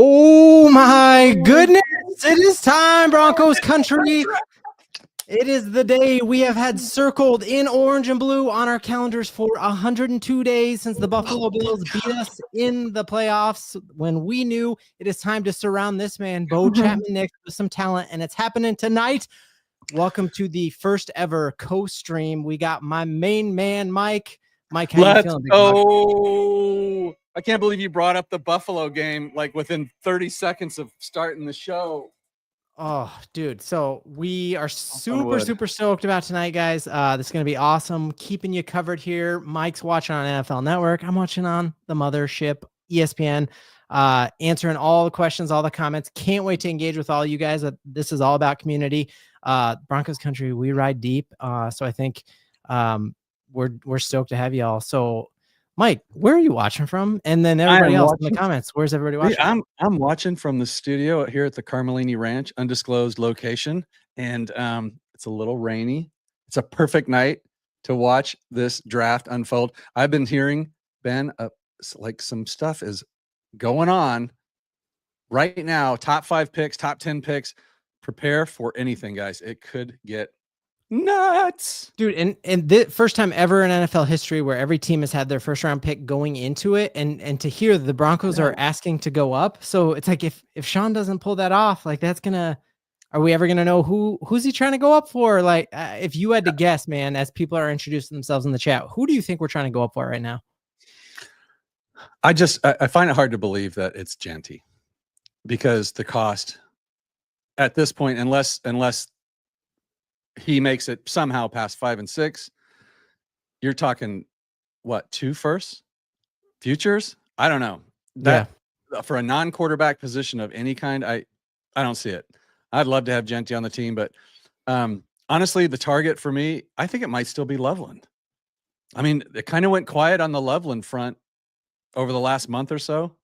Oh my goodness. It is time, Broncos country. It is the day we have had circled in orange and blue on our calendars for 102 days since the Buffalo Bills beat us in the playoffs, when we knew it is time to surround this man, Bo Nix, with some talent, and it's happening tonight. Welcome to the first ever co-stream. We got my main man, Mike. Mike, how you feeling? Oh, I can't believe you brought up the Buffalo game like within 30 seconds of starting the show. Oh, dude. So we are super stoked about tonight, guys. This is going to be awesome. Keeping you covered here. Mike's watching on NFL Network. I'm watching on the mothership, ESPN, answering all the questions, all the comments. Can't wait to engage with all you guys. This is all about community. Broncos country, we ride deep. So I think we're stoked to have you all. So Mike, where are you watching from? And then everybody else in the comments, where's everybody watching? I'm watching from the studio here at the Carmelini Ranch, undisclosed location, and it's a little rainy. It's a perfect night to watch this draft unfold. I've been hearing, Ben, like some stuff is going on right now. Top 5 picks, top 10 picks. Prepare for anything, guys. It could get nuts, dude. And the first time ever in NFL history where every team has had their first round pick going into it, and to hear the Broncos are asking to go up. So it's like, if Sean doesn't pull that off, like are we ever gonna know who's he trying to go up for? Like, if you had to guess, man, as people are introducing themselves in the chat, who do you think we're trying to go up for right now? I find it hard to believe that it's Genty, because the cost at this point, unless he makes it somehow past 5 and 6, you're talking what, 2 firsts, futures? I don't know. That for a non-quarterback position of any kind, I don't see it. I'd love to have Genty on the team, but honestly, the target for me, I think it might still be Loveland. I mean, it kind of went quiet on the Loveland front over the last month or so,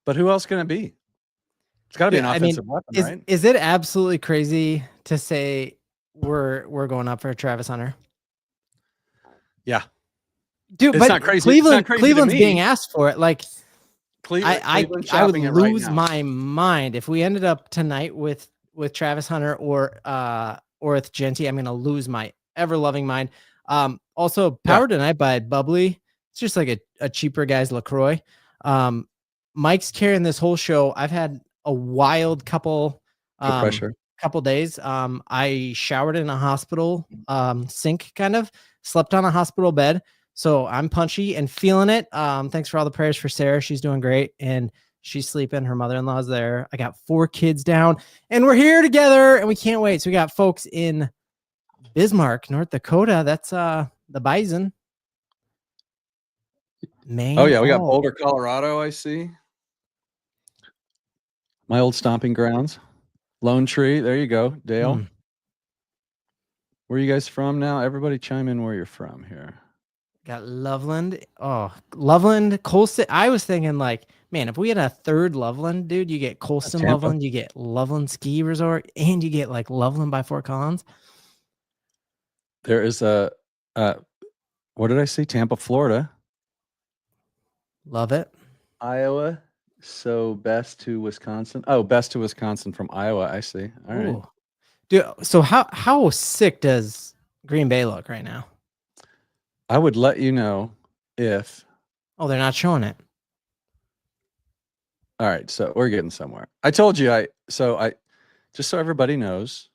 but who else can it be? It's got to be an offensive weapon, right? Is it absolutely crazy to say we're going up for Travis Hunter? Yeah, dude, it's not crazy. Cleveland's being asked for it. Like, I would lose my mind if we ended up tonight with Travis Hunter or with Genty. I'm gonna lose my ever loving mind. Also powered tonight by Bubbly. It's just like a cheaper guy's LaCroix. Mike's carrying this whole show. I've had a wild couple days. I showered in a hospital sink, kind of slept on a hospital bed. So I'm punchy and feeling it. Thanks for all the prayers for Sarah. She's doing great and she's sleeping. Her mother-in-law's there. I got 4 kids down and we're here together and we can't wait. So we got folks in Bismarck, North Dakota. That's the Bison. Man. Oh yeah, we got Boulder, Colorado. I see. My old stomping grounds. Lone Tree. There you go, Dale. Where are you guys from now? Everybody chime in where you're from here. Got Loveland. Oh, Loveland, Colston. I was thinking, like, man, if we had a third Loveland, dude, you get Colston Loveland, you get Loveland Ski Resort, and you get like Loveland by Fort Collins. There is a what did I see? Tampa, Florida. Love it. Iowa. So best to Wisconsin. Oh, best to Wisconsin from Iowa. I see. All right. Ooh. Dude, so how sick does Green Bay look right now? I would let you know if. Oh, they're not showing it. All right, so we're getting somewhere. I told you I just so everybody knows,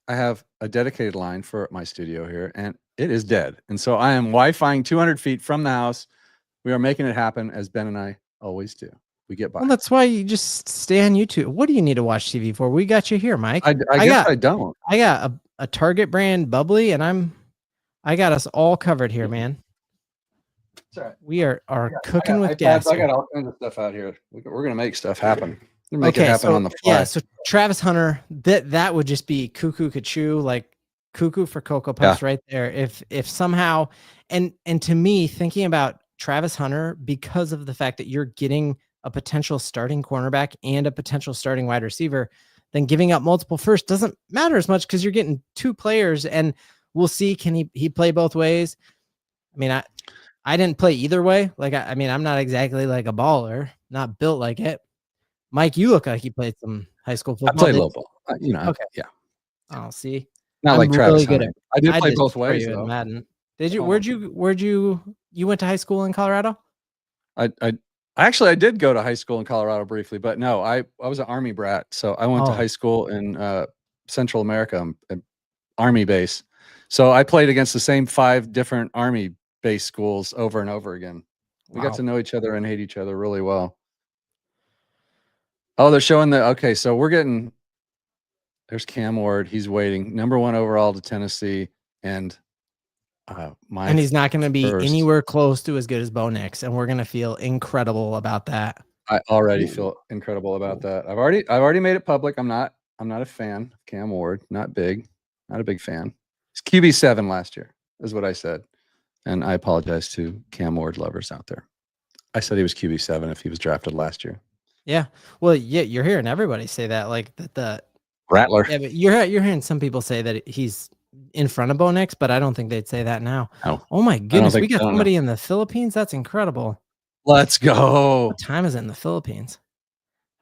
I have a dedicated line for my studio here, and it is dead. And so I am Wi-Fiing 200 feet from the house. We are making it happen, as Ben and I always do. We get by. Well, that's why you just stay on YouTube. What do you need to watch TV for? We got you here, Mike. I guess I don't. I got a Target brand Bubbly, and I got us all covered here, man. Right. We are cooking with gas. I got all kinds of stuff out here. We're gonna make stuff happen. We're gonna make it happen on the fly. Yeah, so Travis Hunter, that would just be cuckoo kachoo, like cuckoo for Cocoa Puffs right there. If somehow, and to me, thinking about Travis Hunter, because of the fact that you're getting a potential starting cornerback and a potential starting wide receiver, then giving up multiple firsts doesn't matter as much because you're getting 2 players, and we'll see, can he play both ways? I mean, I didn't play either way. Like, I mean, I'm not exactly like a baller, not built like it. Mike, you look like you played some high school football. I played low ball. Okay. Yeah. Oh, see, not like Travis Hunter. I did play both ways though. Madden. Did you? Where'd you went to high school in Colorado? I did go to high school in Colorado briefly, but no, I was an Army brat. So I went to high school in Central America, Army base. So I played against the same 5 different Army base schools over and over again. We got to know each other and hate each other really well. Oh, they're showing okay, so there's Cam Ward. He's waiting. Number 1 overall to Tennessee. And he's not going to be anywhere close to as good as Bo Nix, and we're going to feel incredible about that. I already feel incredible about that. I've already made it public. I'm not a fan of Cam Ward. Not a big fan. He's QB7 last year, is what I said. And I apologize to Cam Ward lovers out there. I said he was QB7 if he was drafted last year. Yeah. Well, yeah, you're hearing everybody say that, like the Rattler. Yeah, but you're hearing some people say that he's in front of Bo Nix, but I don't think they'd say that now. No. Oh my goodness, we got somebody in the Philippines. That's incredible. Let's go. What time is it in the Philippines?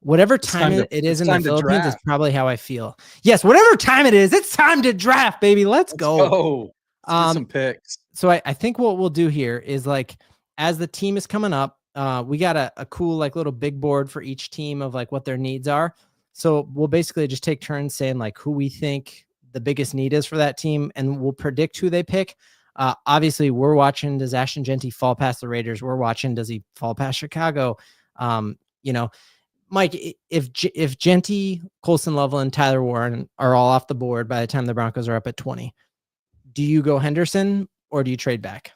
Whatever time it is in the Philippines is probably how I feel. Yes, whatever time it is, it's time to draft, baby. Let's go. Let's get some picks. So I think what we'll do here is, like, as the team is coming up, we got a cool, like, little big board for each team of, like, what their needs are. So we'll basically just take turns saying, like, who we think the biggest need is for that team, and we'll predict who they pick. Obviously, we're watching, does Ashton Jeanty fall past the Raiders? We're watching, does he fall past Chicago? Mike, if Jeanty, Colson Loveland, Tyler Warren are all off the board by the time the Broncos are up at 20, do you go Henderson or do you trade back?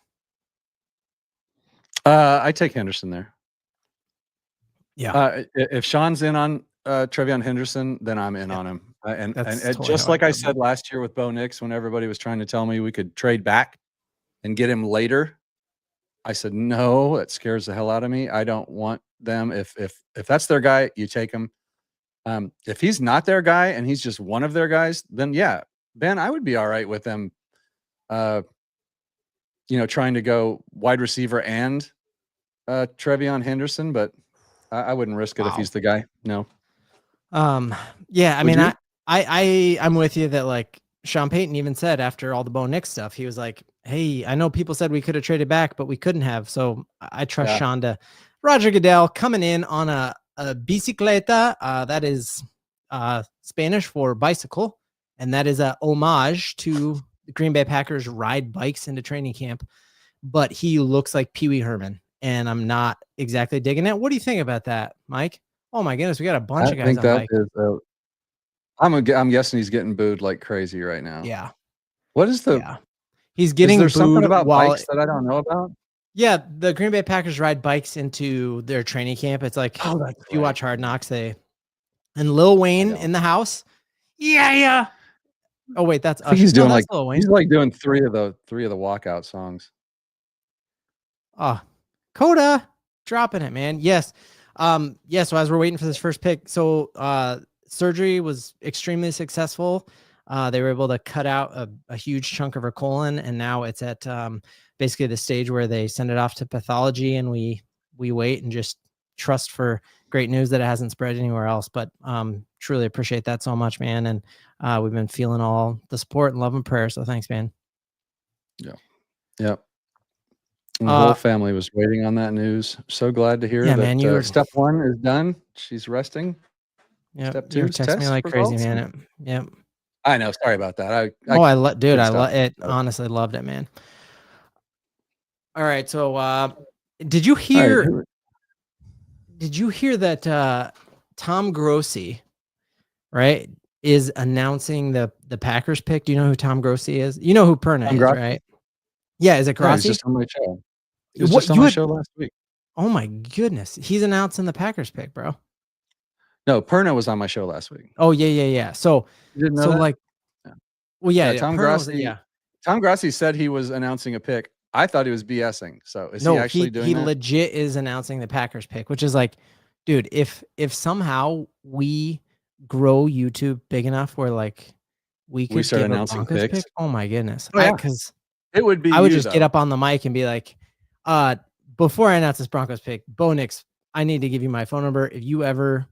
I take Henderson there. Yeah. If Sean's in on Trevion Henderson, then I'm in on him. And totally just like I said last year with Bo Nix, when everybody was trying to tell me we could trade back and get him later, I said, no, it scares the hell out of me. I don't want them. If that's their guy, you take him. If he's not their guy and he's just one of their guys, then yeah, Ben, I would be all right with them, trying to go wide receiver and Trevion Henderson, but I wouldn't risk it if he's the guy. No. Yeah, I mean, I'm with you that, like, Sean Payton even said after all the Bo Nix stuff, he was like, hey, I know people said we could have traded back, but we couldn't have. So I trust Sean to. Roger Goodell coming in on a bicicleta. That is Spanish for bicycle. And that is a homage to the Green Bay Packers ride bikes into training camp. But he looks like Pee Wee Herman, and I'm not exactly digging it. What do you think about that, Mike? Oh my goodness, we got a bunch of guys on bike. I'm guessing he's getting booed like crazy right now. Yeah. What is the? He's getting booed. Something about bikes that I don't know about? Yeah, the Green Bay Packers ride bikes into their training camp. It's like, if you watch Hard Knocks, and Lil Wayne in the house. Yeah. Oh wait, that's Usher. He's doing he's like doing three of the walkout songs. Oh, Coda dropping it, man. Yes. So as we're waiting for this first pick, so surgery was extremely successful. They were able to cut out a huge chunk of her colon, and now it's at basically the stage where they send it off to pathology, and we wait and just trust for great news that it hasn't spread anywhere else. But truly appreciate that so much, man. And we've been feeling all the support and love and prayer. So thanks, man. Yeah. The whole family was waiting on that news. So glad to hear that man, step 1 is done. She's resting. Yeah. Step 2 you text me like crazy, man. Yep. I know. Sorry about that. I love it. Honestly, loved it, man. All right. So, did you hear that Tom Grossi, right, is announcing the Packers pick? Do you know who Tom Grossi is? You know who Perna is, right? Yeah. Is it Grossi? He was just on my show. He was just on my show last week. Oh my goodness. He's announcing the Packers pick, bro. No, Perna was on my show last week. Oh yeah. So, Tom Grossi. Tom Grossi said he was announcing a pick. I thought he was BSing. So is he actually doing that? He legit is announcing the Packers pick, which is like, dude, if somehow we grow YouTube big enough where like we could start announcing picks. Oh my goodness. Because it would be. I would just get up on the mic and be like, before I announce this Broncos pick, Bo Nix, I need to give you my phone number. If you ever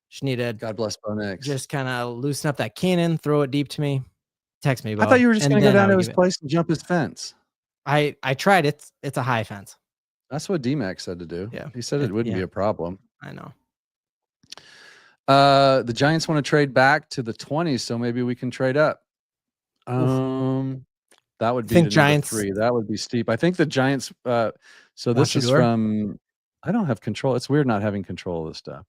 Just need to God bless Bo Nix. Just kind of loosen up that cannon, throw it deep to me. Text me, Bo. I thought you were just going to go down to his place and jump his fence. I tried it. It's a high fence. That's what D-Mac said to do. Yeah. He said it wouldn't be a problem. I know. The Giants want to trade back to the 20s, so maybe we can trade up. That would be the Giants 3. That would be steep. I think the Giants. So this is from. I don't have control. It's weird not having control of this stuff.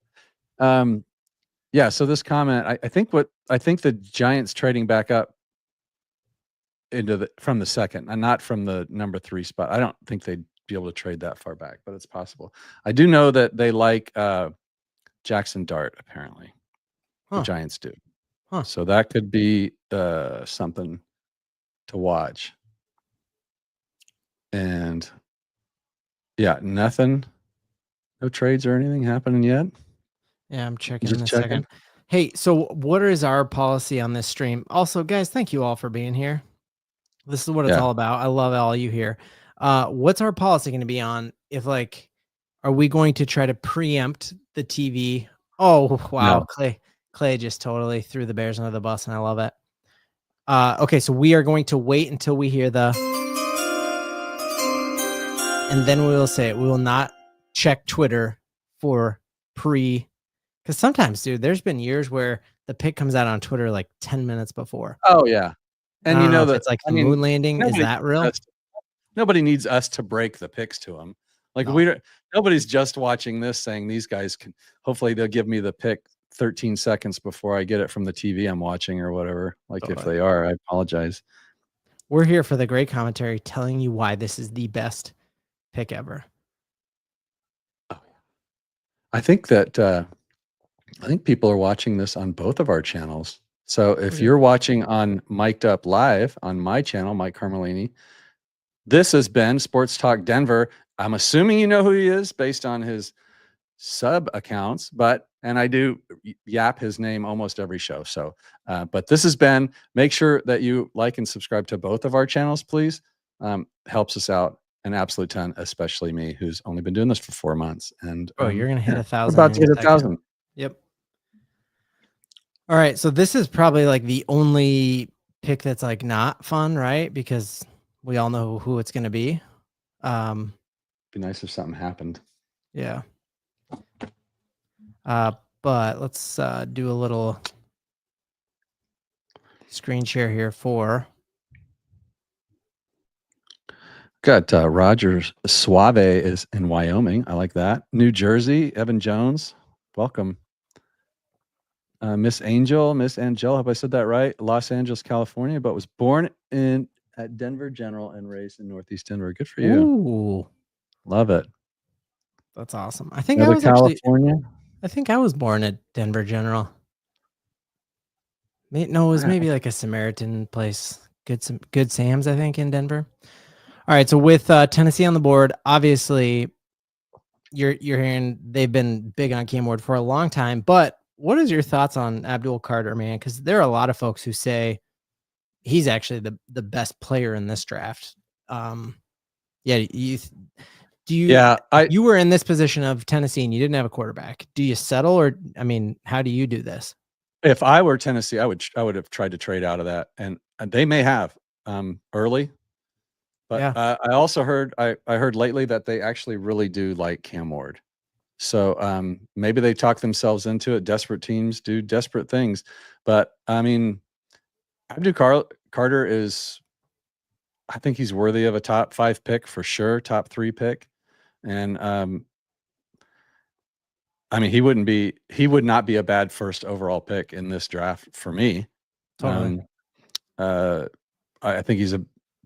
Yeah. So this comment, I think the Giants trading back up from the second and not from the number 3 spot. I don't think they'd be able to trade that far back, but it's possible. I do know that they like Jackson Dart. Apparently, the Giants do. So that could be something to watch. And yeah, nothing, no trades or anything happening yet. Yeah, I'm checking in a second. Hey, so what is our policy on this stream? Also, guys, thank you all for being here. This is what it's all about. I love all you here. What's our policy going to be on if, like, are we going to try to preempt the TV? Oh, wow. No. Clay just totally threw the Bears under the bus, and I love it. Okay, so we are going to wait until we hear and then we will say it. We will not check Twitter for because sometimes, dude, there's been years where the pick comes out on Twitter like 10 minutes before. Oh, yeah. And you know that it's like the moon landing. Is that real? Nobody needs us to break the picks to them. Like nobody's just watching this saying these guys can, hopefully they'll give me the pick 13 seconds before I get it from the TV I'm watching or whatever. Like if they are, I apologize. We're here for the great commentary telling you why this is the best pick ever. I think that I think people are watching this on both of our channels. So if you're watching on Mic'd Up Live on my channel, Mike Carmelini, this has been Sports Talk Denver. I'm assuming you know who he is based on his sub accounts, and I do yap his name almost every show. So, but this has been, make sure that you like and subscribe to both of our channels, please. Helps us out an absolute ton, especially me, who's only been doing this for 4 months. And you're going to hit 1,000. We're about to hit 1,000. Yep. All right. So this is probably like the only pick that's like not fun, right? Because we all know who it's going to be. Be nice if something happened. Yeah. But let's do a little screen share here for. Got Rogers Suave is in Wyoming. I like that. New Jersey, Evan Jones. Welcome. Miss Angel, hope I said that right. Los Angeles, California, but was born at Denver General and raised in Northeast Denver. Good for you. Ooh. Love it. That's awesome. I think I was California. I think I was born at Denver General. No, it was maybe like a Samaritan place. Good Sam's, I think, in Denver. All right, so with Tennessee on the board, obviously you're hearing they've been big on Cam Ward for a long time, but what is your thoughts on Abdul Carter, man? Because there are a lot of folks who say he's actually the best player in this draft. You were in this position of Tennessee and you didn't have a quarterback. Do you settle, or I mean, how do you do this? If I were Tennessee, I would have tried to trade out of that, and they may have early. But I also heard I heard lately that they actually really do like Cam Ward. So maybe they talk themselves into it. Desperate teams do desperate things. But I mean, Abdul Carter is, I think he's worthy of a top 5 pick for sure, top 3 pick. And I mean, he would not be a bad first overall pick in this draft for me. Totally. I think he's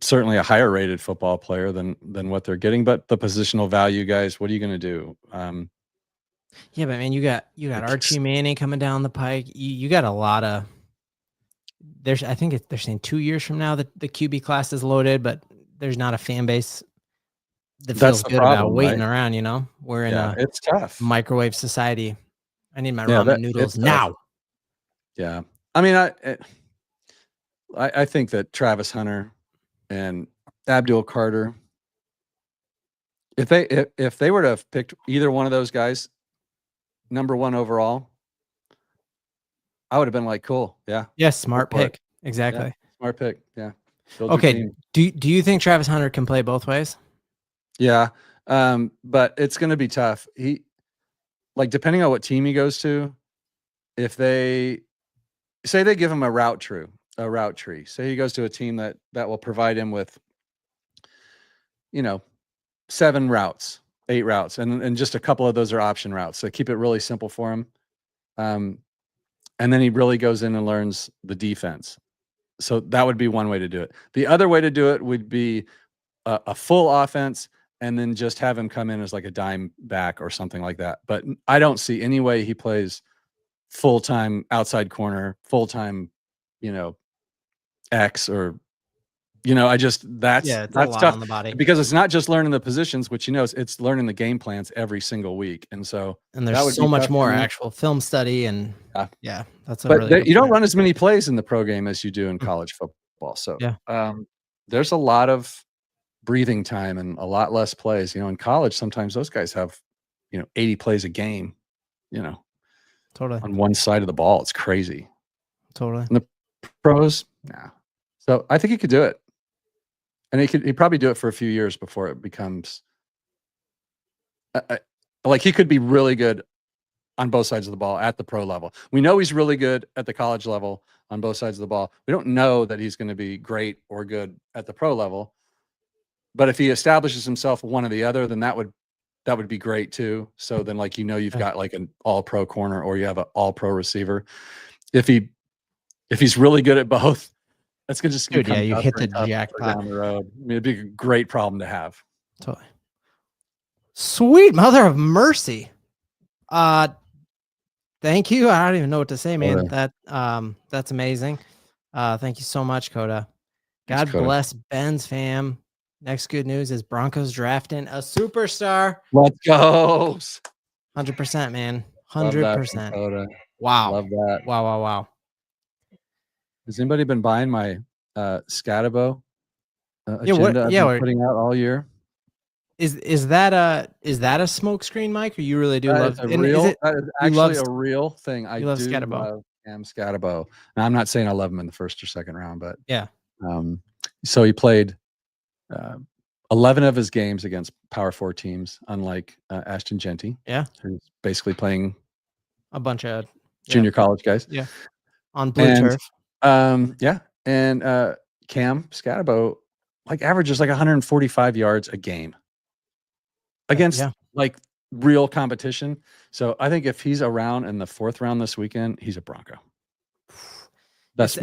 certainly a higher rated football player than what they're getting, but the positional value, guys, what are you going to do? Yeah, but man, you got Archie Manning coming down the pike. You got a lot of. I think they're saying 2 years from now that the QB class is loaded, but there's not a fan base that feels good about waiting around. You know, we're in it's tough microwave society. I need my ramen noodles now. Yeah, I mean, I think that Travis Hunter and Abdul Carter, if they were to have picked either one of those guys number 1 overall, I would have been like, cool. Yeah. Yes. Smart pick. Exactly. Yeah, smart pick. Yeah. Okay. Do you think Travis Hunter can play both ways? Yeah. But it's going to be tough. Depending on what team he goes to, if they say they give him a route tree, say he goes to a team that will provide him with, 7 routes, 8 routes, and just a couple of those are option routes. So keep it really simple for him. And then he really goes in and learns the defense. So that would be one way to do it. The other way to do it would be a full offense and then just have him come in as like a dime back or something like that. But I don't see any way he plays full-time outside corner, full-time, X or, that's a lot tough on the body because it's not just learning the positions, which it's learning the game plans every single week. And there's so much more actual film study and that's you don't run as many plays in the pro game as you do in college football. So there's a lot of breathing time and a lot less plays. In college, sometimes those guys have, 80 plays a game, totally on one side of the ball. It's crazy. Totally. And the pros, nah. So I think he could do it. And he'd probably do it for a few years before it becomes like he could be really good on both sides of the ball at the pro level. We know he's really good at the college level on both sides of the ball. We don't know that he's going to be great or good at the pro level. But if he establishes himself one or the other, then that would be great too. So then you've got like an all pro corner or you have an all pro receiver. If he's really good at both, that's going to just you hit the jackpot down the road. I mean, it'd be a great problem to have. Totally. Sweet mother of mercy. Thank you. I don't even know what to say, man. That's amazing. Thank you so much, Coda. God bless Ben's fam. Next good news is Broncos drafting a superstar. Let's go. 100%, man. 100%. Wow. Love that. Wow. Has anybody been buying my Scatabo agenda I've been putting out all year? Is that a smoke screen, Mike? Or you really do love it? That is actually a real thing. I do love Cam Scatabo. Now, I'm not saying I love him in the first or second round, but so he played 11 of his games against Power 4 teams, unlike Ashton Genty. Yeah, who's basically playing a bunch of junior college guys. Yeah, on blue turf. And Cam Scatabo averages 145 yards a game against real competition. So I think if he's around in the 4th round this weekend, he's a Bronco. That's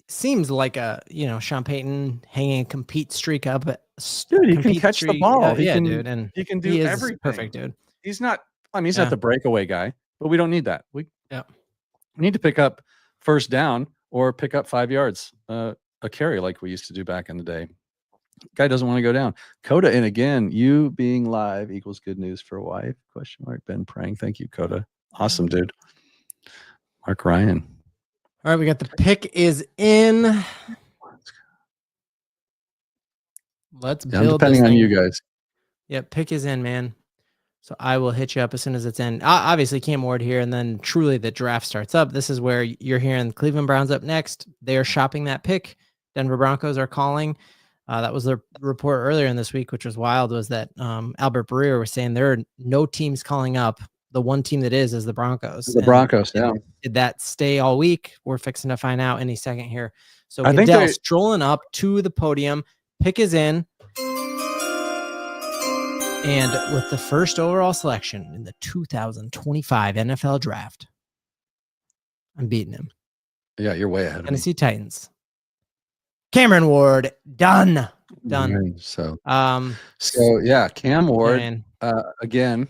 seems like a Sean Payton hanging a compete streak up. Dude, he can catch the ball. Dude, and he can do everything. Perfect, dude. He's not. He's not the breakaway guy, but we don't need that. We need to pick up first down or pick up 5 yards a carry like we used to do back in the day. Guy doesn't want to go down. Coda, and again, you being live equals good news for a wife? ? Ben praying. Thank you, Coda. Awesome, dude. Mark Ryan. All right, we got the pick is in. Let's build. I'm depending on you guys. Yeah, pick is in, man. So I will hit you up as soon as it's in. Obviously, Cam Ward here, and then truly the draft starts up. This is where you're hearing Cleveland Browns up next. They are shopping that pick. Denver Broncos are calling. That was the report earlier in this week, which was wild, was that Albert Breer was saying there are no teams calling up. The one team that is the Broncos. The Broncos, Did that stay all week? We're fixing to find out any second here. So Goodell strolling up to the podium. Pick is in. And with the first overall selection in the 2025 NFL Draft, I'm beating him. Yeah, you're way ahead of me. Tennessee Titans. Cameron Ward, done. Right, so Cam Ward, again,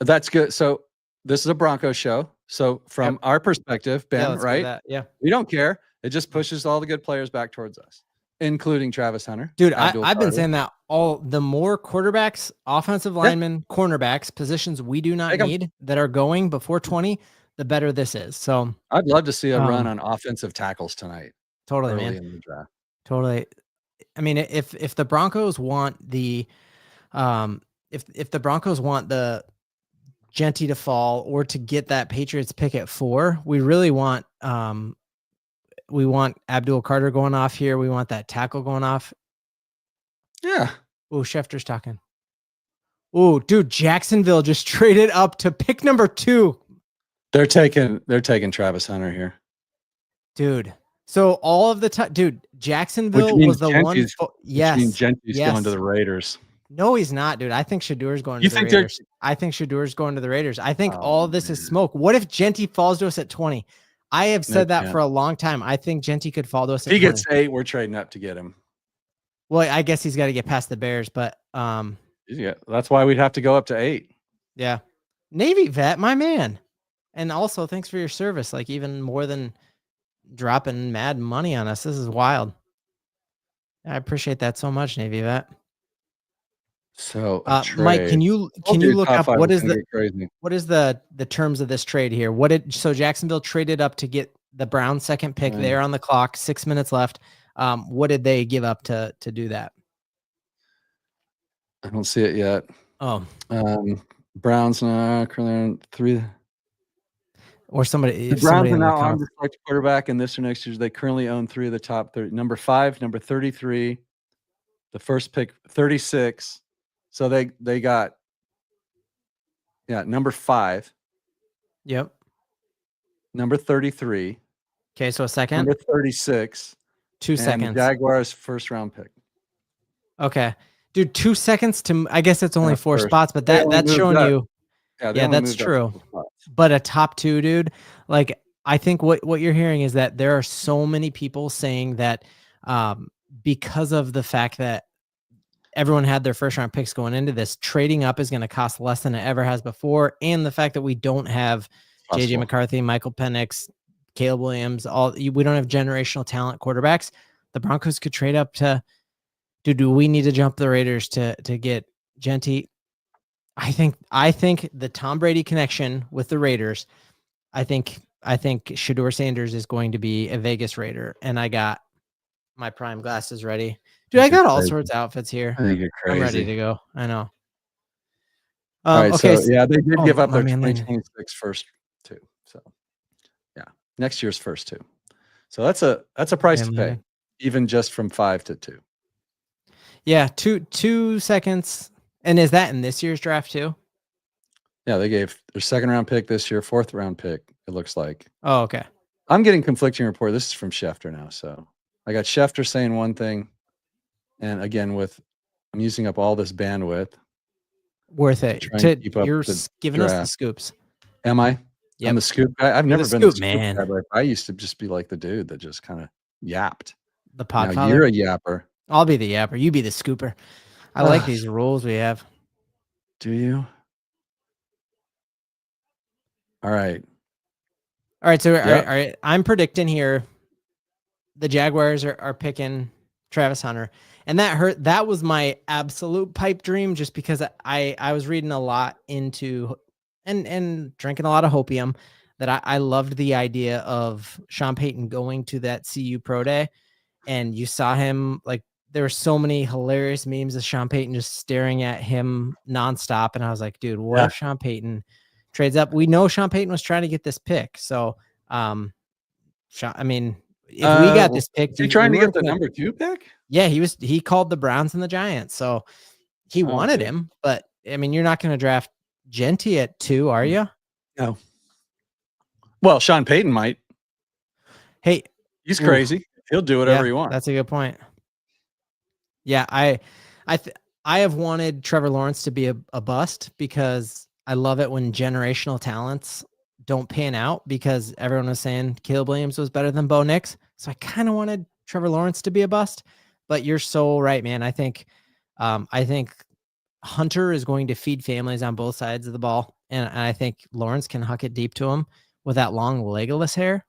that's good. So this is a Broncos show. So from our perspective, Ben, right? We don't care. It just pushes all the good players back towards us, including Travis Hunter. Dude, I've been saying that the more quarterbacks, offensive linemen, cornerbacks, positions we do not need that are going before 20, the better this is. So I'd love to see a run on offensive tackles tonight. Totally, man. In the draft. Totally. I mean, if the Broncos want the if the Broncos want the Genty to fall or to get that Patriots pick at 4. We really want Abdul Carter going off here. We want that tackle going off. Yeah. Oh, Schefter's talking. Oh, dude, Jacksonville just traded up to pick number 2. They're taking Travis Hunter here. Dude. So all of the time, dude, Jacksonville was the one. Yes. Genty's going to the Raiders. No, he's not, dude. I think Shadur's going to the Raiders. I think Shadur's going to the Raiders. I think all of this is smoke. What if Genty falls to us at 20? I have said that for a long time. I think Genty could fall to us at 20. If he gets 8, we're trading up to get him. Well, I guess he's got to get past the Bears, but yeah, that's why we'd have to go up to 8. Yeah. Navy vet, my man. And also thanks for your service. Like even more than dropping mad money on us. This is wild. I appreciate that so much, Navy vet. So Mike, can you look up what is the terms of this trade here? So Jacksonville traded up to get the Browns' second pick there on the clock, 6 minutes left. What did they give up to do that? I don't see it yet. Oh, Browns currently 3. Or somebody. The Browns are now on the select quarterback in this or next year. They currently own 3 of the top 30. Number 5, number 33, the first pick 36. So they got number 5. Yep. Number 33. Okay, so a second. Number 36. 2 seconds. Jaguars first round pick. Okay. Dude, 2 seconds to I guess it's only 4 spots, but that's showing you. Yeah, that's true. But a top 2, dude. Like I think what you're hearing is that there are so many people saying that because of the fact that everyone had their first round picks going into this, trading up is going to cost less than it ever has before. And the fact that we don't have JJ McCarthy, Michael Penix, Caleb Williams, we don't have generational talent quarterbacks. The Broncos could trade up to, do we need to jump the Raiders to get Genty? I think the Tom Brady connection with the Raiders, I think Shador Sanders is going to be a Vegas Raider. And I got my prime glasses ready. Dude, I got all sorts of outfits here. I think you're crazy. I'm ready to go. I know. All right, okay. So, they did give up their 2026 first 2. So, yeah, next year's first 2. So that's a price to pay, even just from 5 to 2. Yeah, 2 seconds. And is that in this year's draft too? Yeah, they gave their second round pick this year, 4th round pick. It looks like. Oh, okay. I'm getting conflicting report. This is from Schefter now, so I got Schefter saying one thing. And again, I'm using up all this bandwidth. Worth it. You're giving us the scoops. Am I? Yep. I'm the scoop guy. I've never been a scoop man. Guy, but I used to just be like the dude that just kind of yapped. The podfather. Now you're a yapper. I'll be the yapper. You be the scooper. I like these rules we have. Do you? All right. So all right. I'm predicting here the Jaguars are picking Travis Hunter. And that was my absolute pipe dream, just because I was reading a lot into and drinking a lot of hopium, that I loved the idea of Sean Payton going to that CU Pro Day. And you saw him, like, there were so many hilarious memes of Sean Payton just staring at him nonstop. And I was like, dude, what if Sean Payton trades up? We know Sean Payton was trying to get this pick. So, if we got this pick, is he trying to get the number 2 pick? Yeah, he called the Browns and the Giants. So he wanted him, but I mean, you're not going to draft Genty at 2, are you? No. Well, Sean Payton might. Hey, he's crazy. He'll do whatever he wants. That's a good point. Yeah, I have wanted Trevor Lawrence to be a bust, because I love it when generational talents don't pan out, because everyone was saying Caleb Williams was better than Bo Nix. So I kind of wanted Trevor Lawrence to be a bust, but you're so right, man. I think Hunter is going to feed families on both sides of the ball. And I think Lawrence can huck it deep to him with that long Legolas hair.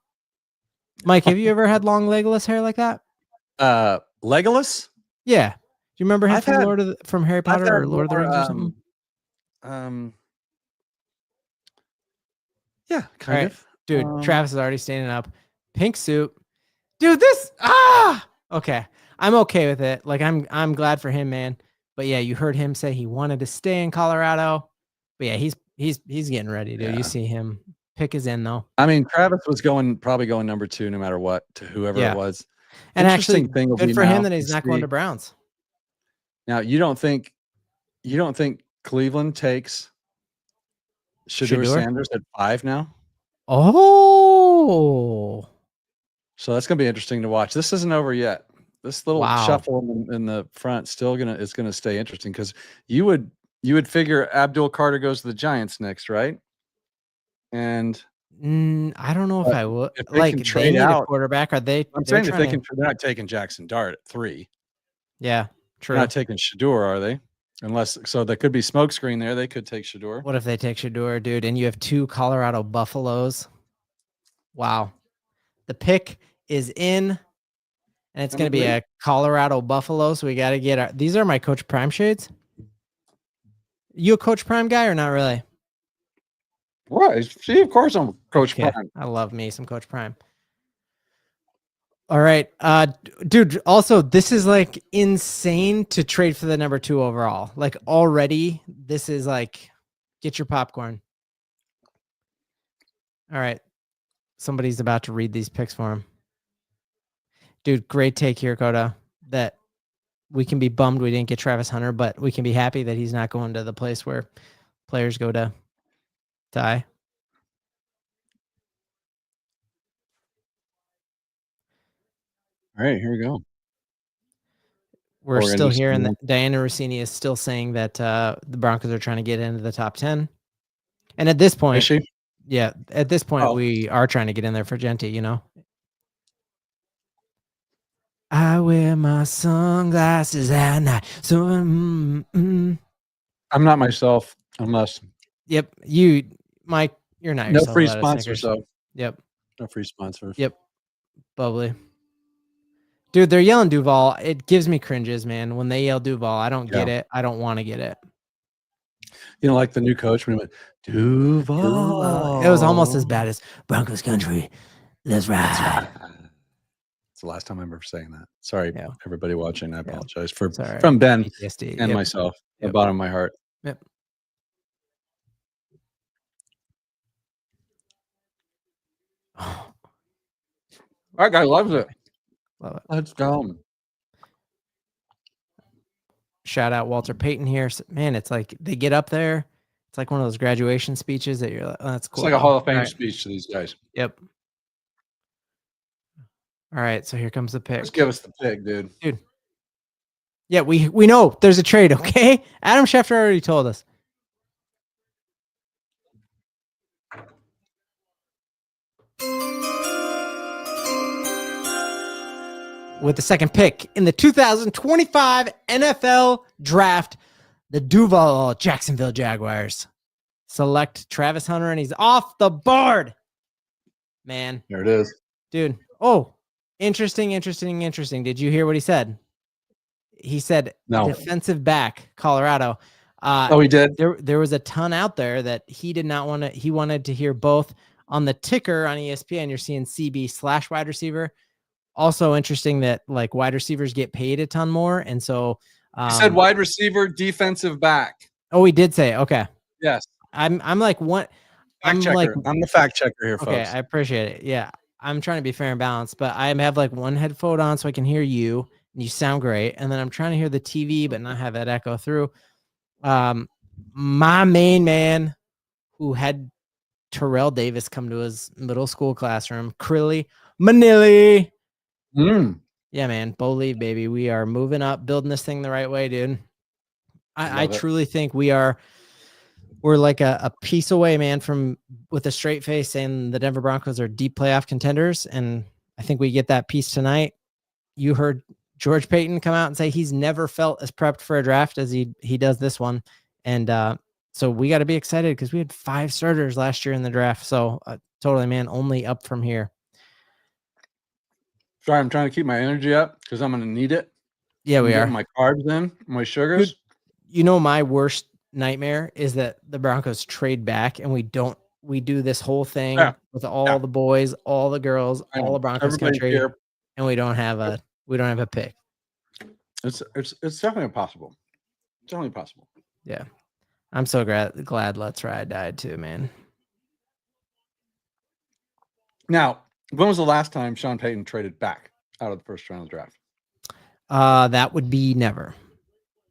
Mike, have you ever had long Legolas hair like that? Legolas? Yeah. Do you remember him from Harry Potter or Lord of the Rings or something? Yeah, kind of. Dude, Travis is already standing up. Pink suit. Dude, okay. I'm okay with it. Like, I'm glad for him, man. But yeah, you heard him say he wanted to stay in Colorado. But yeah, He's getting ready, dude. You see him. Pick is in though. I mean, Travis was probably going number 2 no matter what to whoever it was. And actually, good for him that he's not going to Browns. Now, you don't think Cleveland takes Shedeur Sanders at 5 now? Oh. So that's going to be interesting to watch. This isn't over yet. This little shuffle in the front is gonna stay interesting because you would figure Abdul Carter goes to the Giants next, right? And I don't know if I would. If they can trade out a quarterback. Are they? I'm saying if they can, they're not taking Jackson Dart at 3. Yeah, true. They're not taking Shedeur, are they? Unless there could be smokescreen there. They could take Shedeur. What if they take Shedeur, dude? And you have 2 Colorado Buffaloes. Wow. The pick is in, and it's going to be a Colorado Buffalo. So we got to get these are my Coach Prime shades. You a Coach Prime guy or not really? Right. See, of course I'm Coach Prime. I love me some Coach Prime. All right. Dude, also, this is like insane to trade for the number 2 overall. Like already, this is like, get your popcorn. All right. Somebody's about to read these picks for him. Dude, great take here, Coda. That we can be bummed we didn't get Travis Hunter, but we can be happy that he's not going to the place where players go to die. All right, here we go. We're still here, and Diana Rossini is still saying that the Broncos are trying to get into the top 10. And at this point, is she? Yeah, at this point, we are trying to get in there for Genty, you know? I wear my sunglasses at night. So, I'm not myself unless. Yep, Mike, you're not no yourself. Free sponsors, though. Yep. No free sponsors. Yep. Bubbly. Dude, they're yelling Duval. It gives me cringes, man. When they yell Duval, I don't get it. I don't want to get it. You know, like the new coach when he went, Duval. It was almost as bad as Broncos country. That's right. It's the last time I'm ever saying that. Sorry, everybody watching. I apologize from Ben PTSD. and myself. The bottom of my heart. Yep. That guy loves it. Love it. Let's go. Shout out Walter Payton here. Man, it's like they get up there. It's like one of those graduation speeches that you're like, oh, that's cool. It's like a Hall of Fame speech to these guys. Yep. All right, so here comes the pick. Just give us the pick, dude. Yeah, we know there's a trade, okay? Adam Schefter already told us. With the second pick in the 2025 NFL Draft, the Duval Jacksonville Jaguars select Travis Hunter, and he's off the board. Man. There it is. Dude. Oh, interesting. Did you hear what he said? He said defensive back, Colorado. He did? There was a ton out there that he did not want to. He wanted to hear both. On the ticker on ESPN, you're seeing CB/wide receiver. Also interesting that like wide receivers get paid a ton more. And so he said wide receiver, defensive back. Oh, he did say, okay. Yes. I'm like, what? I'm the fact checker here, folks. Okay. I appreciate it. Yeah. I'm trying to be fair and balanced, but I have like one headphone on so I can hear you and you sound great. And then I'm trying to hear the TV, but not have that echo through. My main man who had Terrell Davis come to his middle school classroom, Crilly Manili. Yeah, man. Bo-LIEVE, baby. We are moving up, building this thing the right way, dude. I truly think we're like a piece away, man, from with a straight face saying the Denver Broncos are deep playoff contenders. And I think we get that piece tonight. You heard George Payton come out and say he's never felt as prepped for a draft as he does this one. And so we got to be excited because we had 5 starters last year in the draft. So totally, man, only up from here. Sorry, I'm trying to keep my energy up because I'm going to need it. Yeah, we are. My carbs in, my sugars. Dude, you know, my worst nightmare is that the Broncos trade back and we do this whole thing with all the boys, all the girls, all the Broncos country, and we don't have a pick. It's definitely possible. It's definitely possible. Yeah. I'm so glad Let's Ride died too, man. Now, when was the last time Sean Payton traded back out of the first round of the draft? That would be never.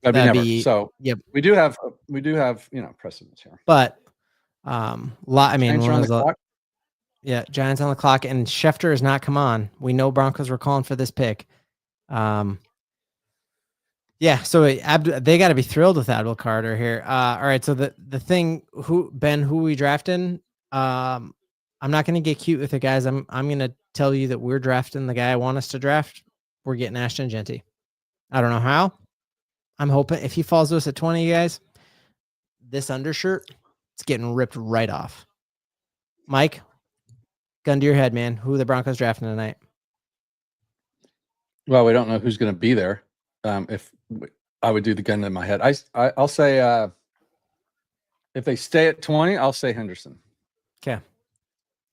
That'd be never. So yep. We do have precedents here. But I mean, Giants are on the clock. Yeah, Giants on the clock, and Schefter has not come on. We know Broncos were calling for this pick. Yeah, so they got to be thrilled with Abdul Carter here. All right, so the thing, who we drafting? I'm not going to get cute with it, guys. I'm going to tell you that we're drafting the guy I want us to draft. We're getting Ashton Jeanty. I don't know how. I'm hoping if he falls to us at 20, you guys, this undershirt, it's getting ripped right off. Mike, gun to your head, man. Who are the Broncos drafting tonight? Well, we don't know who's going to be there. If I would do the gun in my head, I'll say if they stay at 20, I'll say Henderson. Okay.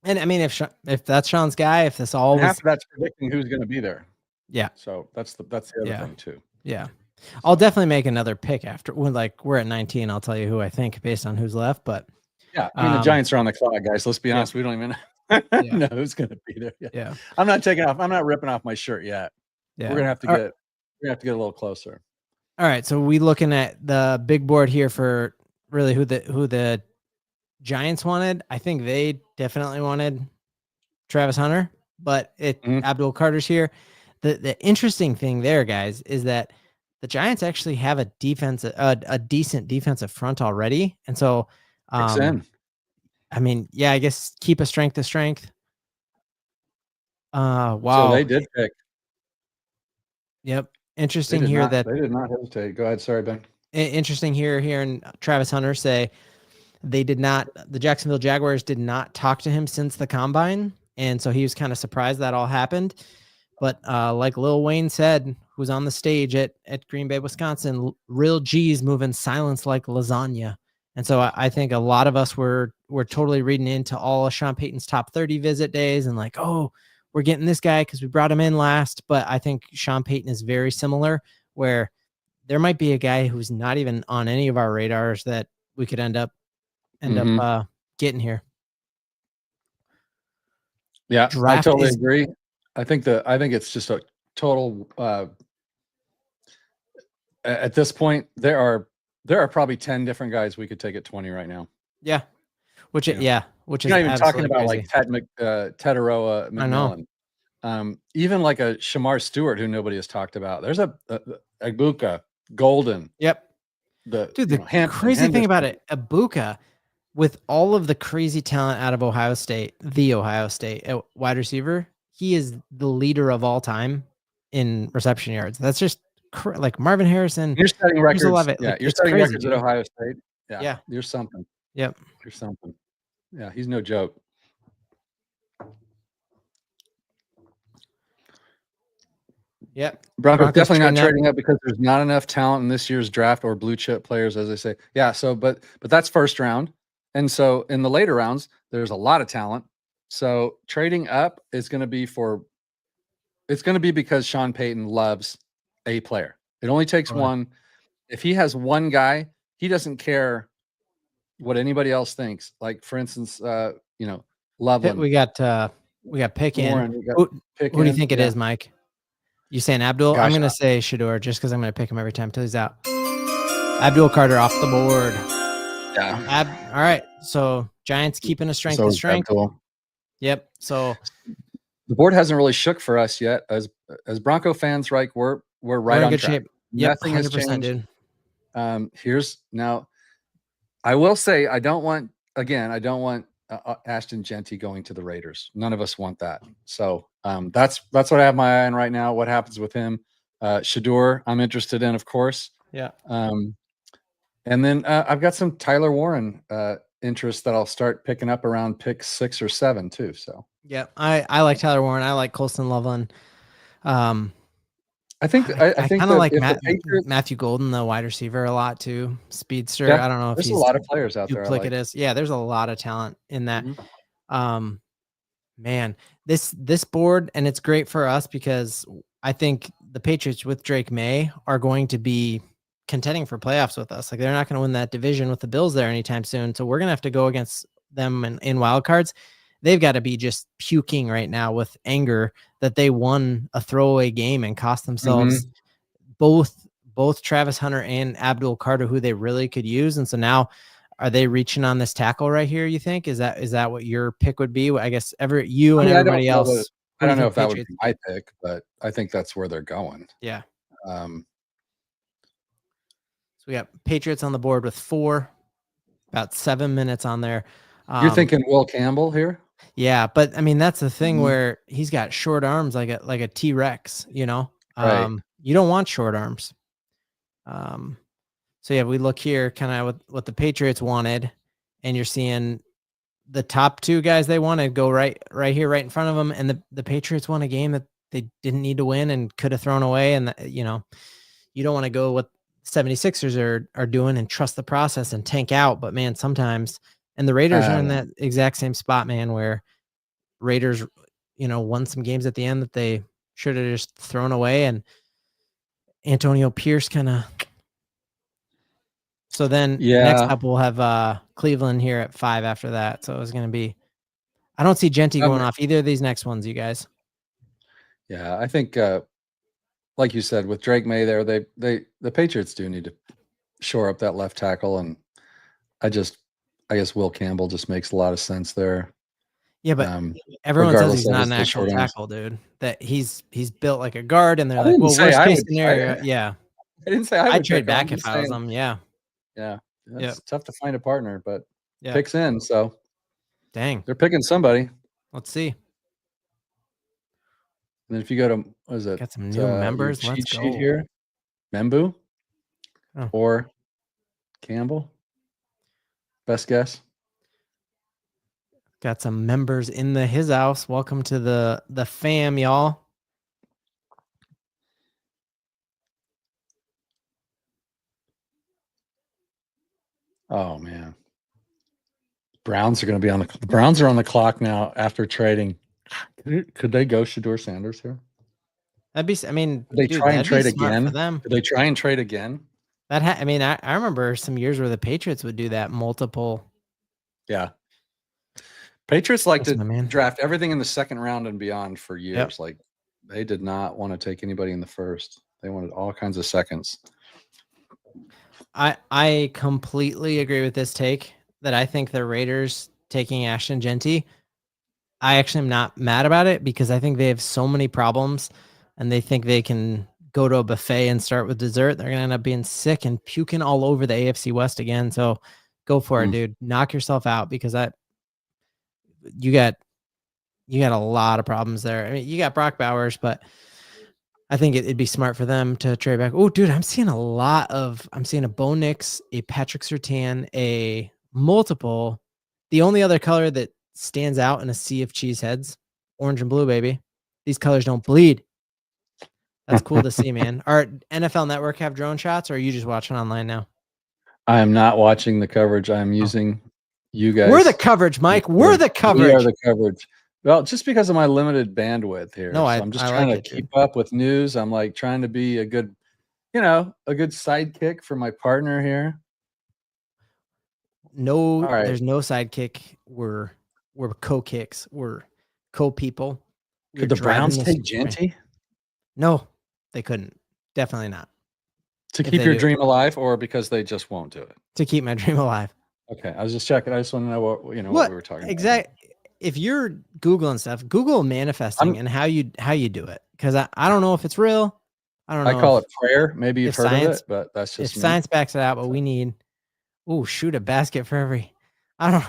And I mean, if that's Sean's guy, if this all half of that's predicting who's going to be there. Yeah. So that's the other thing too. Yeah. I'll definitely make another pick after when we're at 19. I'll tell you who I think based on who's left. But yeah, I mean the Giants are on the clock, guys. Let's be honest. We don't even know who's going to be there yet. Yeah. I'm not ripping off my shirt yet. Yeah. We're gonna have to get a little closer. All right. So we looking at the big board here for really who the Giants wanted. I think they definitely wanted Travis Hunter, but Abdul Carter's here. The interesting thing there, guys, is that the Giants actually have a decent defensive front already. And so, I mean, yeah, I guess keep a strength to strength. Wow. So they did pick. Yep. Interesting here that they did not hesitate. Go ahead. Sorry, Ben. Interesting here and Travis Hunter say the Jacksonville Jaguars did not talk to him since the combine. And so he was kind of surprised that all happened. But like Lil Wayne said, who's on the stage at Green Bay, Wisconsin, real G's moving silence like lasagna. And so I think a lot of us were totally reading into all of Sean Payton's top 30 visit days and like, oh, we're getting this guy because we brought him in last. But I think Sean Payton is very similar, where there might be a guy who's not even on any of our radars that we could end up getting here. Yeah, I totally agree. I think it's just a total. At this point, there are probably 10 different guys we could take at 20 right now. Yeah, which is not even talking about crazy. like Tataroa McMillan. I know. Even like a Shamar Stewart, who nobody has talked about. There's a Ibuka, Golden. Yep. The crazy thing about it, Ibuka, with all of the crazy talent out of Ohio State at wide receiver, he is the leader of all time in reception yards. That's just like Marvin Harrison. You're setting records. Yeah, you're setting records at Ohio State. Yeah. You're something. Yep. You're something. Yeah, he's no joke. Yep. Broncos definitely not trading up because there's not enough talent in this year's draft or blue chip players, as they say. Yeah. So, but that's first round. And so in the later rounds, there's a lot of talent. So trading up is going to be because Sean Payton loves a player. It only takes one. If he has one guy, he doesn't care what anybody else thinks. Like for instance, Loveland. We got pick in. Who do you think it is, Mike? You saying Abdul? Gosh, I'm going to say Shador just because I'm going to pick him every time till he's out. Abdul Carter off the board. Yeah. All right. So Giants keeping a strength to strength. Abdul. Yep. So the board hasn't really shook for us yet. As Bronco fans, right? We're right on good track. shape. Yep. Nothing has 100%, changed. dude. Here's now. I will say I don't want Ashton Jeanty going to the Raiders. None of us want that. So that's what I have my eye on right now. What happens with him? Shador, I'm interested in, of course. Yeah. And then I've got some Tyler Warren interest that I'll start picking up around pick 6 or 7 too. So yeah, I like Tyler Warren. I like Colston Loveland. I think I kind of like Matthew Golden, the wide receiver, a lot too. Speedster. Yeah, I don't know if there's a lot of players out there. Yeah, there's a lot of talent in that. Man, this board, and it's great for us because I think the Patriots with Drake May are going to be contending for playoffs with us. Like they're not going to win that division with the Bills there anytime soon. So we're going to have to go against them in wild cards. They've got to be just puking right now with anger that they won a throwaway game and cost themselves both Travis Hunter and Abdul Carter, who they really could use. And so now, are they reaching on this tackle right here, you think? Is that what your pick would be? I guess everybody else. I don't know if that would be my pick, but I think that's where they're going. Yeah. So we got Patriots on the board with 4, about 7 minutes on there. You're thinking Will Campbell here? Yeah, but I mean that's the thing where he's got short arms like a T-Rex, you know. Right. You don't want short arms. So yeah, we look here kind of what the Patriots wanted, and you're seeing the top 2 guys they wanted go right here, right in front of them. And the Patriots won a game that they didn't need to win and could have thrown away. And you know, you don't want to go what 76ers are doing and trust the process and tank out. But man, sometimes, and the Raiders are in that exact same spot, man, where Raiders, you know, won some games at the end that they should have just thrown away. And Antonio Pierce kind of. So then next up we'll have Cleveland here at 5 after that. So it's going to be, I don't see Genty going off either of these next ones, you guys. Yeah, I think like you said, with Drake May there, the Patriots do need to shore up that left tackle, and I guess Will Campbell just makes a lot of sense there. Yeah, but everyone says he's not an actual tackle, dude. That he's built like a guard, and they're like, well, worst case scenario, yeah. I didn't say I'd trade back if I was them. Yeah. Yeah, it's tough to find a partner, but picks in. So, dang, they're picking somebody. Let's see. And then if you go to, what is it? Got some new members. Let's go here. Membu or Campbell. Best guess. Got some members in his house. Welcome to the fam, y'all. Oh man, Browns are going to be the Browns are on the clock now after trading. Could they go Shedeur Sanders here? That'd be. I mean, they try and trade again. Did they try and trade again? I mean, I remember some years where the Patriots would do that multiple. Yeah, Patriots like to draft everything in the second round and beyond for years. Yep. Like they did not want to take anybody in the first. They wanted all kinds of seconds. I completely agree with this take that I think the Raiders taking Ashton Genty. I actually am not mad about it because I think they have so many problems and they think they can go to a buffet and start with dessert. They're going to end up being sick and puking all over the AFC West again. So go for it, dude. Knock yourself out because you got a lot of problems there. I mean, you got Brock Bowers, but I think it'd be smart for them to trade back. Oh, dude, I'm seeing a Bo Nix, a Patrick Surtain, a multiple. The only other color that stands out in a sea of cheeseheads, orange and blue, baby. These colors don't bleed. That's cool to see, man. Our NFL Network have drone shots, or are you just watching online now? I am not watching the coverage. I'm using you guys. We're the coverage, Mike. We're the coverage. We are the coverage. Well, just because of my limited bandwidth here. No, I'm just trying to keep up with news. I'm like trying to be a good sidekick for my partner here. No, there's no sidekick. We're co-kicks. We're co-people. Could the Browns take Genty? No, they couldn't. Definitely not. To keep your dream alive, or because they just won't do it? To keep my dream alive. Okay, I was just checking. I just want to know what we were talking about. Exactly. If you're Googling stuff, Google manifesting and how you do it. Because I don't know if it's real. I don't know. I call it prayer. Maybe you've heard of it, but that's just if science backs it out. But we need, shoot a basket for every. I don't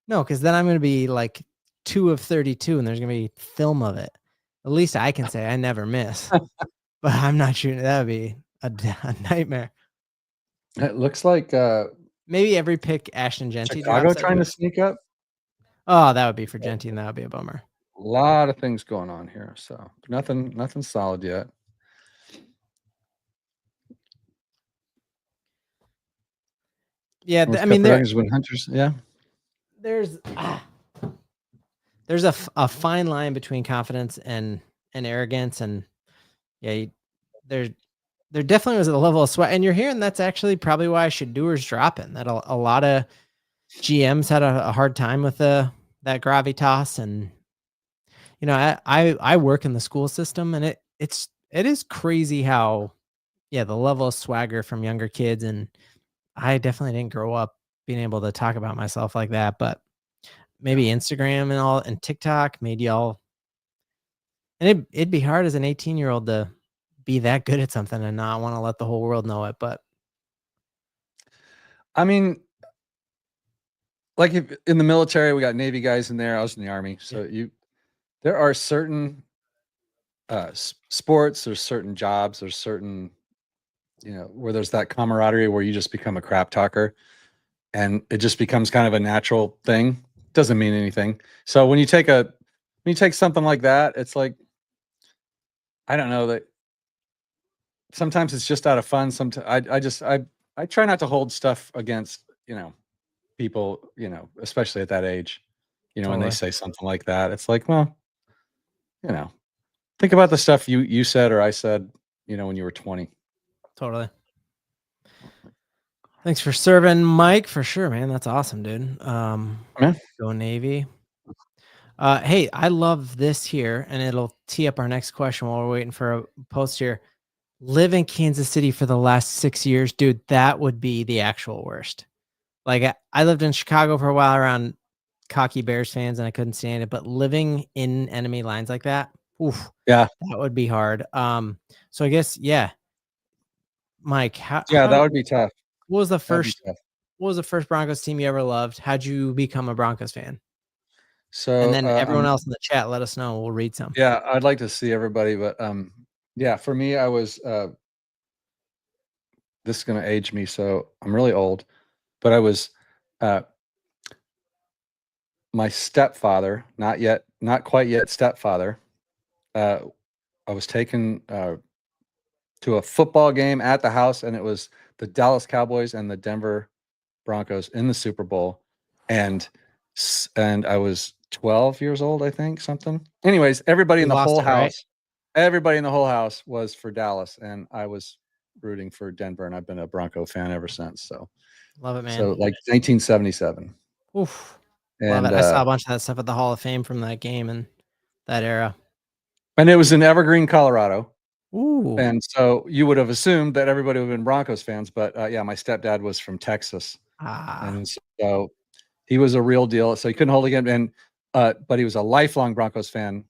know, because then I'm going to be like 2 of 32, and there's going to be film of it. At least I can say I never miss. But I'm not shooting. That would be a nightmare. It looks like maybe every pick Ashton Genty. Chicago trying to sneak up. Oh, that would be for Genty, and that would be a bummer. A lot of things going on here, so nothing solid yet. Yeah, I mean, there's Hunters. Yeah, there's a fine line between confidence and arrogance, and yeah, there definitely was a level of sweat, and you're hearing that's actually probably why Shadur's dropping. That a lot of GMs had a hard time with that gravitas, and I work in the school system, and it is crazy how the level of swagger from younger kids, and I definitely didn't grow up being able to talk about myself like that, but maybe Instagram and all and TikTok made y'all, and it'd be hard as an 18-year-old to be that good at something and not want to let the whole world know it. But I mean, like in the military, we got Navy guys in there. I was in the Army. So there are certain sports, there's certain jobs, there's certain, where there's that camaraderie where you just become a crap talker and it just becomes kind of a natural thing. Doesn't mean anything. So when you take something like that, it's like, I don't know, that sometimes it's just out of fun. Sometimes I try not to hold stuff against, people, especially at that age, when they say something like that, it's like, well, think about the stuff you said or I said, when you were 20. Totally. Thanks for serving, Mike, for sure, man. That's awesome, dude. Go Navy. Hey, I love this here, and it'll tee up our next question while we're waiting for a post here. Live in Kansas City for the last 6 years, dude. That would be the actual worst. Like I lived in Chicago for a while around cocky Bears fans, and I couldn't stand it. But living in enemy lines like that, that would be hard. So I guess, Mike, that would be tough. What was the first Broncos team you ever loved? How'd you become a Broncos fan? So, and then everyone else in the chat, let us know. We'll read some. Yeah, I'd like to see everybody, but for me, I was. This is going to age me, so I'm really old, but I was. My stepfather, not quite yet stepfather. I was taken to a football game at the house, and it was the Dallas Cowboys and the Denver Broncos in the Super Bowl, and I was 12 years old, I think, something. Anyways, everybody in the whole house was for Dallas, and I was rooting for Denver, and I've been a Bronco fan ever since. So love it, man. So like 1977. Oof. And love it. I saw a bunch of that stuff at the Hall of Fame from that game and that era. And it was in Evergreen, Colorado. Ooh. And so you would have assumed that everybody would have been Broncos fans, but my stepdad was from Texas. And so he was a real deal. So he couldn't hold again. And but he was a lifelong Broncos fan,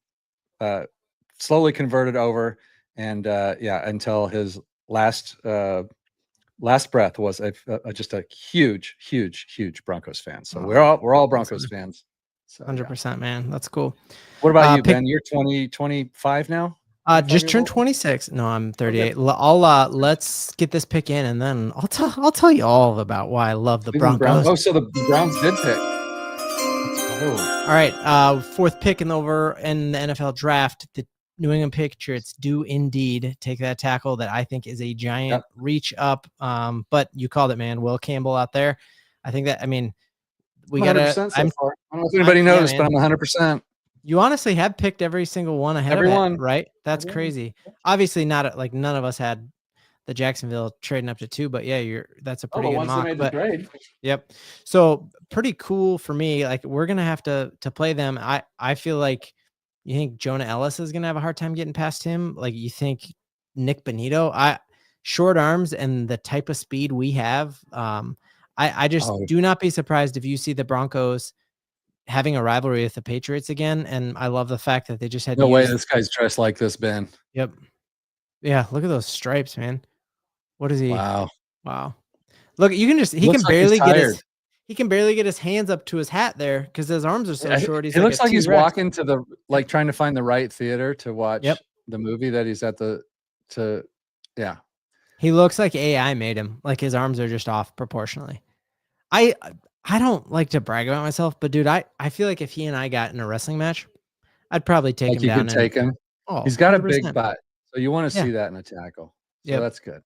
slowly converted over, and until his last breath was just a huge Broncos fan. So we're all Broncos fans. So 100%, man. That's cool. What about you, Ben? You're 25 now? Just turned 26. No, I'm 38. Okay. Let's get this pick in, and then I'll tell you all about why I love the Broncos. Oh, so the Browns did pick. All right. Fourth pick in the NFL draft. The New England Patriots do indeed take that tackle that I think is a giant reach up. But you called it, man. Will Campbell out there. I think that, we got to. So I don't know if anybody knows, but I'm 100%. You honestly have picked every single one ahead of it, right? That's crazy. Obviously, not like none of us had the Jacksonville trading up to 2, but that's a pretty good mock. But trade. Yep. So pretty cool for me. Like we're gonna have to play them. I feel like you think Jonah Ellis is gonna have a hard time getting past him. Like you think Nick Bonito. Short arms and the type of speed we have. I just do not be surprised if you see the Broncos having a rivalry with the Patriots again. And I love the fact that they just had no way this guy's dressed like this, Ben. Yep. Yeah. Look at those stripes, man. What is he? Wow. Look, you can he can barely get his hands up to his hat there because his arms are so short. He looks like he's walking to trying to find the right theater to watch the movie that he's at He looks like AI made him. Like his arms are just off proportionally. I don't like to brag about myself, but dude, I feel like if he and I got in a wrestling match, I'd probably take him down. You could take him. Oh, he's got 100%. A big butt, so you want to see that in a tackle. So that's good.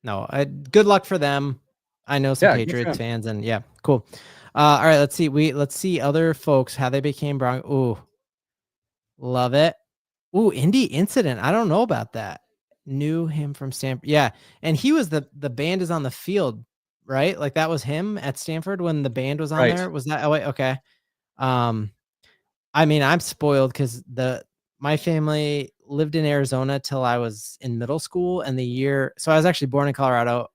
No, good luck for them. I know some Patriots fans, and cool. All right, let's see. Let's see other folks how they became Broncos. Ooh, love it. Ooh, Indy incident. I don't know about that. Knew him from Stanford. Yeah. And he was the band is on the field, right? Like that was him at Stanford when the band was on there. Was that LA? Okay. I mean, I'm spoiled because my family lived in Arizona till I was in middle school, and so I was actually born in Colorado.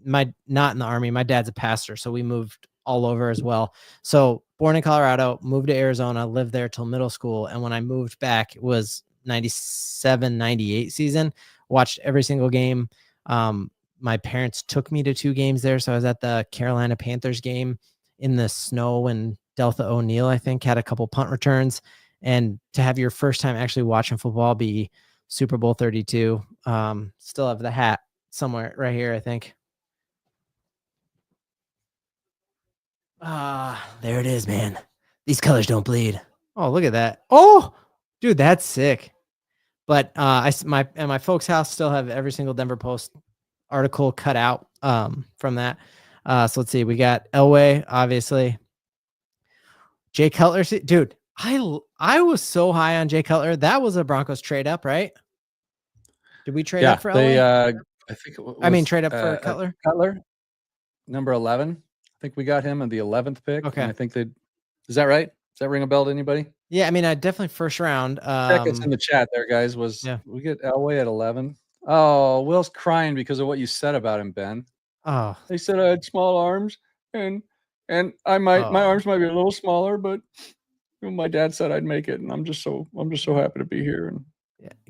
Not in the Army. My dad's a pastor, so we moved all over as well. So born in Colorado, moved to Arizona, lived there till middle school, and when I moved back, it was 97, 98 season. Watched every single game. My parents took me to 2 games there, so I was at the Carolina Panthers game in the snow, and Deltha O'Neal, I think, had a couple punt returns. And to have your first time actually watching football be Super Bowl 32, still have the hat somewhere right here, I think. There it is, man. These colors don't bleed. Oh, look at that. Oh, dude, that's sick. But my folks' house still have every single Denver Post article cut out from that. So let's see. We got Elway, obviously. Jay Cutler, dude. I was so high on Jay Cutler. That was a Broncos trade up, right? Did we trade up for Elway? I think it was, trade up for Cutler. Cutler, number 11. I think we got him in the 11th pick. Okay. And I think is that right? Does that ring a bell to anybody? Yeah, I mean, I definitely first round. Check us in the chat there, guys. We get Elway at 11? Oh, Will's crying because of what you said about him, Ben. Oh, they said I had small arms, and my arms might be a little smaller, but my dad said I'd make it, and I'm just so happy to be here. And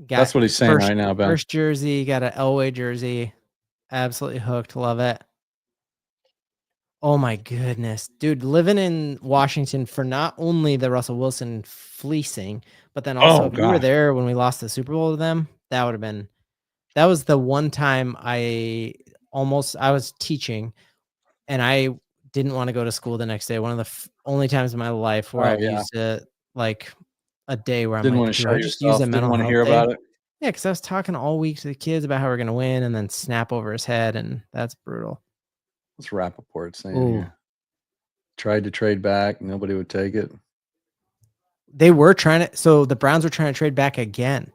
that's what he's saying right now, Ben. First jersey, got an Elway jersey, absolutely hooked, love it. Oh my goodness, dude! Living in Washington for not only the Russell Wilson fleecing, but then also if you were there when we lost the Super Bowl to them, that was the one time I was teaching, and I didn't want to go to school the next day. One of the only times in my life where I've used it, like a day where didn't I'm want to show yourself. Didn't want to hear about it. Yeah, because I was talking all week to the kids about how we're gonna win, and then snap over his head, and that's brutal. What's Rappaport saying here? Tried to trade back, nobody would take it. They were trying to. So the Browns were trying to trade back again.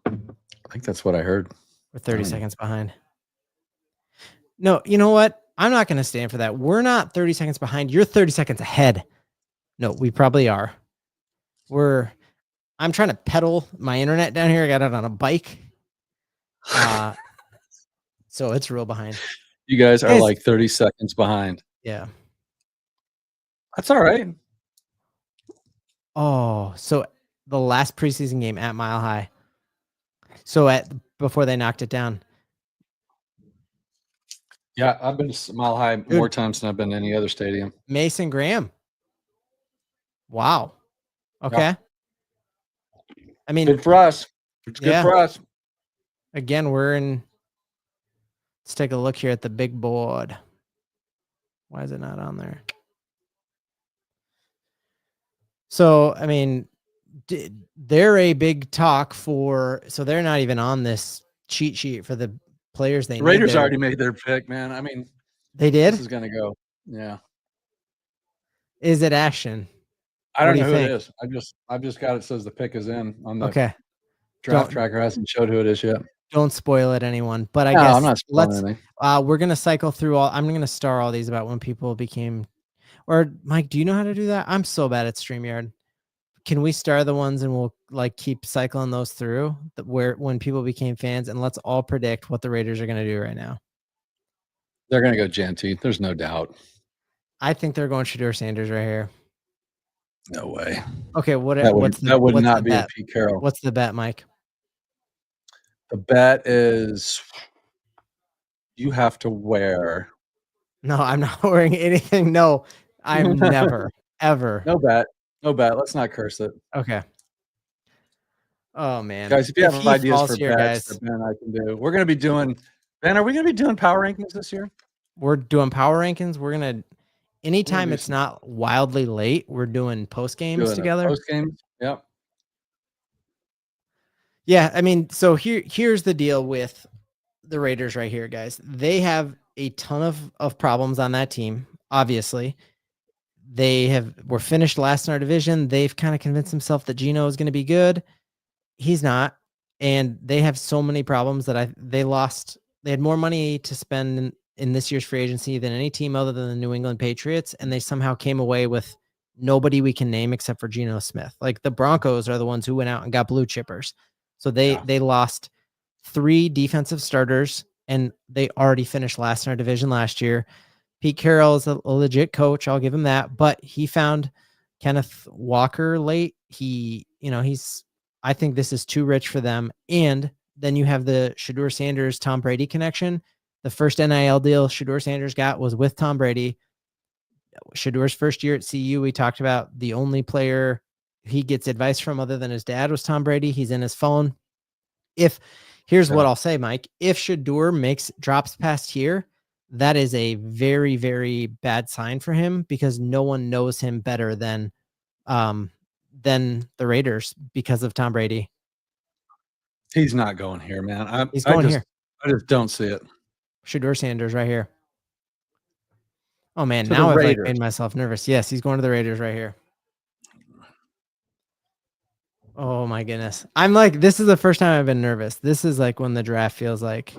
I think that's what I heard. We're 30 seconds behind. No, you know what? I'm not going to stand for that. We're not 30 seconds behind. You're 30 seconds ahead. No, we probably are. I'm trying to pedal my internet down here. I got it on a bike. So it's real behind. You guys are like 30 seconds behind. Yeah. That's all right. Oh, so the last preseason game at Mile High. So before they knocked it down. Yeah, I've been to Mile High more times than I've been to any other stadium. Mason Graham. Wow. Okay. Yeah. I mean, good for us. It's good for us. Again, let's take a look here at the big board. Why is it not on there? So, I mean, they're a big talk so they're not even on this cheat sheet for the players they need. Raiders already made their pick, man. I mean, they did? This is going to go. Yeah. Is it Ashton? I don't know who it is. I've just got it says the pick is in on the draft tracker. Hasn't showed who it is yet. Don't spoil it, anyone. But I guess I'm not spoiling anything. We're gonna cycle through I'm gonna star all these about when people became. Or Mike, do you know how to do that? I'm so bad at StreamYard. Can we star the ones and we'll keep cycling those through when people became fans, and let's all predict what the Raiders are gonna do right now. They're gonna go Genty. There's no doubt. I think they're going Shedeur Sanders right here. No way. Okay, that would not be a Pete Carroll. What's the bet, Mike? The bet is you have to wear. No, I'm not wearing anything. No, I'm never, ever. No bet. Let's not curse it. Okay. Oh man, guys, if you have ideas for bets that Ben and I can do, we're going to be doing. Ben, are we going to be doing power rankings this year? We're doing power rankings. We're gonna. Anytime it's not wildly late, we're doing post games together. Post games, yep. Yeah, I mean, so here's the deal with the Raiders right here, guys. They have a ton of problems on that team. Obviously, we're finished last in our division. They've kind of convinced themselves that Geno is going to be good. He's not. and they have so many problems that they had more money to spend in this year's free agency than any team other than the New England Patriots, and they somehow came away with nobody we can name except for Geno Smith. Like the Broncos are the ones who went out and got blue chippers. So they lost 3 defensive starters, and they already finished last in our division last year. Pete Carroll is a legit coach. I'll give him that, but he found Kenneth Walker late. I think this is too rich for them. And then you have the Shedeur Sanders, Tom Brady connection. The first NIL deal Shedeur Sanders got was with Tom Brady. Shedeur's first year at CU, we talked about the only player he gets advice from other than his dad was Tom Brady. He's in his phone. Here's what I'll say, Mike. If Shedeur drops past here, that is a very, very bad sign for him because no one knows him better than the Raiders because of Tom Brady. He's not going here, man. He's going here. I just don't see it. Shedeur Sanders right here. Oh man, now I've made myself nervous. Yes, he's going to the Raiders right here. Oh my goodness. I'm like, this is the first time I've been nervous. This is like when the draft feels like.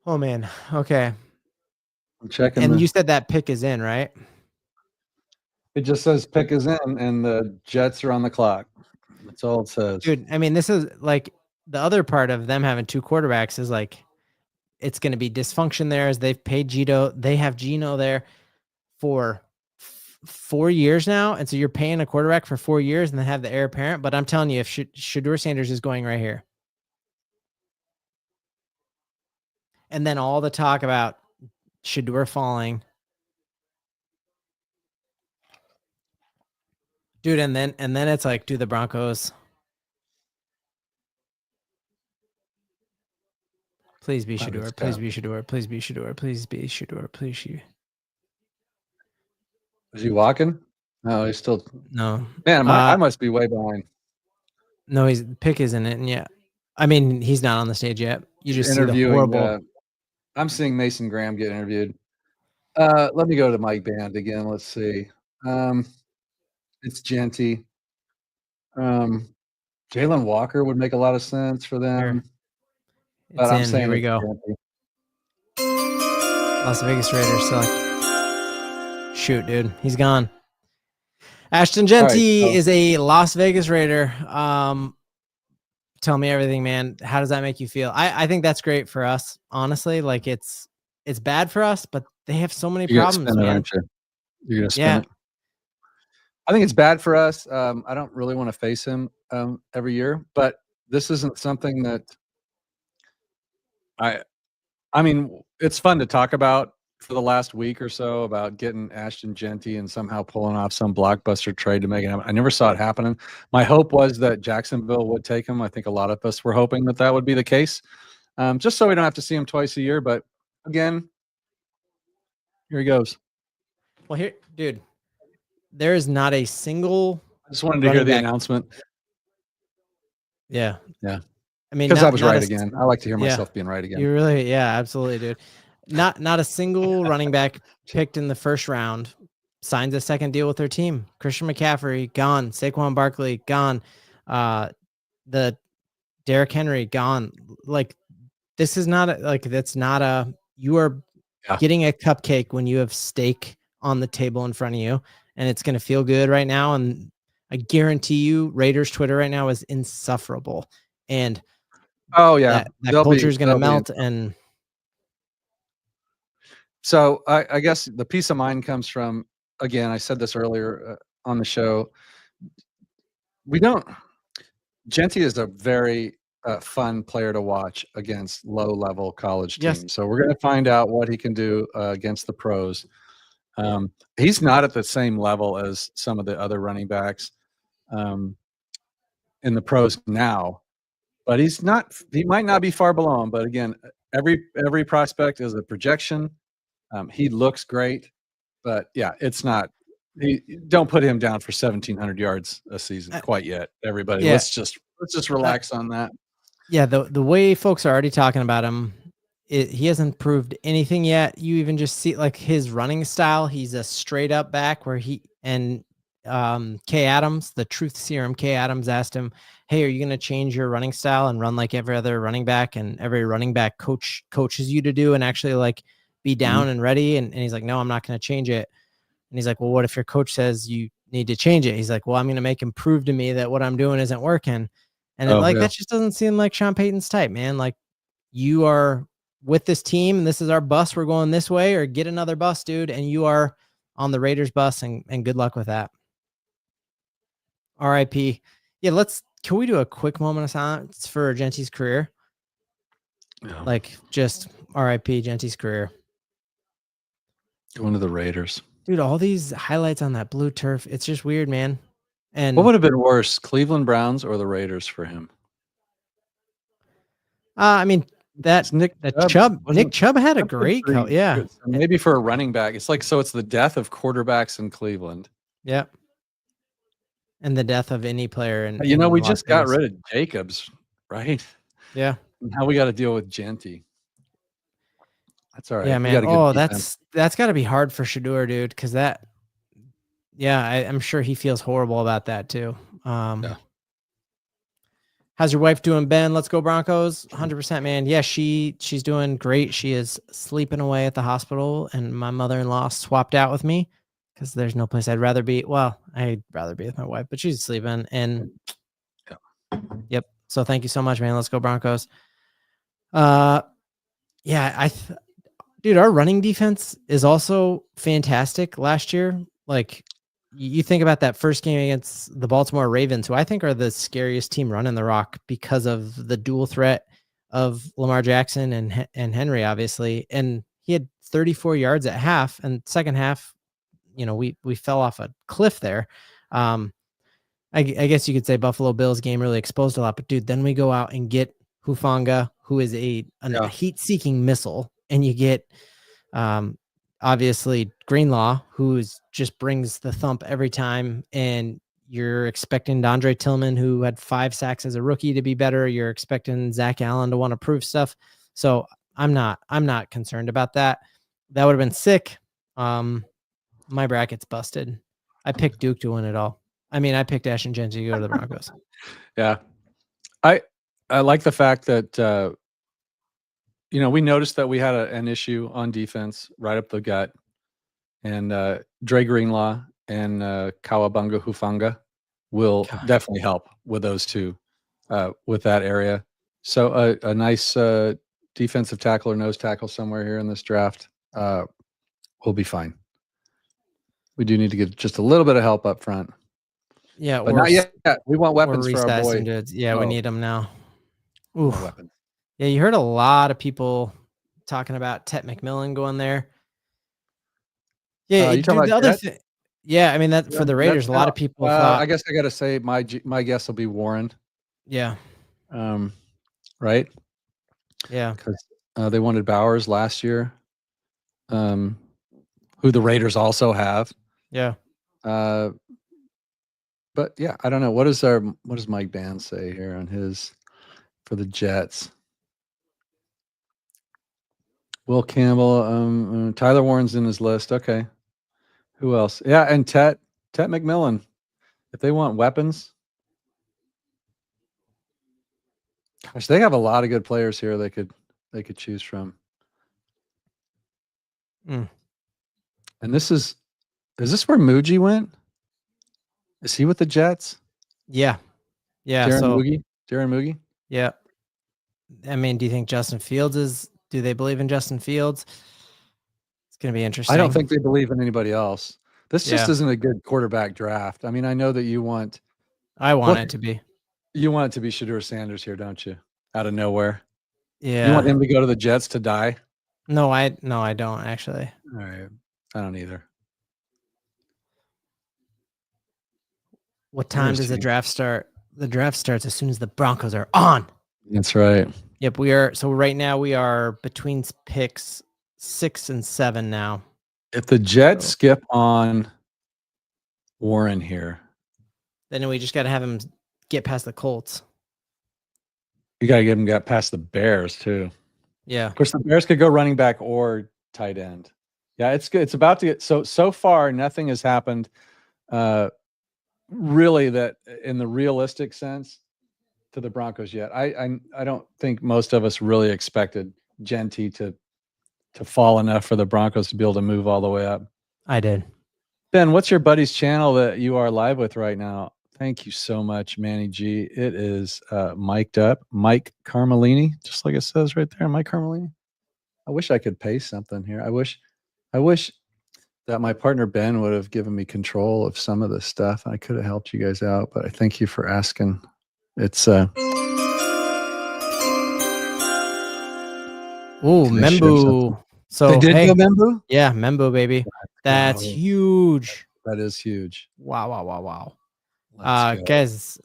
Oh man. Okay. I'm checking. And you said that pick is in, right? It just says pick is in and the Jets are on the clock. That's all it says. Dude, I mean, this is like the other part of them having 2 quarterbacks is like it's going to be dysfunction there as they've paid Gino. They have Gino there for 4 years now. And so you're paying a quarterback for 4 years and then have the heir apparent. But I'm telling you, if Shedeur Sanders is going right here. And then all the talk about Shedeur falling. Dude, and then it's like, do the Broncos please be Shedeur, please be Shedeur, please be Shedeur, please be Shedeur, please be. Is he walking? No, he's still. No. Man, I must be way behind. No, pick isn't it? And yeah, I mean, he's not on the stage yet. You just see the horrible. I'm seeing Mason Graham get interviewed. Let me go to Mike Band again. Let's see. It's Genty. Jalen Walker would make a lot of sense for them. But I'm saying here we go. Las Vegas Raiders suck. Shoot, dude. He's gone. Ashton Genty is a Las Vegas Raider. Tell me everything, man. How does that make you feel? I think that's great for us, honestly. Like it's bad for us, but they have so many problems, man. You're gonna spin it. I think it's bad for us. I don't really want to face him every year, but this isn't something that I mean, it's fun to talk about for the last week or so about getting Ashton Genty and somehow pulling off some blockbuster trade to make it happen. I never saw it happening. My hope was that Jacksonville would take him. I think a lot of us were hoping that would be the case, just so we don't have to see him twice a year. But again, here he goes. Well, here, dude, there is not a single. I just wanted to hear the announcement. Yeah. Yeah. I mean, because I was right again. I like to hear myself being right again. You really, yeah, absolutely, dude. Not a single running back picked in the first round signs a second deal with their team. Christian McCaffrey gone. Saquon Barkley gone. The Derrick Henry gone. Like this is not you are getting a cupcake when you have steak on the table in front of you, and it's gonna feel good right now. And I guarantee you, Raiders Twitter right now is insufferable. And that culture is gonna melt. And so I guess the peace of mind comes from, again, I said this earlier on the show. Genty is a very fun player to watch against low-level college teams. So we're going to find out what he can do against the pros. He's not at the same level as some of the other running backs in the pros now, but he might not be far below him. But again, every prospect is a projection. He looks great, but yeah, it's not. Don't put him down for 1,700 yards a season quite yet. Everybody, let's just relax on that. Yeah, the way folks are already talking about him he hasn't proved anything yet. You even just see like his running style. He's a straight up back where Kay Adams, the truth serum, Kay Adams asked him, hey, are you going to change your running style and run like every other running back and every running back coaches you to do and actually like be down and ready? And he's like, no, I'm not going to change it. And he's like, well, what if your coach says you need to change it? He's like, well, I'm going to make him prove to me that what I'm doing isn't working. And that just doesn't seem like Sean Payton's type, man. Like, you are with this team and this is our bus. We're going this way, or get another bus, dude. And you are on the Raiders bus, and good luck with that. RIP. Yeah. Can we do a quick moment of silence for Genty's career? Yeah. Like, just RIP Genty's career. Going to the Raiders. Dude, all these highlights on that blue turf. It's just weird, man. And what would have been worse, Cleveland Browns or the Raiders for him? I mean, Nick Chubb had a great coat. Yeah. So maybe for a running back. It's like, so it's the death of quarterbacks in Cleveland. Yeah. And the death of any player. And we just got rid of Jacobs, right? Yeah. Now we got to deal with Genty. That's all right. Yeah, man. Oh, that's got to be hard for Shedeur, dude. Cause I'm sure he feels horrible about that too. Yeah. How's your wife doing, Ben? Let's go Broncos. 100%, man. Yeah, she's doing great. She is sleeping away at the hospital, and my mother-in-law swapped out with me because there's no place I'd rather be. Well, I'd rather be with my wife, but she's sleeping. And yep. So thank you so much, man. Let's go Broncos. Yeah, dude, our running defense is also fantastic last year. Like, you think about that first game against the Baltimore Ravens, who I think are the scariest team running the rock because of the dual threat of Lamar Jackson and Henry, obviously. And he had 34 yards at half, and second half, we fell off a cliff there. I guess you could say Buffalo Bills game really exposed a lot, but dude, then we go out and get Hufanga, who is a heat-seeking missile, and you get obviously Greenlaw, who just brings the thump every time, and you're expecting Dondre Tillman, who had 5 sacks as a rookie, to be better. You're expecting Zach Allen to want to prove stuff. So I'm not concerned about that. That would have been sick. My bracket's busted. I picked Duke to win it all. I mean, I picked Ash and Genty to go to the Broncos. Yeah. I like the fact that, we noticed that we had an issue on defense right up the gut, and Dre Greenlaw and Kawabunga Hufanga will definitely help with those two, with that area. So a nice defensive tackle or nose tackle somewhere here in this draft will be fine. We do need to get just a little bit of help up front. Yeah, but not yet. We want weapons for our boy. Yeah, we need them now. Ooh, weapons. Yeah, you heard a lot of people talking about Tet McMillan going there. Yeah, you talking about the other thing. Yeah, I mean that for the Raiders, a lot of people thought. I guess I got to say my guess will be Warren. Yeah. Right. Yeah, because they wanted Bowers last year, who the Raiders also have. Yeah. But yeah, I don't know. What does Mike Band say here on his for the Jets? Will Campbell, Tyler Warren's in his list. Okay. Who else? Yeah, and Tet McMillan. If they want weapons, gosh, they have a lot of good players here they could choose from. And this is this where Muji went? Is he with the Jets? Yeah. Yeah. Darren Mugi? Yeah. I mean, do you think Justin Fields do they believe in Justin Fields? It's going to be interesting. I don't think they believe in anybody else. This just isn't a good quarterback draft. I mean, I know that you want. I want it to be. You want it to be Shedeur Sanders here, don't you? Out of nowhere. Yeah. You want him to go to the Jets to die? No, I don't actually. All right. I don't either. What time does the draft start? The draft starts as soon as the Broncos are on. That's right. Yep, we are. So right now we are between picks 6 and 7 now. If the Jets skip on Warren here, then we just got to have him get past the Colts. You got to get him past the Bears too. Yeah. Of course, the Bears could go running back or tight end. Yeah, it's good. It's about to get so far. Nothing has happened, really, that in the realistic sense to the Broncos yet. I don't think most of us really expected Genty to fall enough for the Broncos to be able to move all the way up. I did. Ben, what's your buddy's channel that you are live with right now? Thank you so much, Manny G. It is mic'd up. Mike Carmelini, just like it says right there, Mike Carmelini. I wish I could paste something here. I wish that my partner Ben would have given me control of some of this stuff. I could have helped you guys out, but I thank you for asking. It's Membu. So they did go Membu? Yeah, Membu, baby. That's huge. That is huge. Wow. Guys,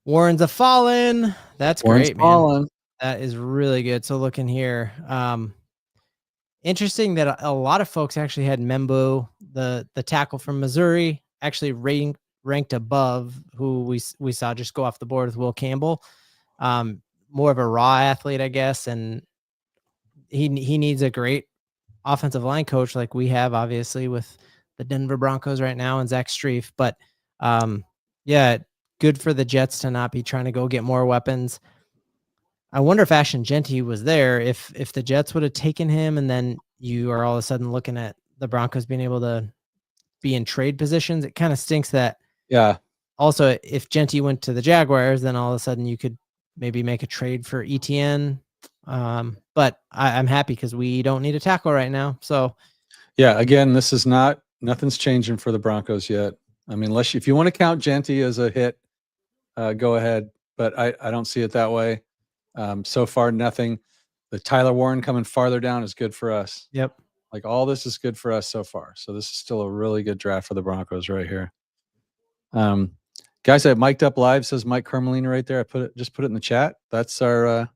Warren's a fallen. That's Warren's great, fallen. man. That is really good. So looking here, interesting that a lot of folks actually had Membu, the tackle from Missouri, actually ranked above who we saw just go off the board with Will Campbell. More of a raw athlete, I guess, and he needs a great offensive line coach like we have, obviously, with the Denver Broncos right now and Zach Strief. But yeah, good for the Jets to not be trying to go get more weapons. I wonder if Ashton Genty was there, if the Jets would have taken him, and then you are all of a sudden looking at the Broncos being able to be in trade positions. It kind of stinks that. Yeah. Also, if Genty went to the Jaguars, then all of a sudden you could maybe make a trade for ETN. But I'm happy because we don't need a tackle right now. So yeah, again, this is nothing's changing for the Broncos yet. I mean, if you want to count Genty as a hit, go ahead. But I don't see it that way. So far, nothing. The Tyler Warren coming farther down is good for us. Yep. Like all this is good for us so far. So this is still a really good draft for the Broncos right here. Guys, I have mic'd up live, says Mike Carmelina right there. I just put it in the chat. That's our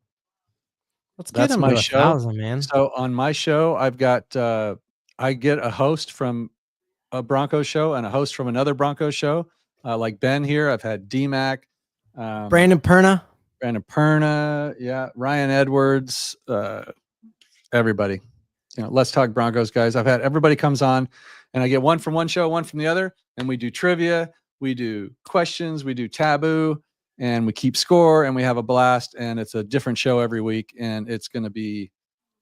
that's my show. 1,000, man. So on my show, I've got I get a host from a Broncos show and a host from another Broncos show. Like Ben here, I've had DMAC, Brandon Perna, yeah, Ryan Edwards, everybody. Let's talk Broncos, guys. I've had everybody comes on, and I get one from one show, one from the other, and we do trivia, we do questions, we do taboo, and we keep score, and we have a blast. And it's a different show every week, and it's going to be,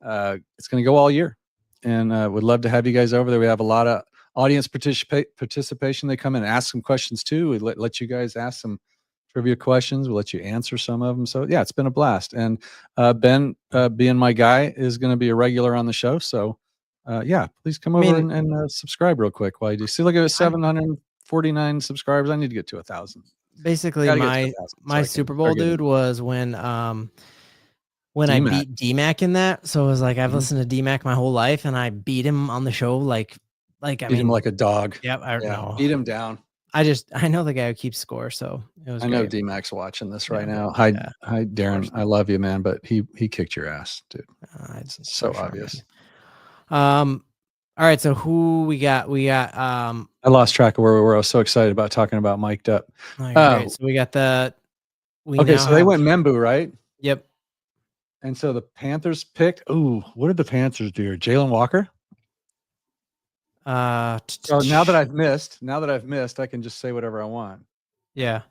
it's going to go all year. And would love to have you guys over there. We have a lot of audience participation. They come in and ask some questions too. We let you guys ask some trivia questions. We'll let you answer some of them. So yeah, it's been a blast. And Ben, being my guy, is going to be a regular on the show. So yeah, please come over and subscribe real quick while you do. See, look at it, 749 subscribers. I need to get to 1,000. Basically, my Super Bowl dude was when I beat DMAC in that. So it was like I've listened to DMAC my whole life, and I beat him on the show like I beat him like a dog. Yep, I know. Beat him down. I know the guy who keeps score, so it was. I know DMAC's watching this right now. Hi, Darren. I love you, man, but he kicked your ass, dude. It's so obvious. All right, so who we got? We got. I lost track of where we were. I was so excited about talking about mic'd up. Right, so we got the. So they went Membu, right? Yep. And so the Panthers picked. Ooh, what did the Panthers do? Jalen Walker. So now that I've missed, I can just say whatever I want. Yeah.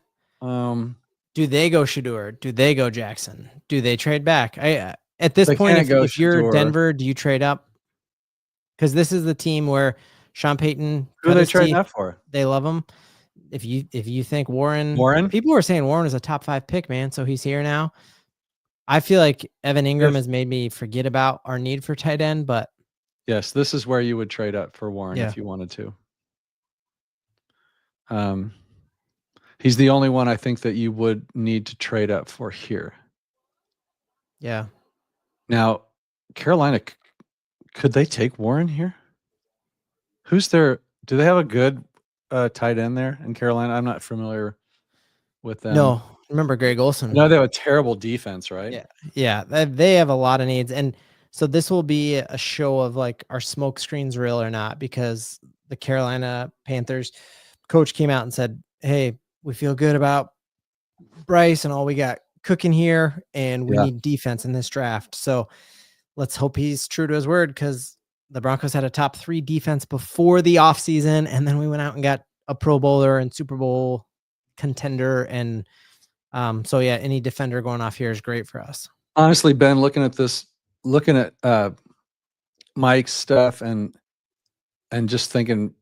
Do they go Shedeur? Do they go Jackson? Do they trade back? At this point, if you're Denver, do you trade up? Because this is the team where Sean Payton. Who are they trading up for? They love him. If you think Warren, people were saying Warren is a top 5 pick, man. So he's here now. I feel like Evan Ingram has made me forget about our need for tight end, but yes, this is where you would trade up for Warren if you wanted to. He's the only one I think that you would need to trade up for here. Yeah. Now, Carolina, could they take Warren here? Who's their? Do they have a good tight end there in Carolina? I'm not familiar with them. No, remember Greg Olsen? No, they have a terrible defense, right? Yeah. They have a lot of needs, and so this will be a show of like, are smoke screens real or not? Because the Carolina Panthers coach came out and said, "Hey, we feel good about Bryce, and all we got cooking here, and we need defense in this draft. So let's hope he's true to his word, because the Broncos had a top 3 defense before the offseason, and then we went out and got a Pro Bowler and Super Bowl contender. And so yeah, any defender going off here is great for us. Honestly, Ben, looking at Mike's stuff and just thinking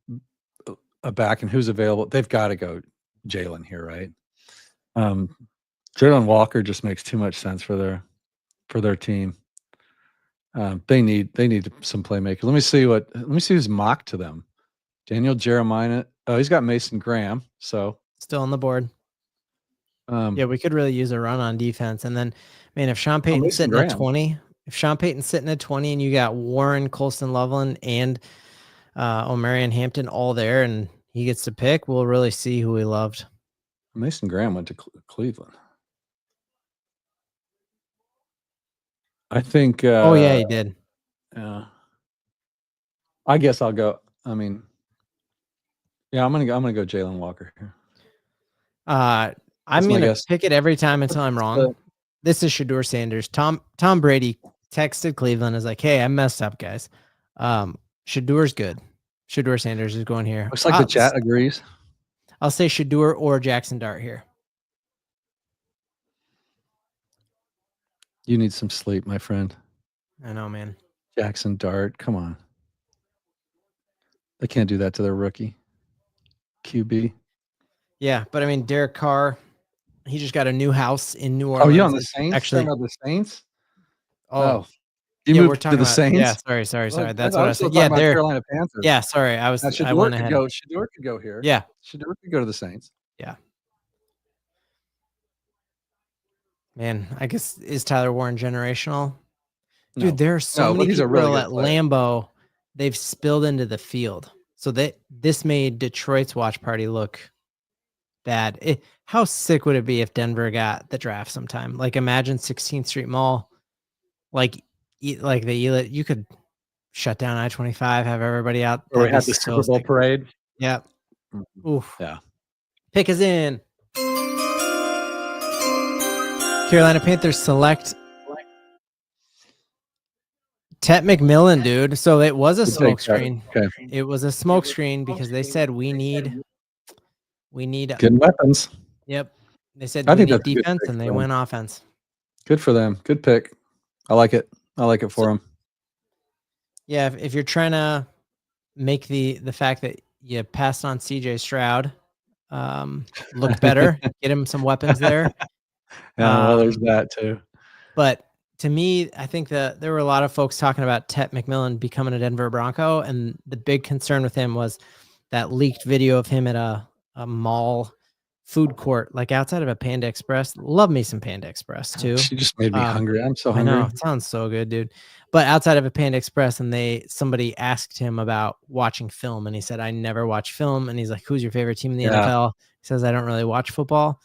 back and who's available, they've got to go Jalen here, right? Jalen Walker just makes too much sense for their team. They need some playmakers. Let me see who's mocked to them. Daniel Jeremiah. Oh, he's got Mason Graham. So still on the board. Yeah, we could really use a run on defense. And then, man, if Sean Payton's sitting at 20, and you got Warren, Colston Loveland, and O'Marion Hampton all there, and he gets to pick, we'll really see who he loved. Mason Graham went to Cleveland. I think. Oh yeah, he did. Yeah. I guess I'll go. I mean, yeah, I'm gonna go Jalen Walker here. I'm gonna pick it every time until I'm wrong. This is Shedeur Sanders. Tom Brady texted Cleveland, is like, "Hey, I messed up, guys. Shedeur's good. Shedeur Sanders is going here." Looks like the chat agrees. I'll say Shedeur or Jackson Dart here. You need some sleep, my friend. I know, man. Jackson Dart, come on. They can't do that to their rookie QB. Yeah, but I mean, Derek Carr, he just got a new house in New Orleans. Oh, you on the Saints? Actually, the Saints. Oh, you moved to the Saints. Yeah, sorry. That's what I said. Yeah, they're Carolina Panthers. Yeah, sorry. I went ahead. Shedeur could go here. Yeah, Shedeur could go to the Saints. Yeah. Man, I guess, is Tyler Warren generational? Dude, No. there are so many people really at Lambeau, they've spilled into the field. So this made Detroit's watch party look bad. How sick would it be if Denver got the draft sometime? Like, imagine 16th Street Mall, you could shut down I-25, have everybody out. Or we had the Super Bowl parade. Yeah. Oof. Yeah. Pick is in. Carolina Panthers select Tet McMillan, dude. So it was a smoke screen. Okay. It was a smoke screen because they said we need good weapons. Yep. They said we need defense, and they went offense. Good for them. Good pick. I like it. I like it for them. Yeah, if you're trying to make the fact that you passed on CJ Stroud look better, get him some weapons there. Yeah, well, there's that too. But to me, I think that there were a lot of folks talking about Tet McMillan becoming a Denver Bronco, and the big concern with him was that leaked video of him at a mall food court, like outside of a Panda Express. Love me some Panda Express too. She just made me hungry. I'm so hungry. I know, it sounds so good, dude. But outside of a Panda Express, and somebody asked him about watching film, and he said, "I never watch film." And he's like, "Who's your favorite team in the NFL?" He says, "I don't really watch football."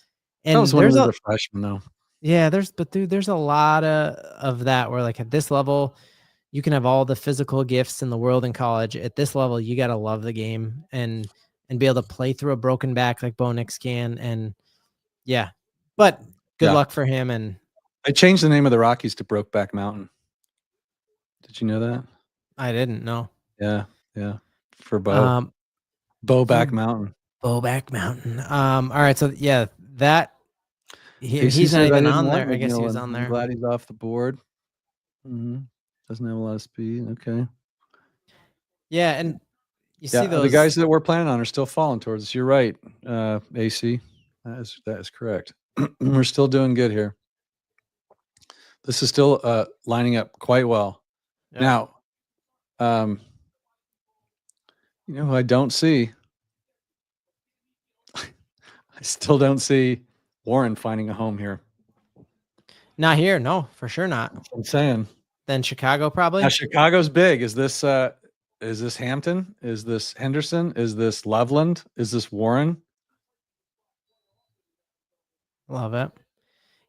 And that was when he was a freshman, though. Yeah, there's a lot of that where, like, at this level, you can have all the physical gifts in the world in college. At this level, you got to love the game and be able to play through a broken back like Bo Nix can. And yeah, but good luck for him. And they changed the name of the Rockies to Brokeback Mountain. Did you know that? I didn't know. Yeah. For Bo. Bowback Mountain. Bowback Mountain. All right. So yeah, that he's not even on there. I guess he was on there. I'm glad he's off the board. Doesn't have a lot of speed. Okay. Yeah, and you see those the guys that we're planning on are still falling towards us. You're right, AC. That is correct. We're still doing good here. This is still lining up quite well. Yep. Now, who I don't see. I still don't see Warren finding a home here. Not here, no, for sure not. That's what I'm saying. Then Chicago probably. Now, Chicago's big. Is this Hampton? Is this Henderson? Is this Loveland? Is this Warren? Love it.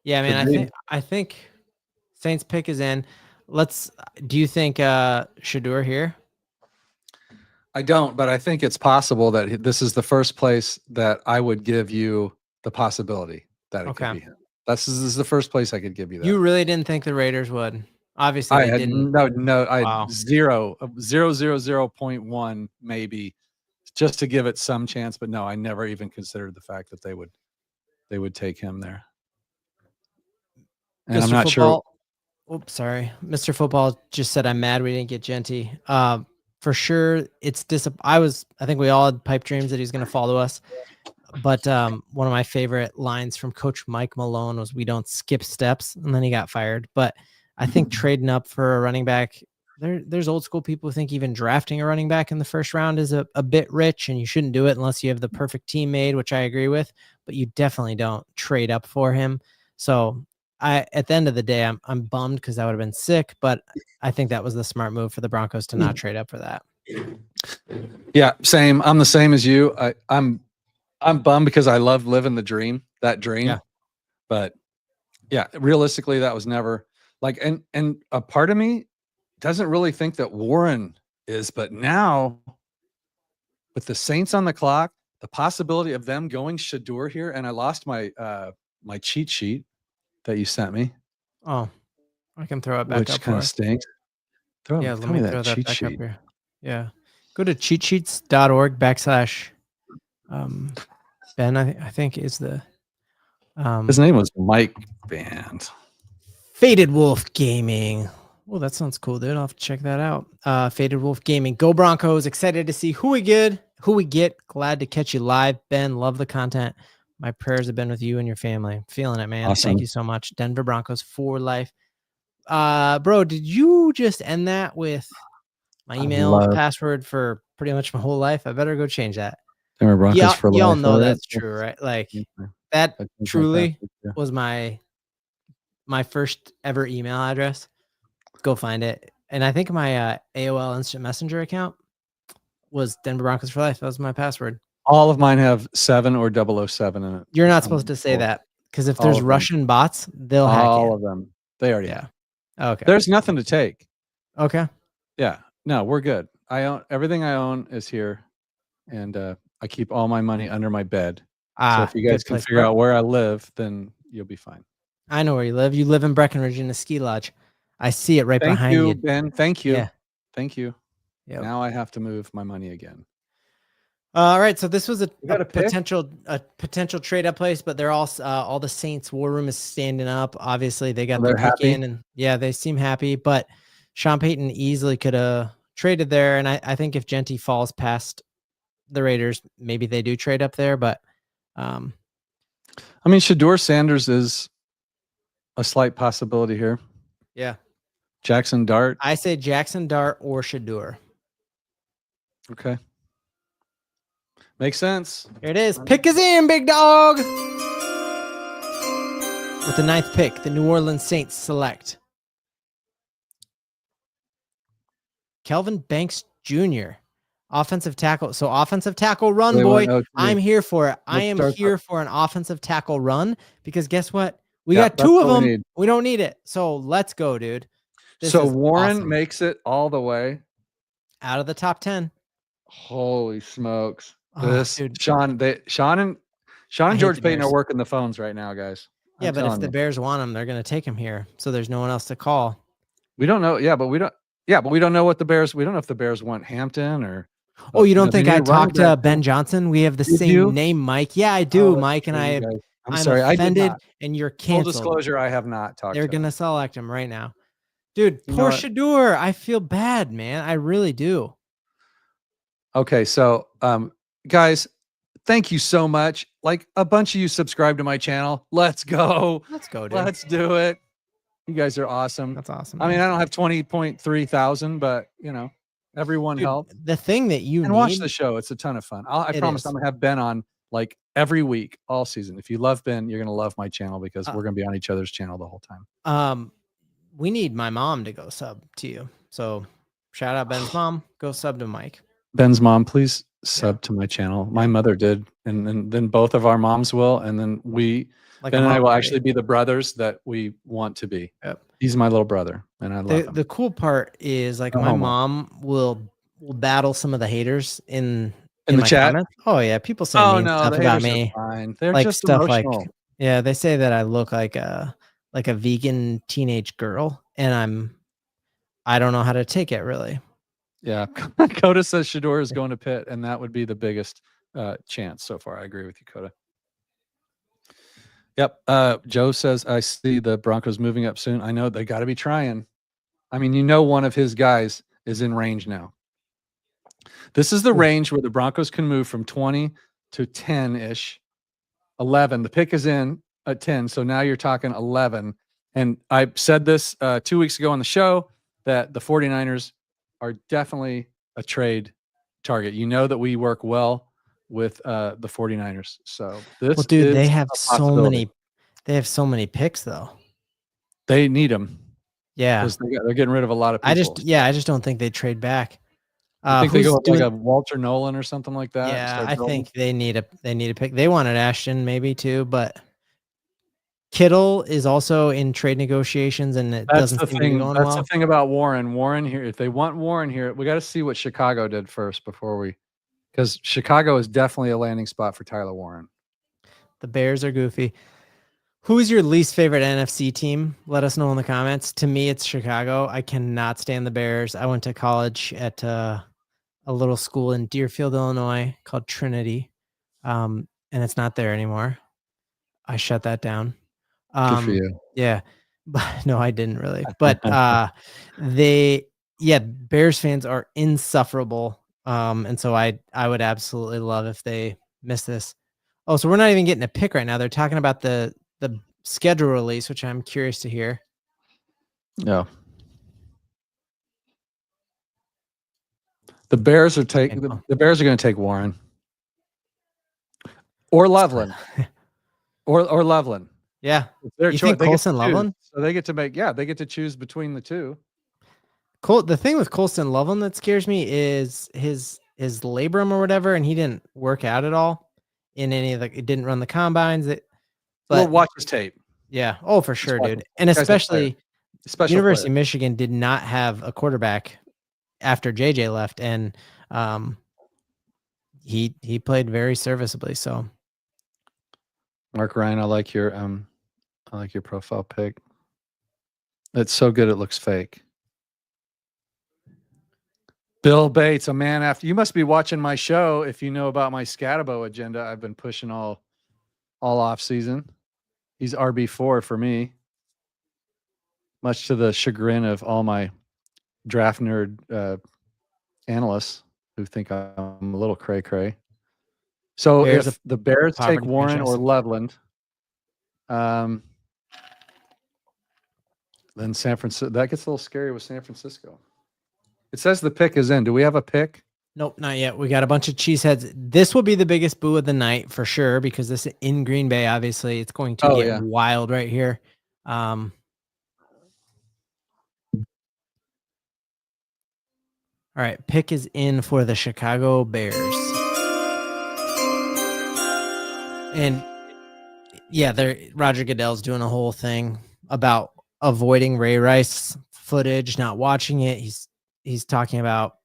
Yeah, I mean, I think Saints pick is in. Do you think Shedeur here? I don't, but I think it's possible that this is the first place that I would give you the possibility that it could be him. This is the first place I could give you that. You really didn't think the Raiders would? Obviously, I they had didn't. no. I Wow. had 0.1 maybe, just to give it some chance. But no, I never even considered the fact that they would take him there. And Mr. I'm not Football, sure. Oops, sorry. Mr. Football just said, I'm mad we didn't get Genty. For sure, it's I think we all had pipe dreams that he's going to follow us. But one of my favorite lines from Coach Mike Malone was, "We don't skip steps," and then he got fired. But I think trading up for a running back, there's old school people who think even drafting a running back in the first round is a bit rich, and you shouldn't do it unless you have the perfect team made, which I agree with. But you definitely don't trade up for him. So at the end of the day, I'm bummed because I would have been sick, but I think that was the smart move for the Broncos to not trade up for that. Yeah, same. I'm the same as you. I'm bummed because I love living that dream. Yeah. But yeah, realistically, that was never like, and a part of me doesn't really think that Warren is, but now with the Saints on the clock, the possibility of them going Shador here, and I lost my my cheat sheet that you sent me. Oh, I can throw it back up. Which kind of stinks. Let me throw that back up here. Yeah. Go to cheatsheets.org / Ben, I think is the his name was Mike Band. Faded Wolf Gaming. Well, that sounds cool, dude. I'll have to check that out. Faded Wolf Gaming. Go Broncos. Excited to see who we get. Glad to catch you live. Ben, love the content. My prayers have been with you and your family. Feeling it, man. Awesome. Thank you so much. Denver Broncos for life. Bro, did you just end that with my email password for pretty much my whole life? I better go change that. Denver Broncos for life. Y'all know that's true, right? Like that truly was my first ever email address. Go find it. And I think my AOL Instant Messenger account was Denver Broncos for life. That was my password. All of mine have 7 or 007 in it. You're not supposed to say that because if there's Russian bots, they'll hack all of them. They already have. Okay. There's nothing to take. Okay. Yeah. No, we're good. I own everything I own is here, and I keep all my money under my bed. So if you guys can figure out where I live, then you'll be fine. I know where you live. You live in Breckenridge in a ski lodge. I see it right behind you. Ben. Thank you. Yeah. Thank you. Yep. Now I have to move my money again. All right, so this was a potential trade up place, but they're all the Saints war room is standing up. Obviously, they got their pick in, and yeah, they seem happy. But Sean Payton easily could have traded there, and I think if Genty falls past the Raiders, maybe they do trade up there. But I mean, Shador Sanders is a slight possibility here. Yeah, Jackson Dart. I say Jackson Dart or Shador. Okay. Makes sense. Here it is. Pick is in, big dog. With the 9th pick, the New Orleans Saints select Kelvin Banks Jr., offensive tackle. So offensive tackle run, boy. I'm here for it. I am here for an offensive tackle run because guess what? We got 2 of them. We don't need it. So let's go, dude. So Warren makes it all the way out of the top 10. Holy smokes. Sean and George Payton are working the phones right now, guys. Yeah, but if the Bears want him, they're going to take him here. So there's no one else to call. We don't know. Yeah, but we don't know what the Bears. We don't know if the Bears want Hampton or. Oh, you don't think I talked to Ben Johnson? We have the same name, Mike. Yeah, I do, Mike, and I'm sorry, offended, and you're canceled. Full disclosure, I have not talked. They're going to select him right now, dude. Poor Shador. I feel bad, man. I really do. Okay, so guys, thank you so much. Like a bunch of you subscribe to my channel. Let's go. Let's go, dude. Let's do it. You guys are awesome. That's awesome. Man. I mean, I don't have 20.3 thousand, but you know, everyone helped. The thing that you need, watch the show. It's a ton of fun. I promise I'm gonna have Ben on like every week, all season. If you love Ben, you're gonna love my channel because we're gonna be on each other's channel the whole time. We need my mom to go sub to you. So shout out Ben's mom. Go sub to Mike. Ben's mom, please sub to my channel. My mother did, and then both of our moms will, and then Ben and I will actually be the brothers that we want to be. Yep. He's my little brother, and I love him. The cool part is like my mom will battle some of the haters in the chat. Comments. Oh yeah, people say mean stuff about me. Fine. They're like just stuff emotional. Yeah, they say that I look like a vegan teenage girl, and I don't know how to take it really. Yeah, Coda says Shedeur is going to Pitt, and that would be the biggest chance so far. I agree with you, Coda. Yep. Joe says, I see the Broncos moving up soon. I know they got to be trying. I mean, one of his guys is in range now. This is the range where the Broncos can move from 20 to 10-ish, 11. The pick is in at 10, so now you're talking 11. And I said this 2 weeks ago on the show that the 49ers are definitely a trade target. You know that we work well with the 49ers. So this dude, they is have a so possibility. many picks though. They need them. Yeah. Because they're getting rid of a lot of people. I just don't think they trade back. I think they go with like a Walter Nolan or something like that. Yeah, I think they need a pick. They wanted Ashton maybe too, but Kittle is also in trade negotiations, and it doesn't seem to be going well. That's the thing about Warren. Warren here, if they want Warren here, we got to see what Chicago did first because Chicago is definitely a landing spot for Tyler Warren. The Bears are goofy. Who's your least favorite NFC team? Let us know in the comments. To me, it's Chicago. I cannot stand the Bears. I went to college at a little school in Deerfield, Illinois called Trinity, and it's not there anymore. I shut that down. Good for you. Yeah, but no, I didn't really. But Bears fans are insufferable. And so I would absolutely love if they miss this. Oh, so we're not even getting a pick right now. They're talking about the schedule release, which I'm curious to hear. Yeah. The Bears are going to take Warren or Loveland or Loveland. Yeah. You think Colston Loveland? So they get to choose between the two. The thing with Colston Loveland that scares me is his labrum or whatever, and he didn't work out at all in any of it didn't run the combines. But watch his tape. Yeah. Oh, for sure, dude. And especially University of Michigan did not have a quarterback after JJ left, and he played very serviceably. So Mark Ryan, I like your profile pic. It's so good it looks fake. Bill Bates, a man after you must be watching my show if you know about my Scatabo agenda I've been pushing all off season. He's RB4 for me, much to the chagrin of all my draft nerd analysts who think I'm a little cray-cray. So if the Bears take Warren or Loveland, then San Francisco, that gets a little scary with San Francisco. It says the pick is in. Do we have a pick? Nope, not yet. We got a bunch of cheeseheads. This will be the biggest boo of the night for sure, because this is in Green Bay. Obviously, it's going to get wild right here. All right, pick is in for the Chicago Bears. And yeah, Roger Goodell's doing a whole thing about avoiding Ray Rice footage, not watching it. He's talking about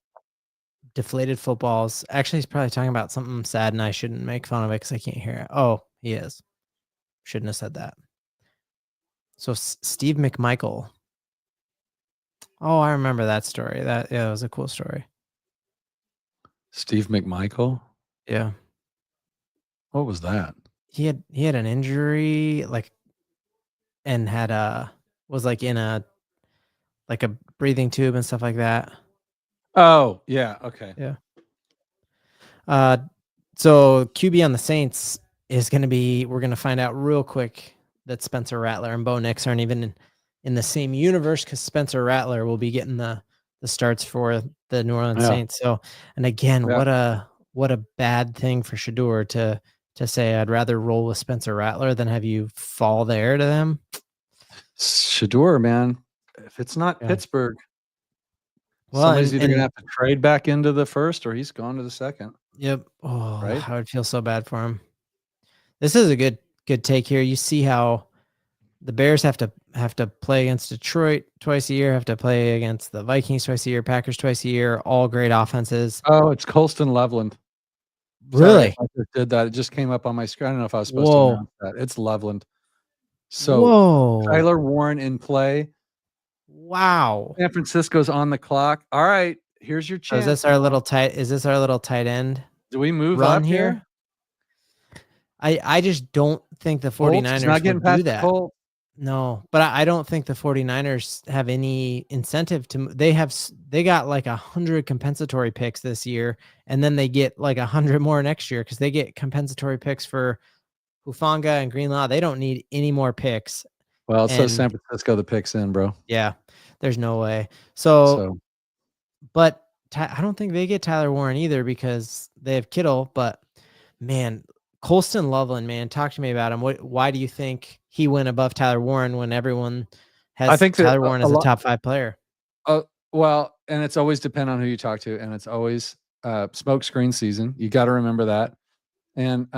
deflated footballs. Actually, he's probably talking about something sad, and I shouldn't make fun of it because I can't hear it. Oh, he is. Shouldn't have said that. So Steve McMichael. Oh, I remember that story. It was a cool story. Steve McMichael? Yeah. What was that? He had an injury, and was in a breathing tube and stuff like that. Oh, yeah. Okay. Yeah. So QB on the Saints is going to be, we're going to find out real quick that Spencer Rattler and Bo Nix aren't even in the same universe, because Spencer Rattler will be getting the starts for the New Orleans Saints. So, and again, what a bad thing for Shedeur to say, I'd rather roll with Spencer Rattler than have you fall there to them. Shedeur, man, if it's not Pittsburgh, somebody's either going to have to trade back into the first, or he's gone to the second. Yep. Oh, right? I would feel so bad for him. This is a good take here. You see how the Bears have to play against Detroit twice a year, have to play against the Vikings twice a year, Packers twice a year, all great offenses. Oh, it's Colston Loveland. Really? Sorry if I just did that. It just came up on my screen. I don't know if I was supposed to announce that. It's Loveland. So Tyler Warren in play. Wow. San Francisco's on the clock. All right, here's your chance. Is this our little tight end? Do we move run up here? I just don't think the 49ers not getting would past do that. Colts. No, but I don't think the 49ers have any incentive to. They got like 100 compensatory picks this year, and then they get like 100 more next year because they get compensatory picks for Hufanga and Greenlaw. They don't need any more picks. Well, so San Francisco the picks in, bro. Yeah, there's no way. So but I don't think they get Tyler Warren either because they have Kittle. But man, Colston Loveland, man, talk to me about him. Why do you think he went above Tyler Warren when everyone has Tyler Warren as a top 5 player? Well, and it's always depend on who you talk to, and it's always smoke screen season. You got to remember that. And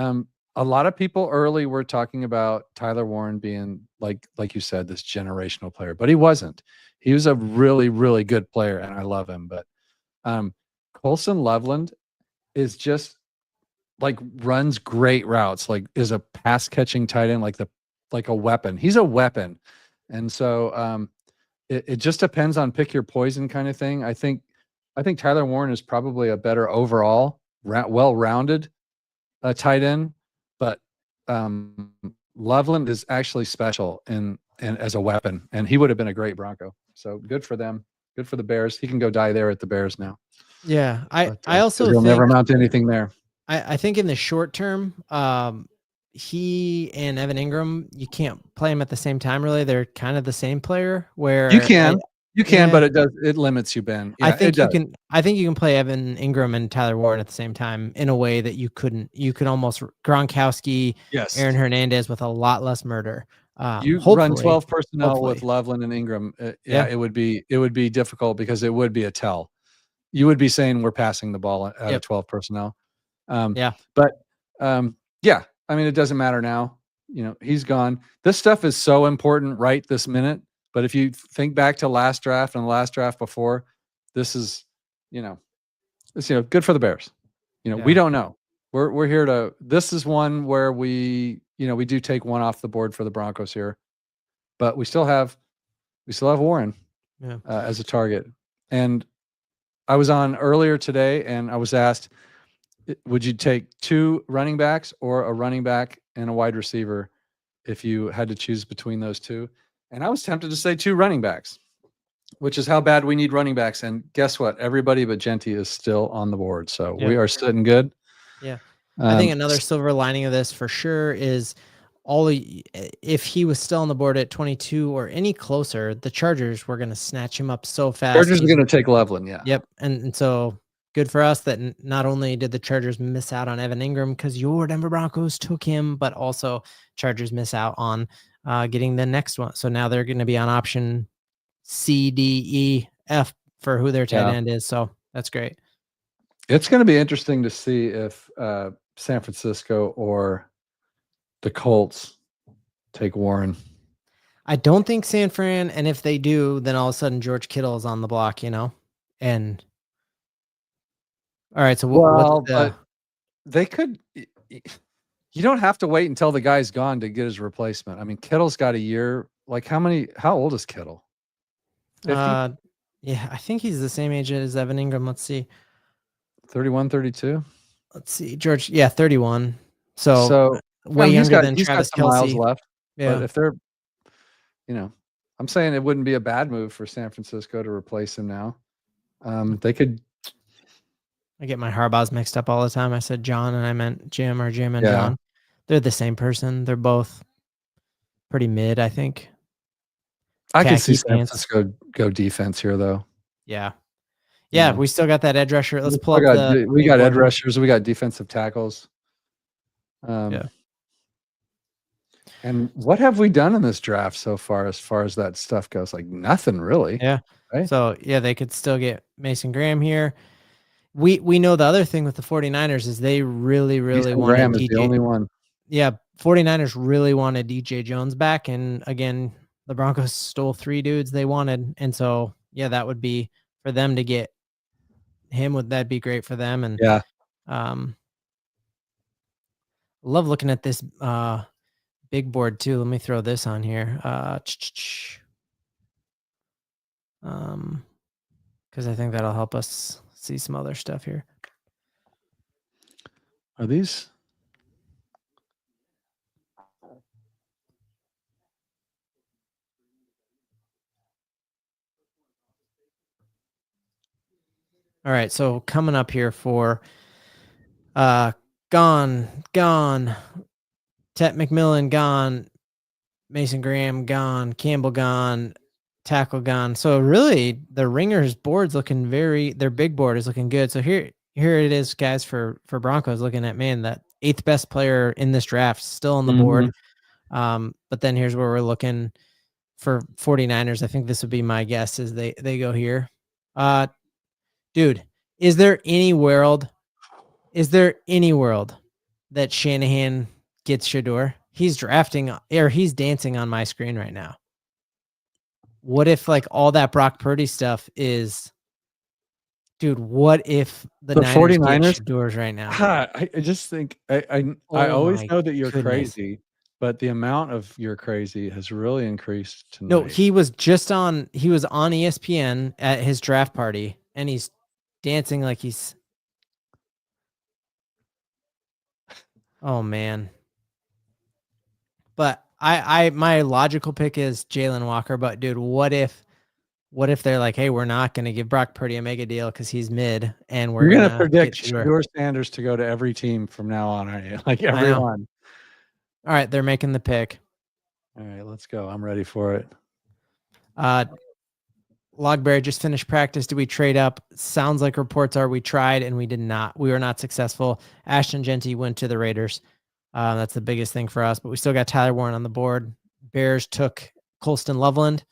a lot of people early were talking about Tyler Warren being like you said, this generational player, but he wasn't. He was a really, really good player, and I love him. But Colston Loveland is just like runs great routes, like is a pass catching tight end, like a weapon. He's a weapon. And so it just depends on pick your poison kind of thing. I think Tyler Warren is probably a better overall well-rounded tight end, but Loveland is actually special and as a weapon, and he would have been a great Bronco. So good for them. Good for the Bears. He can go die there at the Bears now. Yeah. I also think he'll never amount to anything there. I think in the short term, he and Evan Ingram, you can't play them at the same time. Really, they're kind of the same player. Where you can, but it limits you, Ben. Yeah, I think you can. I think you can play Evan Ingram and Tyler Warren at the same time in a way that you couldn't. You could almost Gronkowski, Aaron Hernandez with a lot less murder. You run 12 personnel with Loveland and Ingram. It would be difficult because it would be a tell. You would be saying we're passing the ball out of 12 personnel. But I mean, it doesn't matter now. You know, he's gone. This stuff is so important right this minute. But if you think back to last draft and the last draft before, this is, good for the Bears. We don't know. We're here to. This is one where we do take one off the board for the Broncos here, but we still have Warren as a target. And I was on earlier today, and I was asked, would you take 2 running backs or a running back and a wide receiver if you had to choose between those 2? And I was tempted to say 2 running backs, which is how bad we need running backs. And guess what? Everybody but Genty is still on the board. So we are sitting good. Yeah. I think another silver lining of this for sure is if he was still on the board at 22 or any closer, the Chargers were going to snatch him up so fast. Chargers are going to take Loveland. Yeah. Yep. And so good for us that not only did the Chargers miss out on Evan Ingram because your Denver Broncos took him, but also Chargers miss out on getting the next one. So now they're going to be on option C, D, E, F for who their tight end is. So that's great. It's going to be interesting to see if San Francisco or the Colts take Warren. I don't think San Fran, and if they do, then all of a sudden George Kittle is on the block, and all right. So but they could. You don't have to wait until the guy's gone to get his replacement. I mean, Kittle's got a year. Like how old is Kittle? 50? I think he's the same age as Evan Ingram. Let's see. 31, 32. Let's see, George. Yeah, 31. So way younger than Travis Kelce. Miles left. Yeah. But if they're, I'm saying it wouldn't be a bad move for San Francisco to replace him now. They could. I get my Harbaughs mixed up all the time. I said John and I meant Jim, or Jim and John. They're the same person. They're both pretty mid, I think. I can see San Francisco go defense here, though. Yeah. Yeah, we still got that edge rusher. Let's pull up we got edge rushers. We got defensive tackles. And what have we done in this draft so far as that stuff goes? Like nothing really. Yeah. Right? So, they could still get Mason Graham here. We know the other thing with the 49ers is they really, really wanted Graham is the only one. Yeah, 49ers really wanted DJ Jones back. And again, the Broncos stole 3 dudes they wanted. And so, that would be for them to get him. That'd be great for them. And Love looking at this big board too. Let me throw this on here. Because I think that'll help us see some other stuff here. Are these? All right, so coming up here for gone, Tet McMillan gone, Mason Graham gone, Campbell gone, tackle gone. So really the Ringers board's looking their big board is looking good. So here it is, guys, for Broncos, looking at, man, that 8th best player in this draft still on the board. But then here's where we're looking for 49ers. I think this would be my guess is they go here. Dude, is there any world that Shanahan gets Shedeur? He's dancing on my screen right now. What if like all that Brock Purdy stuff is, dude, what if the 49ers get Shedeur's right now? I just think I always know that you're crazy, but the amount of you're crazy has really increased tonight. No, he was on ESPN at his draft party and he's dancing like he's, oh man. But my logical pick is Jalen Walker. But dude, what if they're like, hey, we're not going to give Brock Purdy a mega deal because he's mid, and we're going to predict Shedeur Sanders to go to every team from now on, aren't you? Like everyone. All right, they're making the pick. All right, let's go. I'm ready for it. Logberry just finished practice. Did we trade up? Sounds like reports are we tried and we did not. We were not successful. Ashton Genty went to the Raiders. That's the biggest thing for us, but we still got Tyler Warren on the board. Bears took Colston Loveland.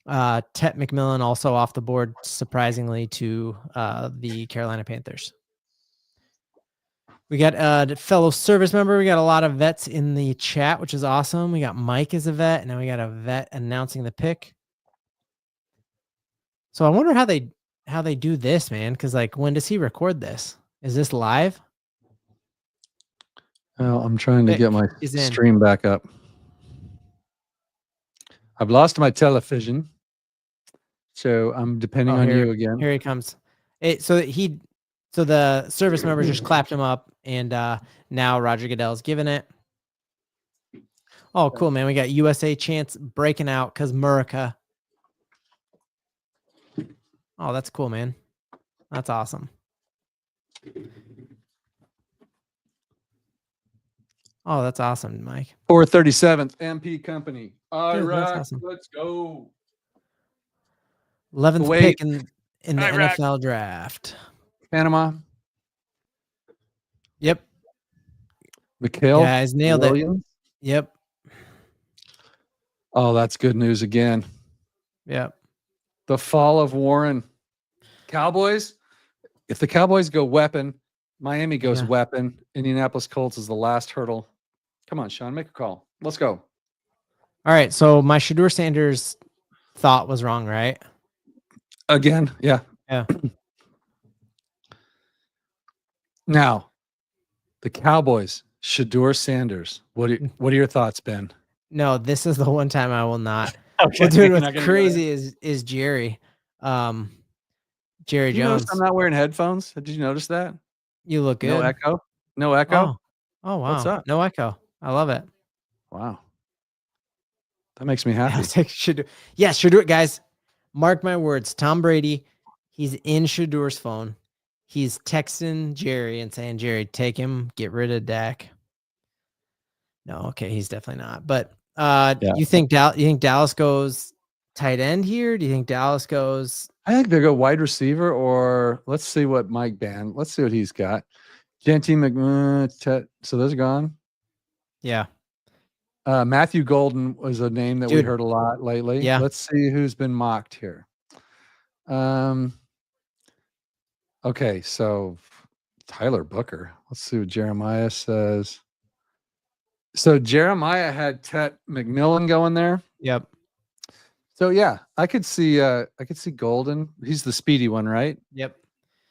Tet McMillan also off the board, surprisingly, to the Carolina Panthers. We got a fellow service member. We got a lot of vets in the chat, which is awesome. We got Mike as a vet, and now we got a vet announcing the pick. So I wonder how they do this, man, because like, when does he record this? Is this live? Well, I'm trying to get my stream back up. I've lost my television, so I'm depending on you again. Here he comes. So the service member just clapped him up, and now Roger Goodell's giving it. Oh, cool, man. We got USA Chance breaking out because Murica. Oh, that's cool, man. That's awesome. Oh, that's awesome, Mike. 437th MP Company. Iraq, awesome. Let's go. 11th pick in the NFL draft. Panama. Yep. Mikhail. Guys, nailed Williams. It. Yep. Oh, that's good news again. Yep. The fall of Warren. Cowboys. If the Cowboys go weapon, Miami goes weapon. Indianapolis Colts is the last hurdle. Come on, Sean, make a call. Let's go. All right. So my Shedeur Sanders thought was wrong, right? Again, yeah. Yeah. Now, the Cowboys, Shedeur Sanders. What are your thoughts, Ben? No, this is the one time I will not. Okay. Well, dude, what's crazy is Jerry. Jerry Jones. I'm not wearing headphones. Did you notice that? You look good. No echo. No echo. Oh wow. What's up? No echo. I love it. Wow. That makes me happy. Shedeur, guys. Mark my words. Tom Brady, he's in Shedeur's phone. He's texting Jerry and saying, Jerry, take him, get rid of Dak. No, okay, he's definitely not. But you think Dallas goes tight end here? Do you think Dallas goes? I think they go wide receiver, or let's see what Mike Band. Let's see what he's got. Genty McMillan. So those are gone. Yeah. Matthew Golden was a name that we heard a lot lately. Yeah. Let's see who's been mocked here. Okay, so Tyler Booker. Let's see what Jeremiah says. So Jeremiah had Tet McMillan going there. Yep. So yeah, I could see Golden. He's the speedy one, right? Yep.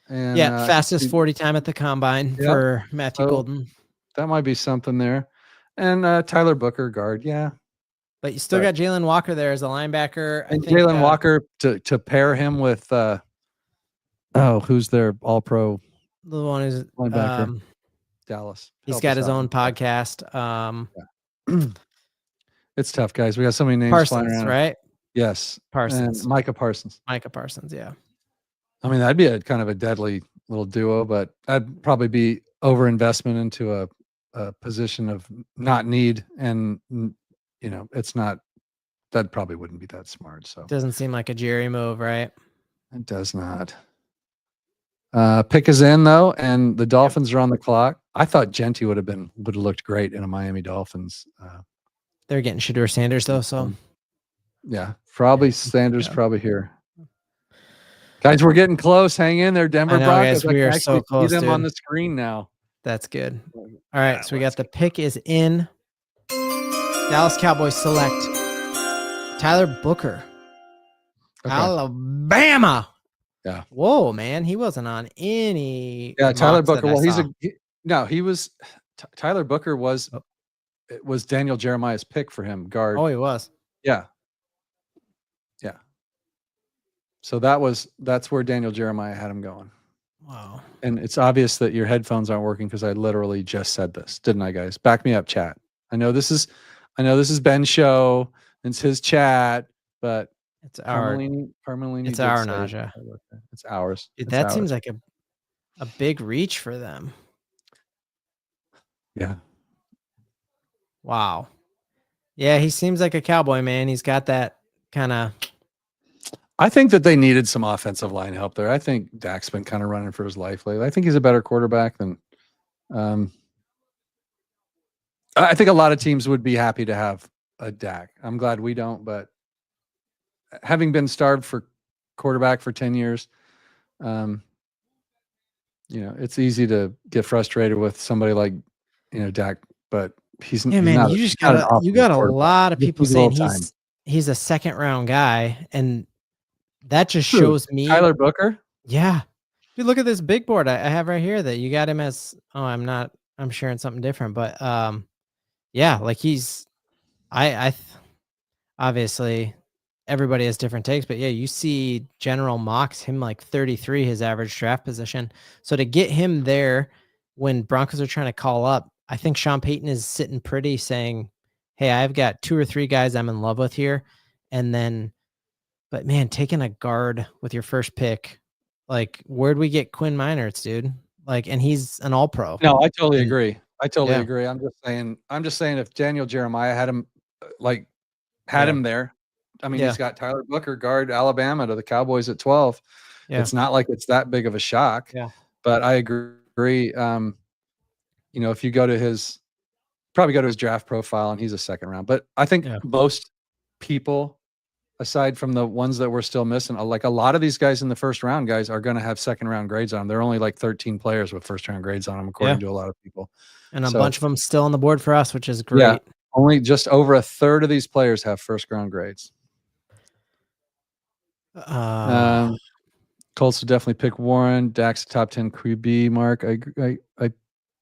And fastest 40 time at the combine for Matthew Golden. That might be something there. And Tyler Booker, guard, yeah. But you still got Jalen Walker there as a linebacker. And Jalen Walker to pair him with who's their all-pro? The one is linebacker. Dallas. He's got his own podcast. It's tough, guys. We got so many names Parsons, flying around. Right? Yes. Parsons. And Micah Parsons. Micah Parsons, yeah. I mean, that'd be a kind of a deadly little duo, but that'd probably be overinvestment into a position of not need. And, it's not, that probably wouldn't be that smart. So doesn't seem like a Jerry move, right? It does not. Pick is in though, and the Dolphins are on the clock. I thought Genty would have looked great in a Miami Dolphins. They're getting Shedeur Sanders though, so yeah, probably Sanders probably here. Guys, we're getting close. Hang in there, Denver Broncos. Guys, we are so close. See them on the screen now. That's good. All right, so we got the pick is in. Dallas Cowboys select Tyler Booker, Alabama. Yeah. Whoa, man, he wasn't on any. Yeah, Tyler Booker. Well, he was. Tyler Booker was. It was Daniel Jeremiah's pick for him, guard. Oh, he was. Yeah. Yeah. So that's where Daniel Jeremiah had him going. Wow. And it's obvious that your headphones aren't working because I literally just said this, didn't I, guys? Back me up, chat. I know this is Ben's show. It's his chat, but it's our Parmelini. It's our Naja. It's ours. That seems like a big reach for them. Yeah. Wow. Yeah, he seems like a Cowboy, man. He's got that kind of. I think that they needed some offensive line help there. I think Dak's been kind of running for his life lately. I think he's a better quarterback than. I think a lot of teams would be happy to have a Dak. I'm glad we don't, but having been starved for quarterback for 10 years, it's easy to get frustrated with somebody like, Dak, but he's man, you got a lot of people saying he's a second round guy, and that just shows me Tyler Booker. Yeah, dude, look at this big board I have right here that you got him as. Oh, I'm sharing something different, but yeah, like obviously everybody has different takes, but yeah, you see general mocks him like 33, his average draft position. So to get him there when Broncos are trying to call up, I think Sean Payton is sitting pretty saying, hey, I've got 2 or 3 guys I'm in love with here. And then, but man, taking a guard with your first pick, like where'd we get Quinn Meinerz, dude? Like, and he's an all pro. No, I totally agree. Agree. I'm just saying if Daniel Jeremiah had him him there, I mean, he's got Tyler Booker, guard Alabama, to the Cowboys at 12. Yeah. It's not like it's that big of a shock. Yeah. But I agree. If you probably go to his draft profile and he's a second round. But I think most people, aside from the ones that we're still missing, like a lot of these guys in the first round, guys are going to have second round grades on them. They're only like 13 players with first round grades on them, according to a lot of people. And a bunch of them still on the board for us, which is great. Yeah, only just over a third of these players have first round grades. Colts would definitely pick Warren. Dak's top 10 QB. Mark, I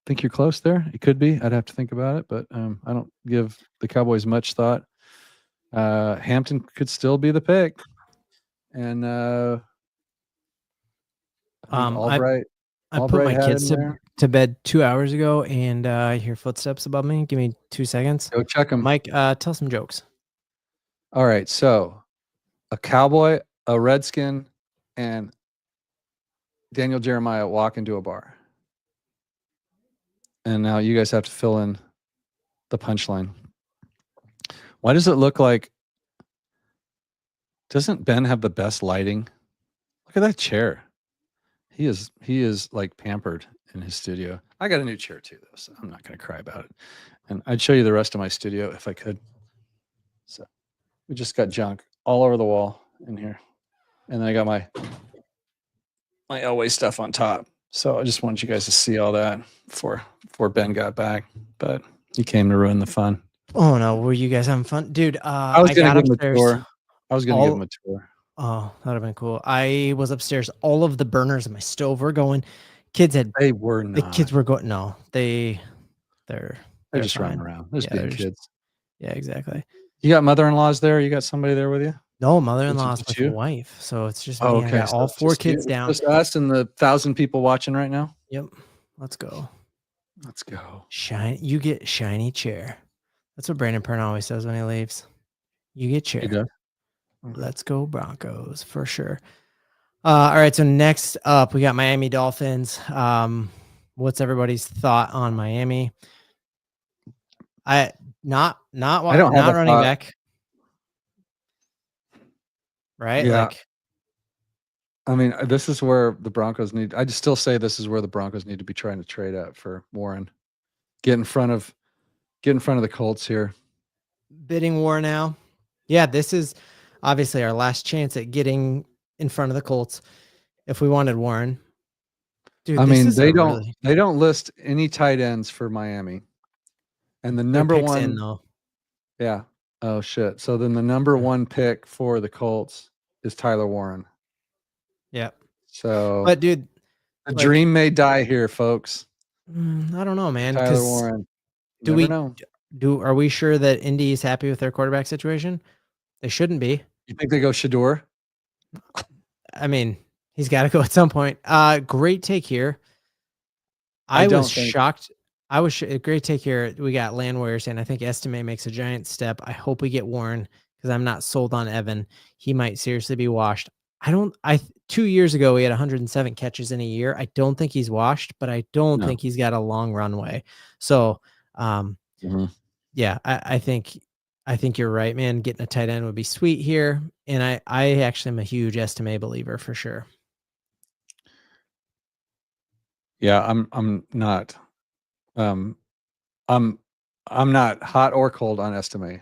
think you're close there. It could be. I'd have to think about it, but I don't give the Cowboys much thought. Hampton could still be the pick, and Albright. I put my kids to bed 2 hours ago, and I hear footsteps above me. Give me 2 seconds. Go check them. Mike, tell some jokes. All right, so a Cowboy, a Redskin, and Daniel Jeremiah walk into a bar. And now you guys have to fill in the punchline. Why does it look like? Doesn't Ben have the best lighting? Look at that chair. He is like pampered in his studio. I got a new chair too, though, so I'm not going to cry about it. And I'd show you the rest of my studio if I could. So we just got junk all over the wall in here, and then I got my Elway stuff on top. So I just wanted you guys to see all that before Ben got back, but he came to ruin the fun. Oh no, were you guys having fun, dude? I was going to give him a tour. Give him a tour. Oh, that'd have been cool. I was upstairs. All of the burners in my stove were going. Kids were going. No, they're just running around. They're just being kids. Yeah, exactly. You got mother-in-laws there? You got somebody there with you? No, mother-in-law's with a wife, so it's just me. Oh, okay. I got all 4 kids down. Just us and the 1,000 people watching right now. Yep. Let's go. Let's go. You get shiny chair. That's what Brandon Pern always says when he leaves. You get chair. Okay. Let's go Broncos for sure. All right. So next up, we got Miami Dolphins. What's everybody's thought on Miami? Not running back. Right? Yeah. Like, I mean, this is where the Broncos need. I just still say this is where the Broncos need to be trying to trade at for Warren. Get in front of the Colts here. Bidding war now. Yeah, this is obviously our last chance at getting in front of the Colts if we wanted Warren. Dude, I mean, they don't list any tight ends for Miami. And the number one in, though. Yeah. Oh shit. So then the number 1 pick for the Colts is Tyler Warren. Yep. So, but dude, the dream may die here, folks. I don't know, man. Tyler Warren. Are we sure that Indy is happy with their quarterback situation? They shouldn't be. You think they go Shador? I mean, he's got to go at some point. Great take here. I was shocked. Great take here. We got Land Warriors, and I think Estime makes a giant step. I hope we get Warren because I'm not sold on Evan. He might seriously be washed. 2 years ago, he had 107 catches in a year. I don't think he's washed, but I don't think he's got a long runway. So, yeah, I think you're right, man. Getting a tight end would be sweet here. And I actually am a huge Estime believer for sure. Yeah, I'm not. I'm not hot or cold on Estime.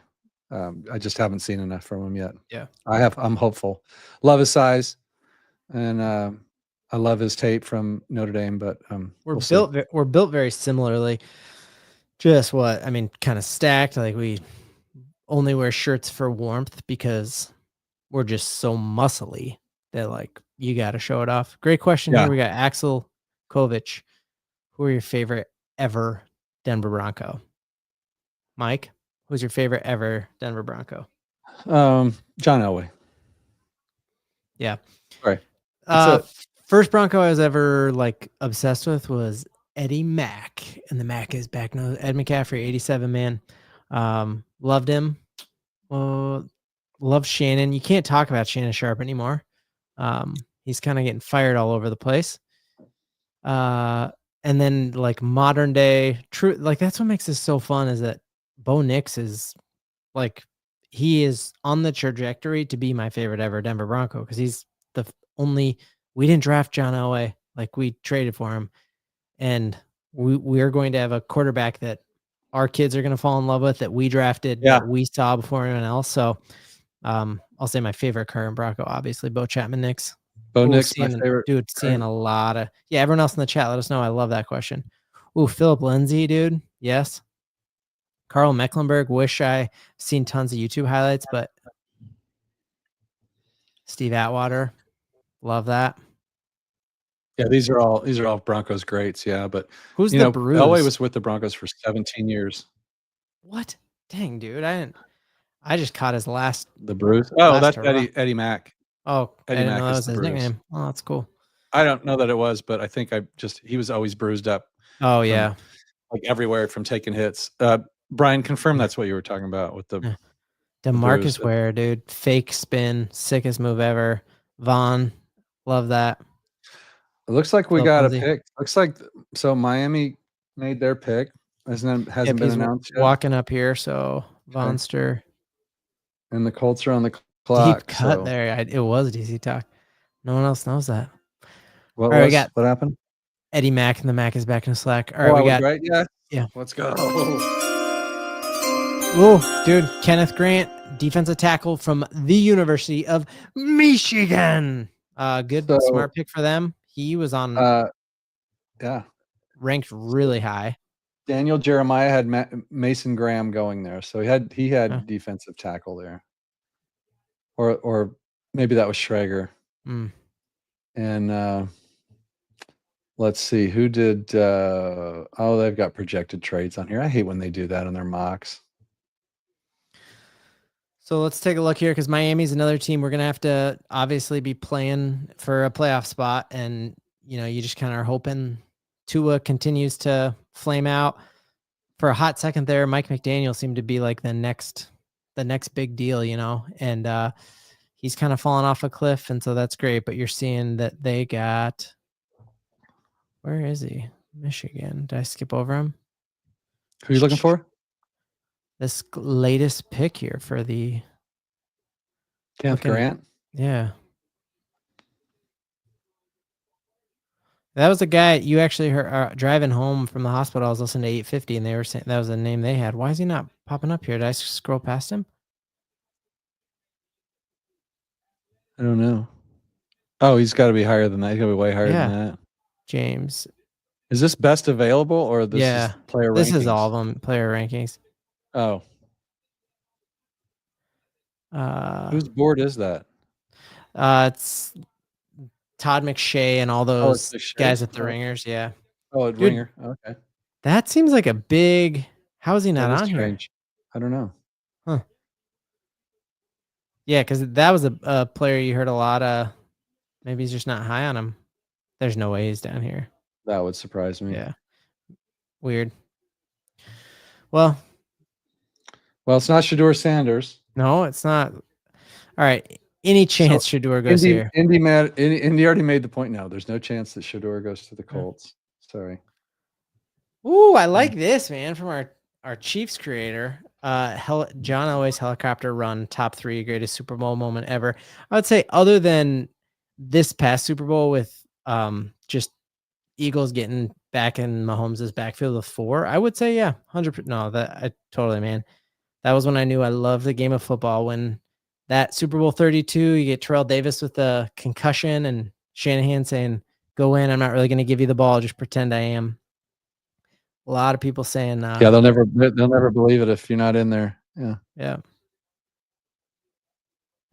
I just haven't seen enough from him yet. Yeah, I'm hopeful. Love his size, and I love his tape from Notre Dame. But we're built very similarly. Just kind of stacked. Like we only wear shirts for warmth because we're just so muscly that like you got to show it off. Great question here. We got Axel Kovic. Who are your favorite ever Denver Bronco? Mike, who's your favorite ever Denver Bronco? John Elway. Yeah. Right. First Bronco I was ever like obsessed with was Eddie Mack, and the Mack is back now. Ed McCaffrey, 87 man. Loved him. Love Shannon. You can't talk about Shannon Sharp anymore. He's kind of getting fired all over the place. And then like modern day true, like that's what makes this so fun is that Bo Nix is like, he is on the trajectory to be my favorite ever Denver Bronco. Cause he's we didn't draft John Elway. Like we traded for him, and we are going to have a quarterback that our kids are going to fall in love with, that we drafted, that we saw before anyone else. So, I'll say my favorite current Bronco, obviously Bo Chapman Nix. Bo Nix, my favorite. Dude, seeing a lot of everyone else in the chat, let us know. I love that question. Ooh, Philip Lindsay, dude. Yes. Carl Mecklenburg. Wish I seen tons of YouTube highlights, but Steve Atwater. Love that. Yeah, these are all Broncos greats. Yeah, but who's the Bruise? Elway was with the Broncos for 17 years. What? Dang, dude. I just caught his last. The Bruise. Oh, that's Eddie Mack. Oh, Eddie Mack is his nickname. Oh, that's cool. I don't know that it was, but I think he was always bruised up. Oh yeah, like everywhere from taking hits. Brian, confirm that's what you were talking about with the DeMarcus Ware, dude. Fake spin, sickest move ever. Vaughn, love that. It looks like we got a pick. Looks like Miami made their pick. Hasn't been announced yet. Walking up here, so Vonster. And the Colts are on the clock. Deep cut there. It was DC talk. No one else knows that. What happened? Eddie Mack, and the Mack is back in Slack. All right, we got right. Yeah. Let's go. Oh, dude, Kenneth Grant, defensive tackle from the University of Michigan. Good, smart pick for them. He was on. Ranked really high. Daniel Jeremiah had Mason Graham going there, so he had defensive tackle there, or maybe that was Schrager. And Let's see who did. Oh, they've got projected trades on here. I hate when they do that on their mocks. So let's take a look here because Miami's another team we're going to have to obviously be playing for a playoff spot. And, you just kind of are hoping Tua continues to flame out. For a hot second there, Mike McDaniel seemed to be like the next big deal, and he's kind of fallen off a cliff. And so that's great. But you're seeing that they got, where is he? Michigan. Did I skip over him? Who are you looking for? This latest pick here for the Kenneth Grant. Yeah. That was a guy you actually heard driving home from the hospital. I was listening to 850 and they were saying that was the name they had. Why is he not popping up here? Did I scroll past him? I don't know. Oh, he's got to be higher than that. He's got to be way higher than that. James. Is this best available or this is player rankings? This is all of them, player rankings. Oh. Whose board is that? It's Todd McShay and all those guys at the Ringers. Yeah. Oh, at Ringer. Okay. That seems like a big. How is he not on here? I don't know. Huh. Yeah, because that was a player you heard a lot of. Maybe he's just not high on him. There's no way he's down here. That would surprise me. Yeah. Weird. Well, it's not Shedeur Sanders. No, it's not. All right. Any chance Shedeur goes here? Indy already made the point now. There's no chance that Shedeur goes to the Colts. Sorry. Ooh, I like this, man, from our Chiefs creator. John Elway's helicopter run, top 3 greatest Super Bowl moment ever. I would say other than this past Super Bowl with just Eagles getting back in Mahomes' backfield of 4, I would say, 100%. No, totally, man. That was when I knew I loved the game of football. When that Super Bowl 32, you get Terrell Davis with a concussion and Shanahan saying, go in. I'm not really going to give you the ball. Just pretend I am. A lot of people saying, they'll never believe it if you're not in there. Yeah. Yeah.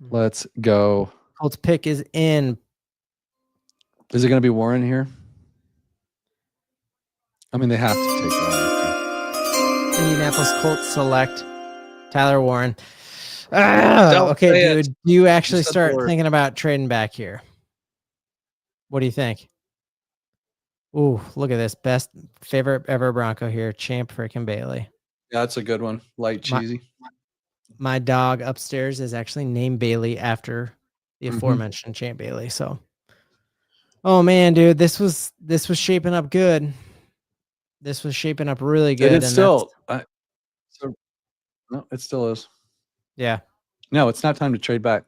Let's go. Colts pick is in. Is it going to be Warren here? I mean, they have to take Warren. Indianapolis Colts select Tyler Warren. Okay, dude. Do you actually start thinking about trading back here? What do you think? Ooh, look at this. Best favorite ever Bronco here. Champ freaking Bailey. Yeah, that's a good one. Light, cheesy. My dog upstairs is actually named Bailey after the aforementioned Champ Bailey. So, oh man, dude, this was shaping up good. This was shaping up really good. It's still, no, it still is. Yeah. No, it's not time to trade back.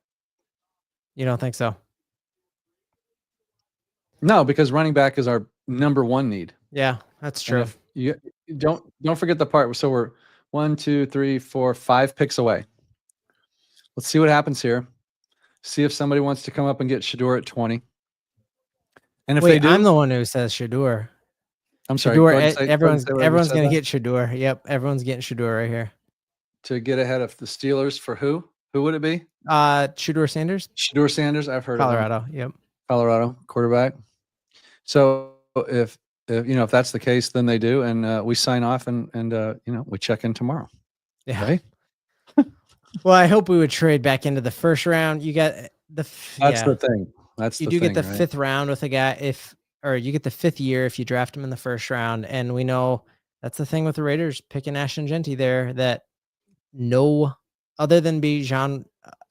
You don't think so? No, because running back is our number 1 need. Yeah, that's true. You don't forget the part. So we're 1, 2, 3, 4, 5 picks away. Let's see what happens here. See if somebody wants to come up and get Shedeur at 20. And if they do, I'm the one who says Shedeur. I'm sorry. Everyone's going to get Shedeur. Yep, everyone's getting Shedeur right here. To get ahead of the Steelers for who? Who would it be? Shedeur Sanders. Shedeur Sanders. I've heard Colorado. of him. Yep. Colorado quarterback. So if that's the case, then they do, and we sign off, and we check in tomorrow. Yeah. Okay? Well, I hope we would trade back into the first round. You got the. That's the thing. That's you the do thing, get the right? 5th round with a guy or you get the 5th year if you draft him in the first round, and we know that's the thing with the Raiders picking Ashton Genty there, that no other than Bijan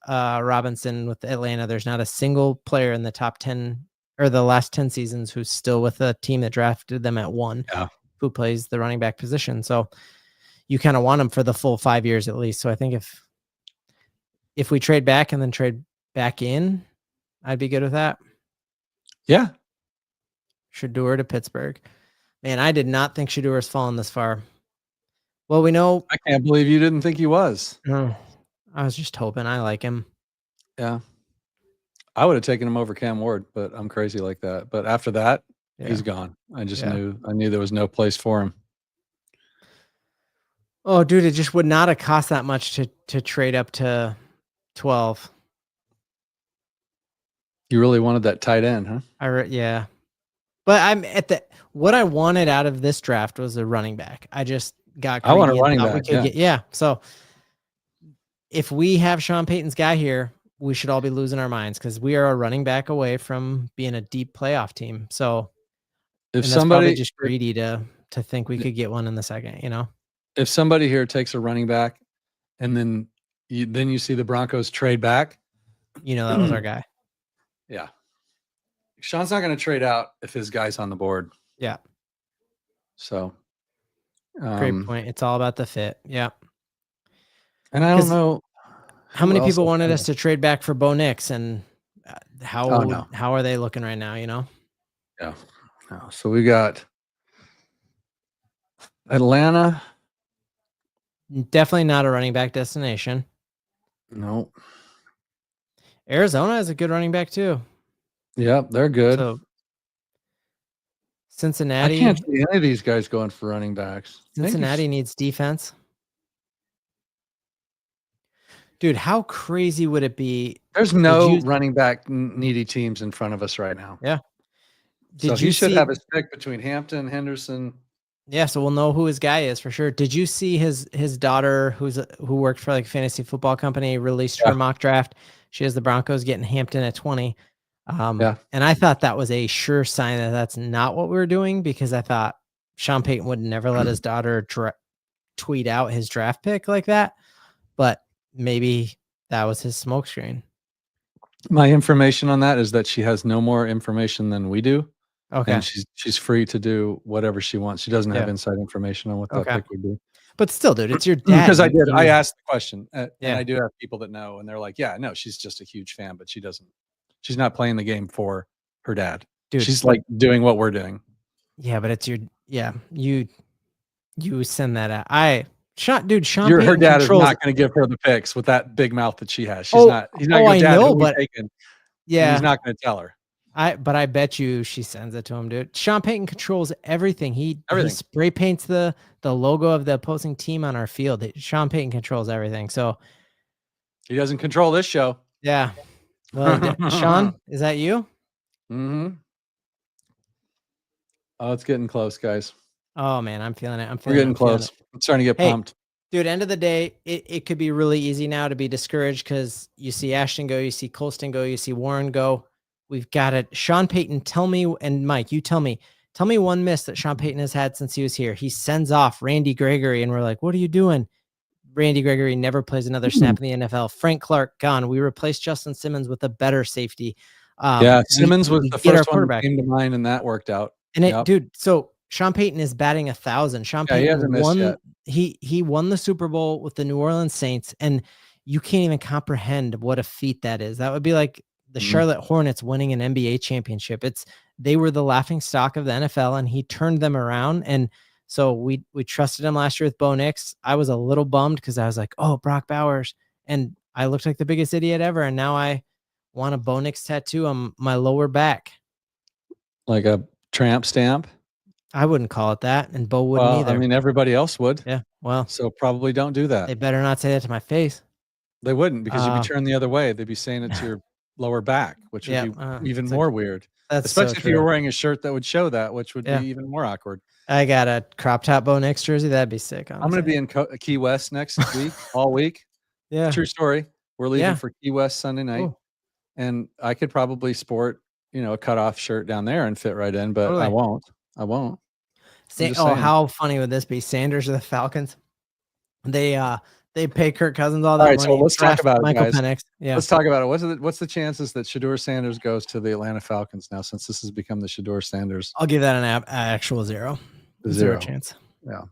Robinson with Atlanta, there's not a single player in the top 10 or the last 10 seasons who's still with a team that drafted them at 1 who plays the running back position. So you kind of want them for the full 5 years at least. So I think if we trade back and then trade back in, I'd be good with that. Yeah. Shedeur to Pittsburgh. Man, I did not think Shedeur was falling this far. Well, we know. I can't believe you didn't think he was. No, I was just hoping. I like him. Yeah. I would have taken him over Cam Ward, but I'm crazy like that. But after that, he's gone. I just knew there was no place for him. Oh, dude, it just would not have cost that much to trade up to 12. You really wanted that tight end, huh? Yeah. But I'm at what I wanted out of this draft was a running back. I just got I want a greedy running and thought back. we could so if we have Sean Payton's guy here, we should all be losing our minds because we are a running back away from being a deep playoff team. So if that's somebody probably just greedy to think we could get one in the second, you know. If somebody here takes a running back and then you see the Broncos trade back, you know, that was our guy. Yeah. Sean's not going to trade out if his guy's on the board. Yeah. So great point. It's all about the fit. Yeah. And I don't know how many people wanted us to trade back for Bo Nix, and how are they looking right now, you know? Yeah. No. So we got Atlanta. Definitely not a running back destination. No. Arizona is a good running back too. Yeah, they're good. So Cincinnati. I can't see any of these guys going for running backs. Cincinnati needs defense. Dude, how crazy would it be? There's no running back needy teams in front of us right now. Yeah. So he should have his pick between Hampton, Henderson. Yeah, so we'll know who his guy is for sure. Did you see his daughter who worked for like a fantasy football company released her mock draft? She has the Broncos getting Hampton at 20. And I thought that was a sure sign that that's not what we were doing, because I thought Sean Payton would never let his daughter tweet out his draft pick like that. But maybe that was his smokescreen. My information on that is that she has no more information than we do. Okay. And she's free to do whatever she wants. She doesn't have inside information on what that pick would be. But still, dude, it's your dad. Because I asked the question, and I do have people that know, and they're like, yeah, no, she's just a huge fan, but she's not playing the game for her dad. Dude, she's like doing what we're doing. Yeah, but it's you send that out. Sean her dad is not going to give her the picks with that big mouth that she has. He's not going to know, but he's not going to tell her. But I bet you she sends it to him, dude. Sean Payton controls everything. He spray paints the logo of the opposing team on our field. Sean Payton controls everything. So he doesn't control this show. Yeah. Well, Sean, is that you? Mm-hmm. Oh, it's getting close, guys. Oh man, I'm feeling it. We're getting close. I'm starting to get pumped. Dude, end of the day, it could be really easy now to be discouraged because you see Ashton go, you see Colston go, you see Warren go. We've got it. Sean Payton, tell me, and Mike, you tell me one miss that Sean Payton has had since he was here. He sends off Randy Gregory, and we're like, what are you doing? Randy Gregory never plays another snap in the NFL. Frank Clark gone. We replaced Justin Simmons with a better safety. Simmons was the first one that came to mind, and that worked out. And dude, so Sean Payton is batting 1,000. Sean Payton won. He won the Super Bowl with the New Orleans Saints, and you can't even comprehend what a feat that is. That would be like the Charlotte Hornets winning an NBA championship. They were the laughing stock of the NFL, and he turned them around. And so we trusted him last year with Bo Nix. I was a little bummed because I was like, oh, Brock Bowers. And I looked like the biggest idiot ever. And now I want a Bo Nix tattoo on my lower back. Like a tramp stamp? I wouldn't call it that. And Bo wouldn't either. I mean, everybody else would. Yeah. Well, so probably don't do that. They better not say that to my face. They wouldn't, because you'd be turned the other way. They'd be saying it to your lower back, which would be even more weird. Especially if you were wearing a shirt that would show that, which would be even more awkward. I got a crop top Bo Nix jersey. That'd be sick. I'm going to be in Key West next week, all week. Yeah. True story. We're leaving for Key West Sunday night. Ooh. And I could probably sport, a cutoff shirt down there and fit right in, but I won't. How funny would this be? Sanders or the Falcons? They pay Kirk Cousins all that money. So let's talk about it, guys. Penix. Yeah. Let's talk about it. What's the chances that Shedeur Sanders goes to the Atlanta Falcons now, since this has become the Shedeur Sanders? I'll give that an actual zero. Zero chance. Yeah.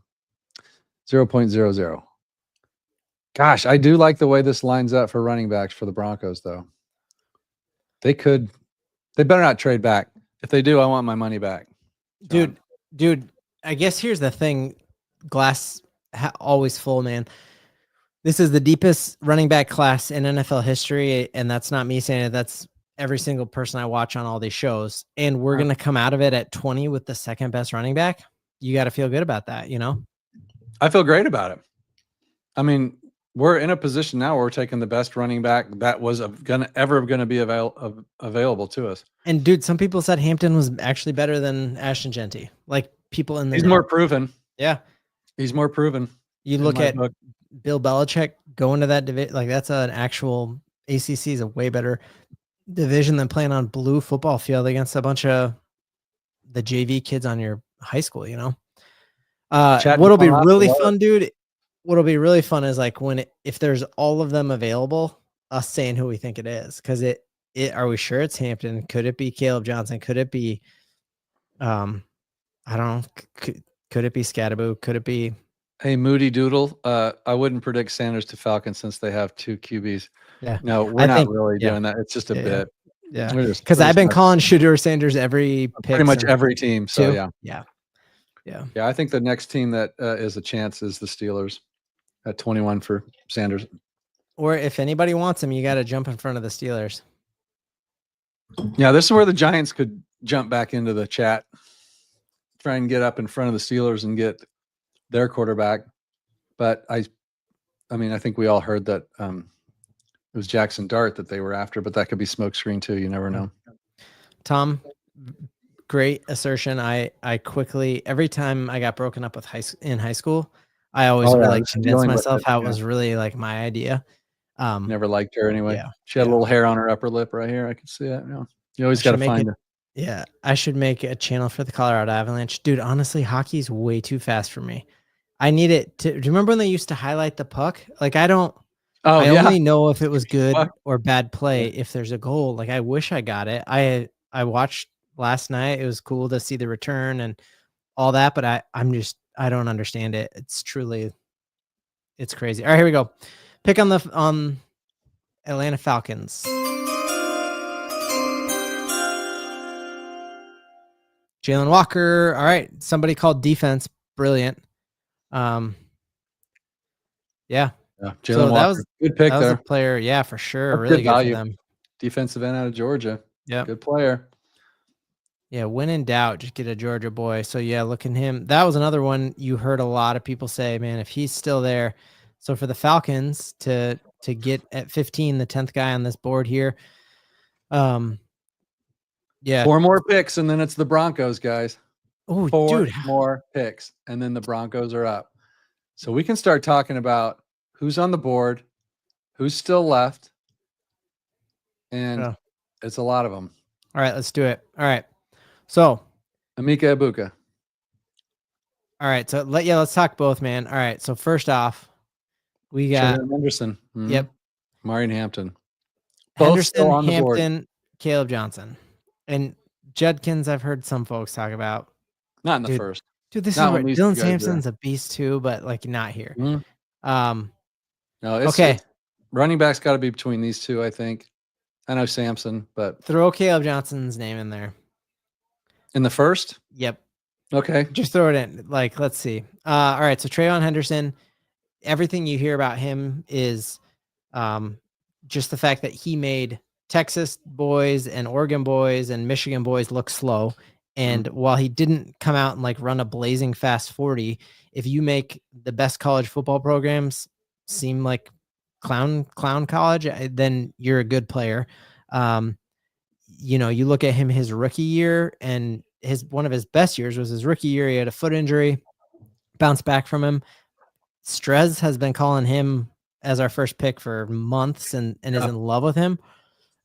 0.00. Gosh, I do like the way this lines up for running backs for the Broncos, though. They better not trade back. If they do, I want my money back. Dude, I guess here's the thing. Glass always full, man. This is the deepest running back class in NFL history, and that's not me saying it. That's every single person I watch on all these shows. And we're going to come out of it at 20 with the second best running back. You got to feel good about that, I feel great about it. I mean, we're in a position now where we're taking the best running back that was ever going to be available to us. And dude, some people said Hampton was actually better than Ashton Genty. Like people in the he's more proven. Yeah, he's more proven. You look at Bill Belichick going to that division, like that's an actual ACC is a way better division than playing on blue football field against a bunch of the JV kids on your high school, you know. What'll be really fun, dude? What'll be really fun is like if there's all of them available, us saying who we think it is. Cause are we sure it's Hampton? Could it be Caleb Johnson? Could it be, I don't know. Could it be Scattaboo? Could it be? Hey, Moody Doodle. I wouldn't predict Sanders to Falcons since they have 2 QBs. Yeah. No, we're not really doing that. It's just a bit. Yeah. Because I've been calling Shedeur Sanders every pick. Pretty much every team. So Yeah. I think the next team that is a chance is the Steelers at 21 for Sanders. Or if anybody wants him, you got to jump in front of the Steelers. Yeah, this is where the Giants could jump back into the chat, try and get up in front of the Steelers and get their quarterback. But I mean, I think we all heard that it was Jackson Dart that they were after, but that could be smokescreen too. You never know. Tom, great assertion. I quickly, every time I got broken up with in high school, I always convinced myself how it was really like my idea. Never liked her anyway. Yeah, she had a little hair on her upper lip right here. I could see it. You know, you always got to find it. Yeah, I should make a channel for the Colorado Avalanche. Dude, honestly, hockey's way too fast for me. I need it to. Do you remember when they used to highlight the puck? Like I don't. I only know if it was good or bad play if there's a goal. Like I wish I got it. I watched last night. It was cool to see the return and all that, but I don't understand it. It's crazy. All right, here we go. Pick on the Atlanta Falcons. Jalen Walker. All right. Somebody called defense. Brilliant. Yeah. Jalen Walker. Good pick there. That was a player. Yeah, for sure. That's really good value for them. Defensive end out of Georgia. Yeah. Good player. Yeah. When in doubt, just get a Georgia boy. So yeah, look at him. That was another one you heard a lot of people say, man, if he's still there. So for the Falcons to get at 15, the 10th guy on this board here. Yeah. 4 more picks, and then it's the Broncos, guys. Oh, 4 more picks, and then the Broncos are up. So we can start talking about who's on the board, who's still left, and it's a lot of them. All right, let's do it. All right. So Emeka Egbuka. All right. So let's talk both, man. All right. So first off, we got Henderson. Mm-hmm. Yep. Marion Hampton. Henderson, Hampton, Caleb Johnson. And Judkins, I've heard some folks talk about. Not in the first. Dude, this is where Dylan Sampson's a beast too, but like not here. Mm-hmm. No, it's running back's got to be between these two, I think. I know Sampson, but throw Caleb Johnson's name in there. In the first? Yep. Okay. Just throw it in. Like, let's see. All right. So Trayon Henderson, everything you hear about him is just the fact that he made Texas boys and Oregon boys and Michigan boys look slow. And while he didn't come out and like run a blazing fast 40, if you make the best college football programs seem like clown college, then you're a good player. You know, you look at him his rookie year, and one of his best years was his rookie year. He had a foot injury, bounced back from him. Strez has been calling him as our first pick for months and is in love with him.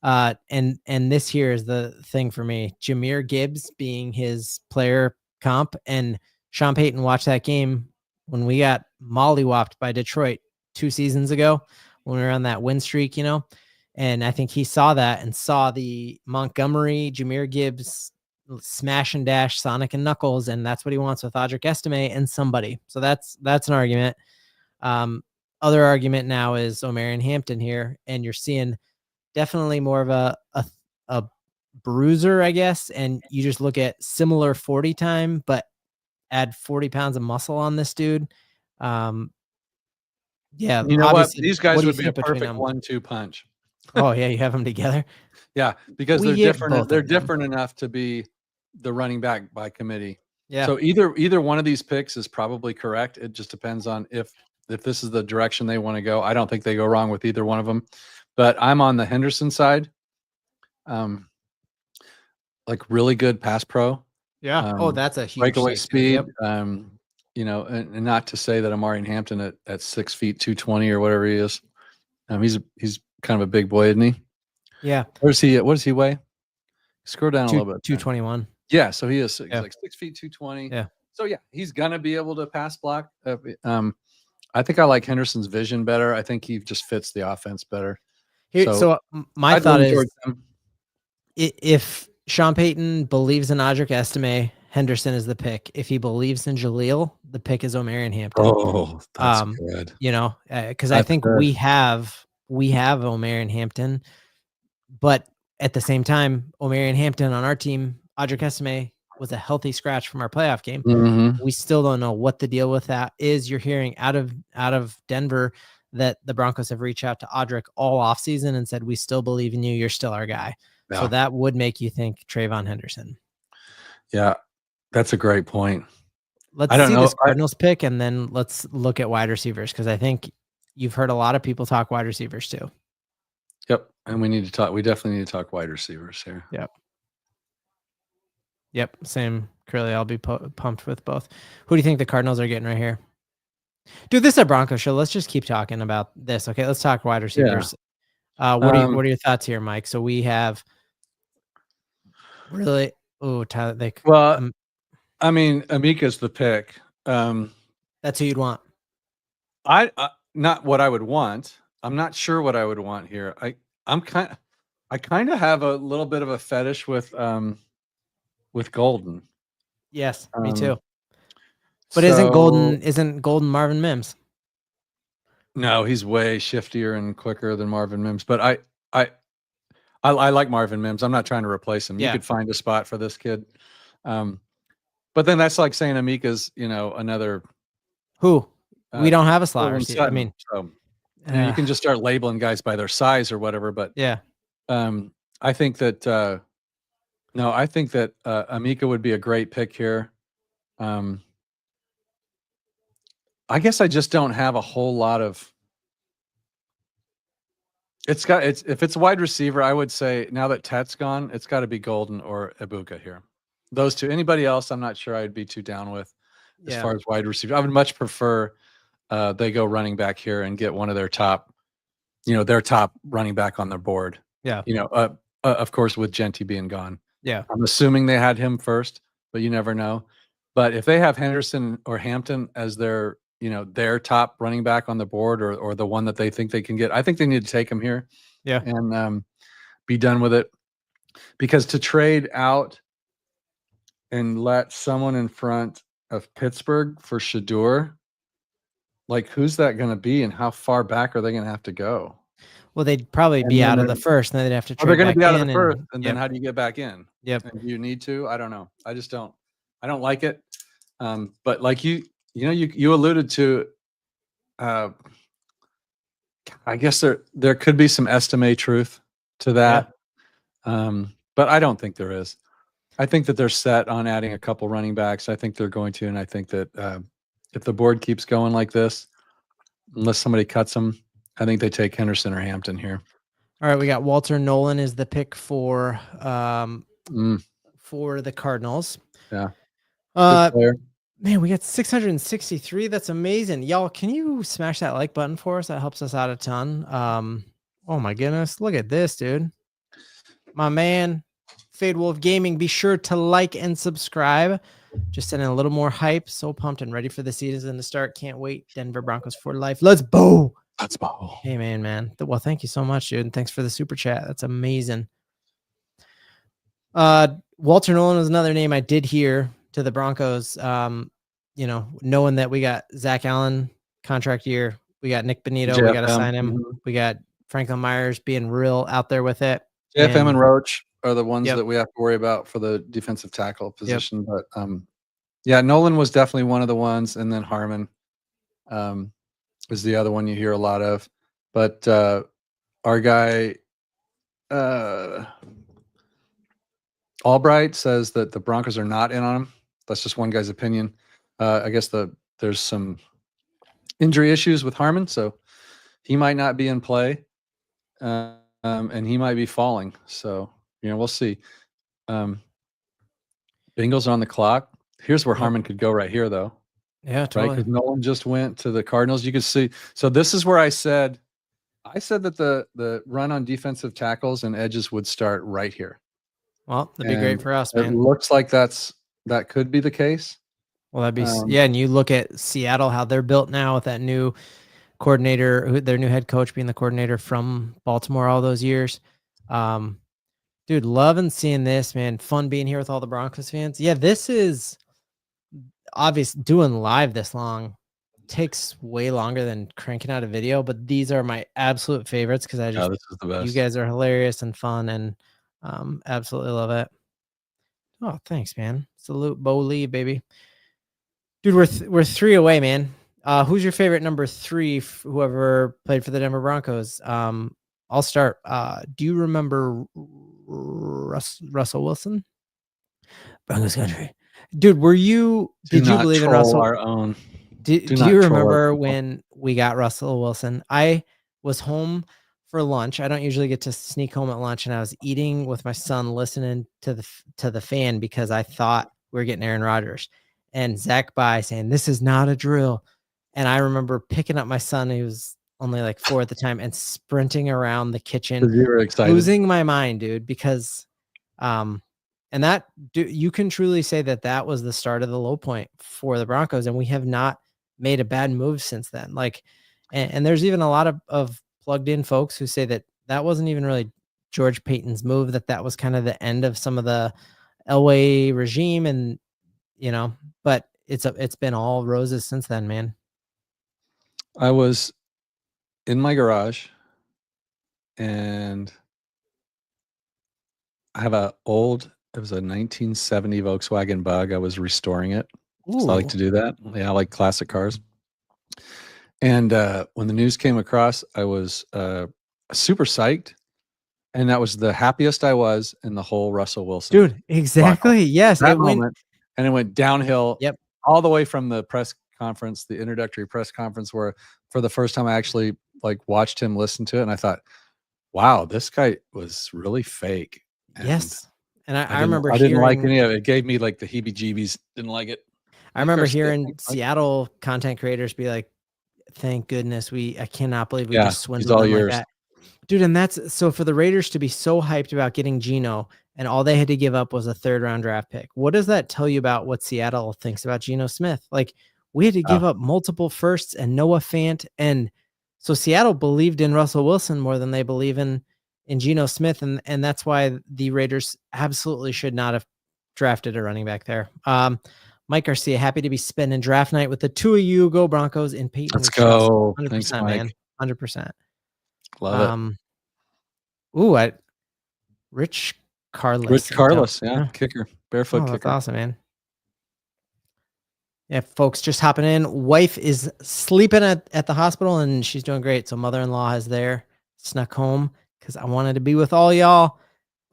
And this here is the thing for me. Jahmyr Gibbs being his player comp, and Sean Payton watched that game when we got mollywopped by Detroit 2 seasons ago when we were on that win streak, you know, and I think he saw that and saw the Montgomery, Jahmyr Gibbs smash and dash Sonic and Knuckles. And that's what he wants with Audric Estime and somebody. So that's an argument. Other argument now is Omarion Hampton here, and you're seeing definitely more of a bruiser, I guess. And you just look at similar 40 time, but add 40 pounds of muscle on this dude. Yeah. You know what? These guys would be a perfect 1-2 punch. Oh yeah. You have them together. Yeah. Because they're different. They're different enough to be the running back by committee. Yeah. So either one of these picks is probably correct. It just depends on if if this is the direction they want to go, I don't think they go wrong with either one of them. But I'm on the Henderson side. Like really good pass pro. Yeah. That's a huge breakaway speed. Yep. You know, and not to say that Amari Hampton at 6 feet 220 or whatever he is. He's kind of a big boy, isn't he? Yeah. What does he weigh? Scroll down a little bit. 221. Yeah, so he's like 6 feet 220. Yeah. So yeah, he's gonna be able to pass block. I think I like Henderson's vision better. I think he just fits the offense better. So my thought is, if Sean Payton believes in Audric Estime, Henderson is the pick. If he believes in Jaleel, the pick is Omarion Hampton. Oh, that's good. You know, because I think we have Omarion Hampton, but at the same time, Omarion Hampton on our team, Audric Estime was a healthy scratch from our playoff game. Mm-hmm. We still don't know what the deal with that is. You're hearing out of Denver that the Broncos have reached out to Audric all offseason and said, we still believe in you. You're still our guy. Yeah. So that would make you think Trayvon Henderson. Yeah, that's a great point. Let's see this Cardinals pick, and then let's look at wide receivers, because I think you've heard a lot of people talk wide receivers too. Yep, and we definitely need to talk wide receivers here. Yep, same, Curly. I'll be pumped with both. Who do you think the Cardinals are getting right here? Dude, this is a Broncos show. Let's just keep talking about this. Okay, let's talk wide receivers. Yeah. What are your thoughts here, Mike? So we have really Tyler. I mean, Amika's the pick. That's who you'd want. I not what I would want. I'm not sure what I would want here. I kind of have a little bit of a fetish with Golden. Yes, me too. But isn't Golden Marvin Mims? No, he's way shiftier and quicker than Marvin Mims. But I like Marvin Mims. I'm not trying to replace him. Yeah. You could find a spot for this kid. But then that's like saying Amika's, another. Who? We don't have a slot receiver. I mean, so, you can just start labeling guys by their size or whatever. But yeah, I think that Amika would be a great pick here. I guess I just don't have a whole lot of. If it's a wide receiver, I would say now that Tet's gone, it's got to be Golden or Ibuka here. Those two. Anybody else, I'm not sure I'd be too down with as far as wide receiver. I would much prefer they go running back here and get one of their top, their top running back on their board. Yeah. Of course, with Genty being gone. Yeah. I'm assuming they had him first, but you never know. But if they have Henderson or Hampton as their top running back on the board, or the one that they think they can get, I think they need to take him here. Yeah. And be done with it. Because to trade out and let someone in front of Pittsburgh for Shedeur, like who's that going to be, and how far back are they going to have to go? Well, they'd probably be out of the first, and then they'd have to trade. They're going to be out of the first, and then how do you get back in? Yep. And you need to. I don't know. I just don't. I don't like it. But like you alluded to. I guess there could be some estimate truth to that. Yeah. But I don't think there is. I think that they're set on adding a couple running backs. I think they're going to, and I think that if the board keeps going like this, unless somebody cuts them, I think they take Henderson or Hampton here. All right, we got Walter Nolan is the pick for the Cardinals. Yeah. Man, we got 663. That's amazing. Y'all, can you smash that like button for us? That helps us out a ton. Oh my goodness. Look at this, dude. My man, Fade Wolf Gaming. Be sure to like and subscribe. Just sending a little more hype. So pumped and ready for the season to start. Can't wait. Denver Broncos for life. Let's Bo. Let's Bo. Hey, man. Well, thank you so much, dude. And thanks for the super chat. That's amazing. Walter Nolan was another name I did hear to the Broncos. Knowing that we got Zach Allen contract year, we got Nick Benito, we got to sign him. Mm-hmm. We got Franklin Myers being real out there with it. JFM and Roach are the ones that we have to worry about for the defensive tackle position. Yep. But Nolan was definitely one of the ones, and then Harmon is the other one you hear a lot of. But our guy Albright says that the Broncos are not in on him. That's just one guy's opinion. I guess there's some injury issues with Harmon, so he might not be in play, and he might be falling. So we'll see. Bengals on the clock. Here's where Harmon could go right here, though. Yeah, totally. Right, because Nolan just went to the Cardinals. You could see. So this is where I said that the run on defensive tackles and edges would start right here. Well, that'd be great for us, man. It looks like that could be the case. Well, that'd be yeah. And you look at Seattle, how they're built now with that new coordinator, their new head coach being the coordinator from Baltimore all those years. Dude, loving seeing this, man. Fun being here with all the Broncos fans. Yeah, this is obvious. Doing live this long takes way longer than cranking out a video, but these are my absolute favorites because this is the best. You guys are hilarious and fun, and absolutely love it. Oh, thanks, man. Salute Bo-LIEVE, baby. Dude, we're 3 away, man. Who's your favorite number 3? Whoever played for the Denver Broncos. I'll start. Do you remember Russell Wilson? Broncos country. Dude, did you believe in Russell? Our own. Do you remember when we got Russell Wilson? I was home for lunch. I don't usually get to sneak home at lunch, and I was eating with my son, listening to the fan because I thought we were getting Aaron Rodgers. And Zach by saying, "This is not a drill." And I remember picking up my son, who was only like 4 at the time, and sprinting around the kitchen, you were excited, losing my mind, dude, because and that you can truly say that was the start of the low point for the Broncos, and we have not made a bad move since then. Like, and there's even a lot of plugged in folks who say that wasn't even really George Payton's move, that was kind of the end of some of the Elway regime, and but it's been all roses since then, man. I was in my garage, and I have it was a 1970 Volkswagen Bug. I was restoring it. So I like to do that. Yeah, I like classic cars. And when the news came across, I was super psyched. And that was the happiest I was in the whole Russell Wilson. Dude, exactly. Wow. Yes. It went downhill. Yep. All the way from the press conference, the introductory press conference, where for the first time I actually watched him listen to it. And I thought, wow, this guy was really fake. And yes. And I remember I didn't like any of it. It gave me like the heebie-jeebies. Didn't like it. I remember hearing Seattle content creators be like, "Thank goodness I cannot believe we just swindled them like that." Dude, and that's so for the Raiders to be so hyped about getting Geno, and all they had to give up was a 3rd-round draft pick. What does that tell you about what Seattle thinks about Geno Smith? Like, we had to give up multiple firsts and Noah Fant, and so Seattle believed in Russell Wilson more than they believe in Geno Smith, and that's why the Raiders absolutely should not have drafted a running back there. Mike Garcia, happy to be spending draft night with the 2 of you. Go Broncos in Peyton. Let's go. 100%, thanks, Mike. man. 100%. Love it. Ooh, Rich Carlos. Yeah, kicker. Barefoot kicker. That's awesome, man. Yeah, folks, just hopping in. Wife is sleeping at the hospital, and she's doing great. So mother-in-law is there, snuck home because I wanted to be with all y'all.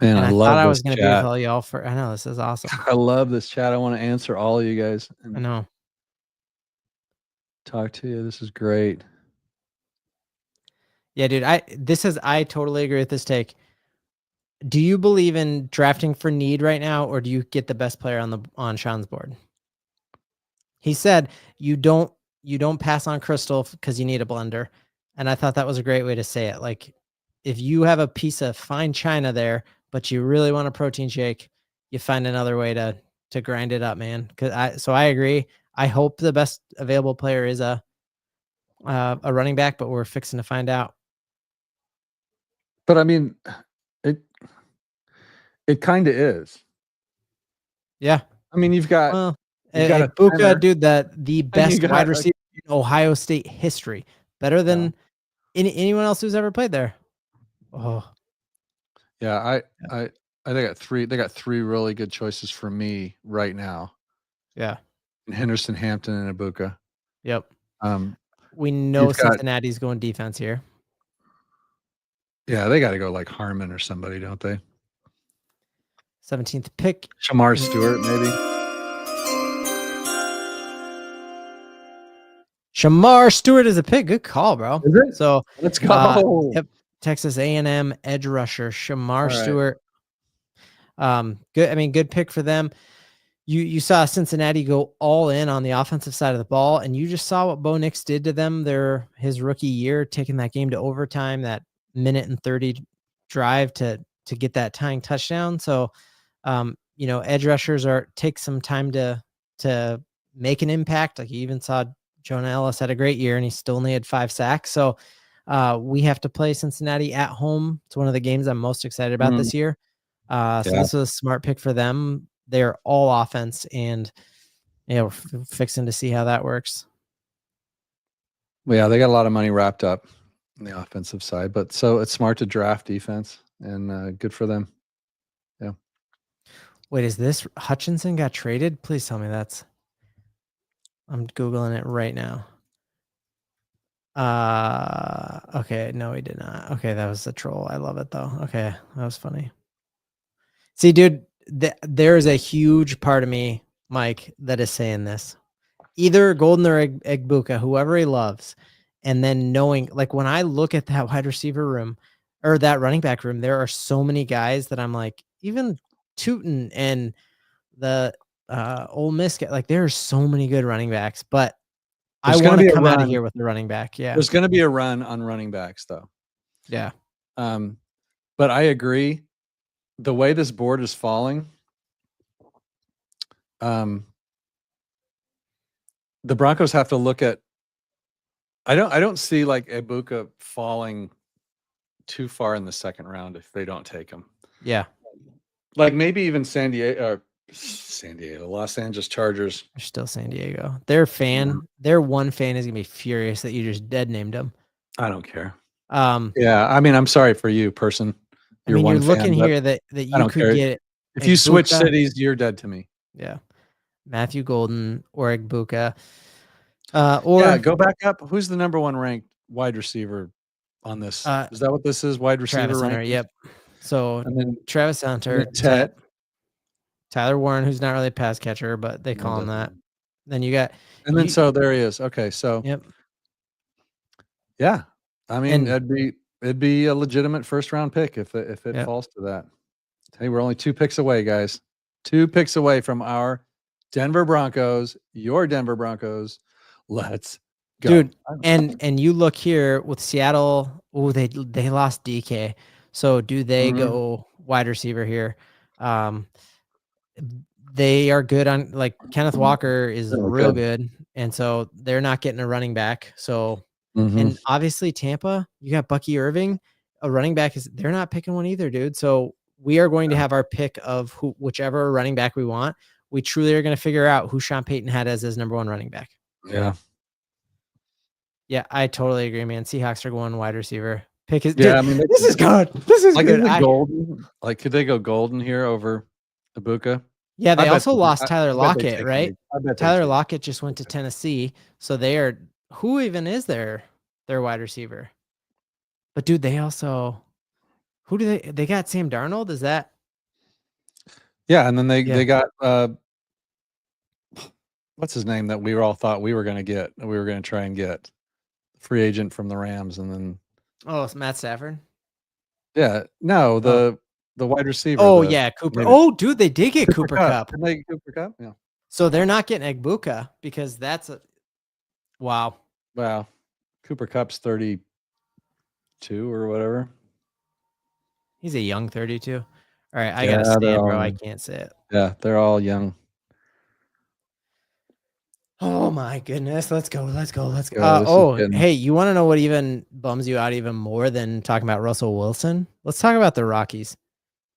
Man, I love thought I this was going to be with all y'all I know, this is awesome. I love this chat. I want to answer all of you guys. I know. Talk to you. This is great. Yeah, dude, I totally agree with this take. Do you believe in drafting for need right now, or do you get the best player on Sean's board? He said you don't pass on Crystal because you need a blender. And I thought that was a great way to say it. Like, if you have a piece of fine china there, but you really want a protein shake, you find another way to grind it up, man. So I agree. I hope the best available player is a running back, but we're fixing to find out. But I mean, it kind of is. Yeah. I mean, you've got Buka, dude, the best wide receiver in Ohio State history, better than anyone else who's ever played there. Oh, yeah. They got three really good choices for me right now. Yeah, Henderson, Hampton, and Ibuka. Yep. We know Cincinnati's going defense here. Yeah, they got to go like Harmon or somebody, don't they? 17th pick. Shamar Stewart, maybe. Shamar Stewart is a pick. Good call, bro. Is it? So let's go. Yep, Texas A&M edge rusher Shamar Right. Stewart. Good. I mean, good pick for them. You saw Cincinnati go all in on the offensive side of the ball, and you just saw what Bo Nix did to them his rookie year, taking that game to overtime, that 1:30 drive to get that tying touchdown. So, edge rushers take some time to make an impact. Like you even saw Jonah Ellis had a great year, and he still only had 5 sacks. So, we have to play Cincinnati at home. It's one of the games I'm most excited about this year. So this was a smart pick for them. They're all offense, and we're fixing to see how that works. Well, yeah, they got a lot of money wrapped up on the offensive side, but so it's smart to draft defense, and good for them. Yeah. Wait, is this Hutchinson got traded? Please tell me that's. I'm Googling it right now. Okay, no, he did not. Okay, that was a troll. I love it though. Okay, that was funny. See, dude, there is a huge part of me, Mike, that is saying this. Either Golden or Egbuka, whoever he loves. And then knowing, like, when I look at that wide receiver room or that running back room, there are so many guys that I'm like, even Tootin and the Ole Miss, like, there are so many good running backs, but I want to come out of here with the running back. Yeah. There's going to be a run on running backs, though. Yeah. But I agree. The way this board is falling, the Broncos have to look at. I don't see like Egbuka falling too far in the second round if they don't take him. Yeah. Like maybe even Los Angeles Chargers. They're still San Diego. Their one fan is gonna be furious that you just dead named him. I don't care. Yeah, I mean, I'm sorry for you, person. You're looking here that you could get it. If you switch cities, you're dead to me. Yeah. Matthew Golden or Egbuka. Go back up. Who's the number 1 ranked wide receiver on this? Is that what this is? Wide receiver Travis Hunter, ranked? yep. So and then Travis Hunter, Tyler Warren, who's not really a pass catcher, but they call him that. Then you got, and then so there he is. Okay, so yep. Yeah, I mean, it'd be a legitimate first round pick if it falls to that. Hey, we're only 2 picks away, guys. 2 picks away from our Denver Broncos, your Denver Broncos. Let's go. Dude, and you look here with Seattle. Oh, they lost DK. So do they go wide receiver here? They are good on, like, Kenneth Walker is real good, and so they're not getting a running back. So and obviously Tampa, you got Bucky Irving, a running back they're not picking one either, dude. So we are going to have our pick of whichever running back we want. We truly are going to figure out who Sean Payton had as his number 1 running back. Yeah. Yeah, I totally agree, man. Seahawks are going wide receiver. Pick is I mean, this is good. This is like, good. Golden, like, could they go Golden here over Egbuka? Yeah, they also lost Tyler Lockett, right? Tyler Lockett just went to Tennessee, so they are. Who even is their wide receiver? But dude, they also who do they got? Sam Darnold? Is that? Yeah, and then they got what's his name that we all thought we were going to get? We were going to try and get free agent from the Rams, and then it's Matt Stafford. Yeah, no, the wide receiver. Oh yeah, Cooper. Oh, dude, they did get Cooper Kupp. Did they get Cooper Kupp? Yeah. So they're not getting Egbuka because that's a wow. Cooper Kupp's 32 or whatever. He's a young 32. All right, I gotta stand, bro. I can't say it. Yeah, they're all young. Oh my goodness. Let's go. Hey, you want to know what even bums you out even more than talking about Russell Wilson? Let's talk about the Rockies.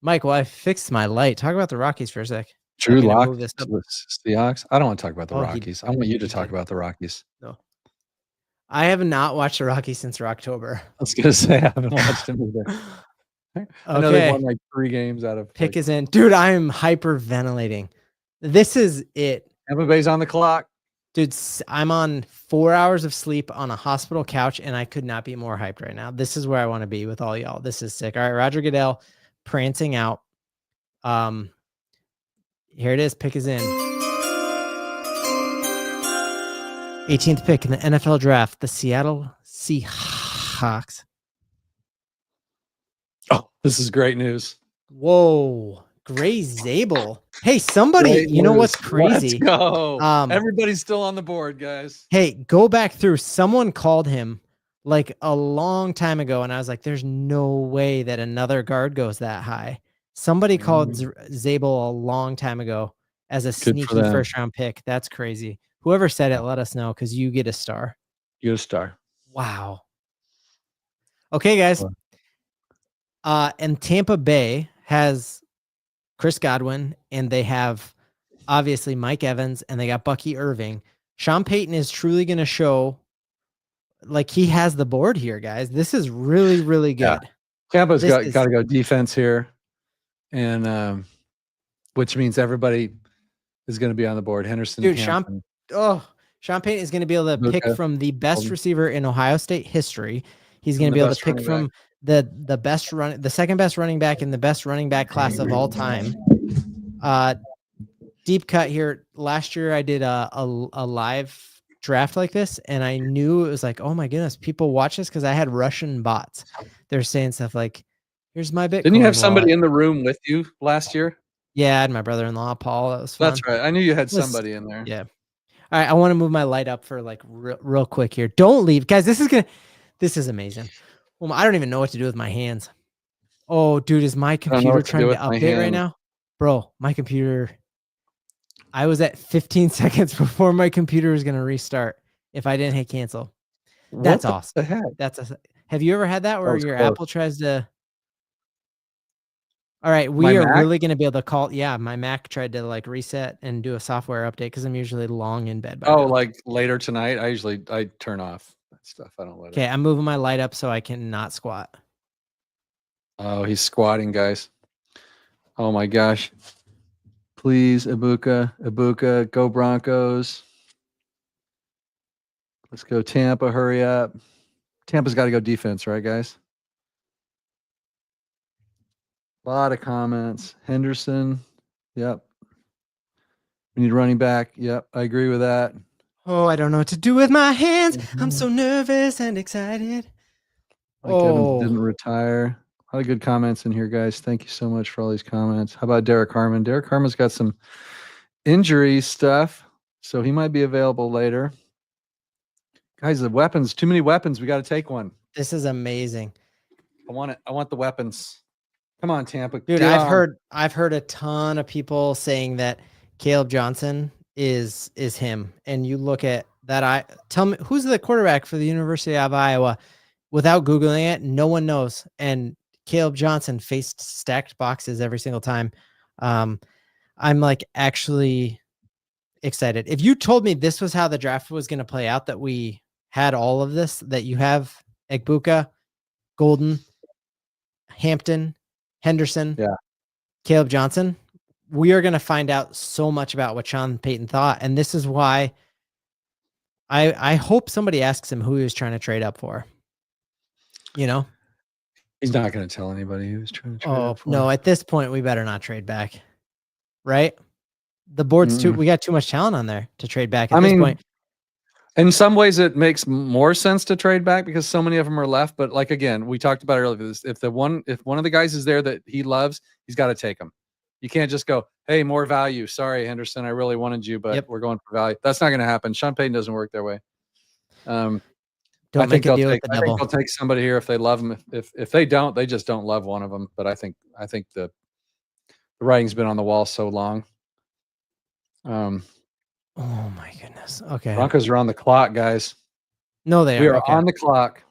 Mike, I fixed my light. Talk about the Rockies for a sec. Drew Lock, Seahawks. I don't want to talk about the Rockies. I want you to talk about the Rockies. No. I have not watched the Rockies since October. I was going to say I haven't watched them either. I know they won like 3 games out of. Pick is in. Dude, I am hyperventilating. This is it. Tampa Bay's on the clock. Dude, I'm on 4 hours of sleep on a hospital couch, and I could not be more hyped right now. This is where I want to be with all y'all. This is sick. All right, Roger Goodell prancing out. Here it is. Pick is in. 18th pick in the NFL Draft, the Seattle Seahawks. Oh, this is great news. Whoa, Gray Zabel. Hey, somebody, you know what's crazy? Let's go. Everybody's still on the board, guys. Hey, go back through. Someone called him like a long time ago, and I was like, there's no way that another guard goes that high. Somebody called Zabel a long time ago as a sneaky first-round pick. That's crazy. Whoever said it, let us know, because you get a star. You get a star. Wow. Okay, guys. And Tampa Bay has Chris Godwin, and they have obviously Mike Evans, and they got Bucky Irving. Sean Payton is truly going to show like he has the board here, guys. This is really, really good. Yeah. Tampa's got to go defense here, and which means everybody is going to be on the board. Henderson, dude, Sean Payton is going to be able to pick from the best receiver in Ohio State history. He's going to be able to pick from the second best running back in the best running back class of all time. Deep cut here. Last year I did a live draft like this, and I knew it was like, oh my goodness, people watch this because I had Russian bots. They're saying stuff like, here's my Bitcoin. Didn't you have somebody in the room with you last year? Yeah, I had my brother-in-law, Paul. That was fun. That's right. I knew you had somebody in there. Yeah. All right, I want to move my light up for like real quick here. Don't leave, guys. This is amazing. Well, I don't even know what to do with my hands. Oh, dude, is my computer trying to update right now? Bro, my computer. I was at 15 seconds before my computer was going to restart if I didn't hit cancel. That's awesome. Have you ever had that where your Apple tries to? All right, we are really going to be able to call. Yeah, my Mac tried to like reset and do a software update because I'm usually long in bed. Like later tonight, I turn off that stuff. I don't let it. Okay, I'm moving my light up so I can not squat. Oh, he's squatting, guys. Oh my gosh. Please, Ibuka, go Broncos. Let's go Tampa, hurry up. Tampa's got to go defense, right, guys? A lot of comments. Henderson, yep. We need running back. Yep, I agree with that. Oh, I don't know what to do with my hands. I'm so nervous and excited. Mike Evans didn't retire. A lot of good comments in here, guys. Thank you so much for all these comments. How about Derek Harmon? Derek Harmon's got some injury stuff, so he might be available later. Guys, the weapons, too many weapons. We got to take one. This is amazing. I want it. I want the weapons. Come on, Tampa. Dude, I've heard a ton of people saying that Caleb Johnson is him. And you look at that. Tell me, who's the quarterback for the University of Iowa? Without Googling it, no one knows. And Caleb Johnson faced stacked boxes every single time. I'm like actually excited. If you told me this was how the draft was going to play out, that we had all of this, that you have Egbuka, Golden, Hampton, Henderson, Caleb Johnson, we are going to find out so much about what Sean Payton thought. And this is why I hope somebody asks him who he was trying to trade up for. You know? He's not going to tell anybody he was trying to trade up for. No, at this point, we better not trade back. Right? The board's we got too much talent on there to trade back at this point. In some ways, it makes more sense to trade back because so many of them are left. But like, again, we talked about earlier, if one of the guys is there that he loves, he's got to take him. You can't just go, hey, more value. Sorry, Henderson, I really wanted you, but we're going for value. That's not going to happen. Sean Payton doesn't work that way. I think they'll take somebody here if they love them. If they don't, they just don't love one of them. But I think the writing's been on the wall so long. Oh my goodness. Okay. Broncos are on the clock, guys. No, they are. We are on the clock.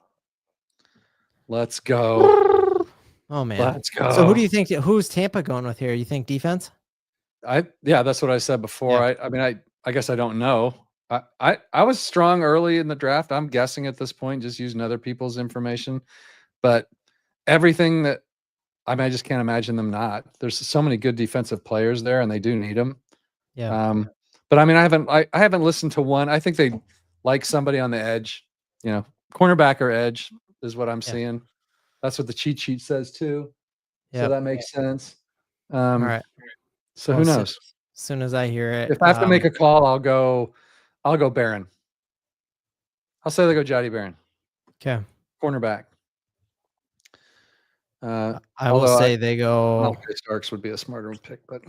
Let's go. Oh man. Let's go. So who do you think? Who's Tampa going with here? You think defense? That's what I said before. Yeah. I guess I don't know. I was strong early in the draft. I'm guessing at this point, just using other people's information. But everything that I just can't imagine them not. There's so many good defensive players there, and they do need them. Yeah. But I haven't listened to one. I think they like somebody on the edge. Cornerback or edge is what I'm seeing. That's what the cheat sheet says too. So that makes sense. All right. So who knows? As soon as I hear it, if I have to make a call, I'll go Barron. I'll say they go Jody Barron. Okay. Cornerback. I will say they go. Malachi Starks would be a smarter pick, but.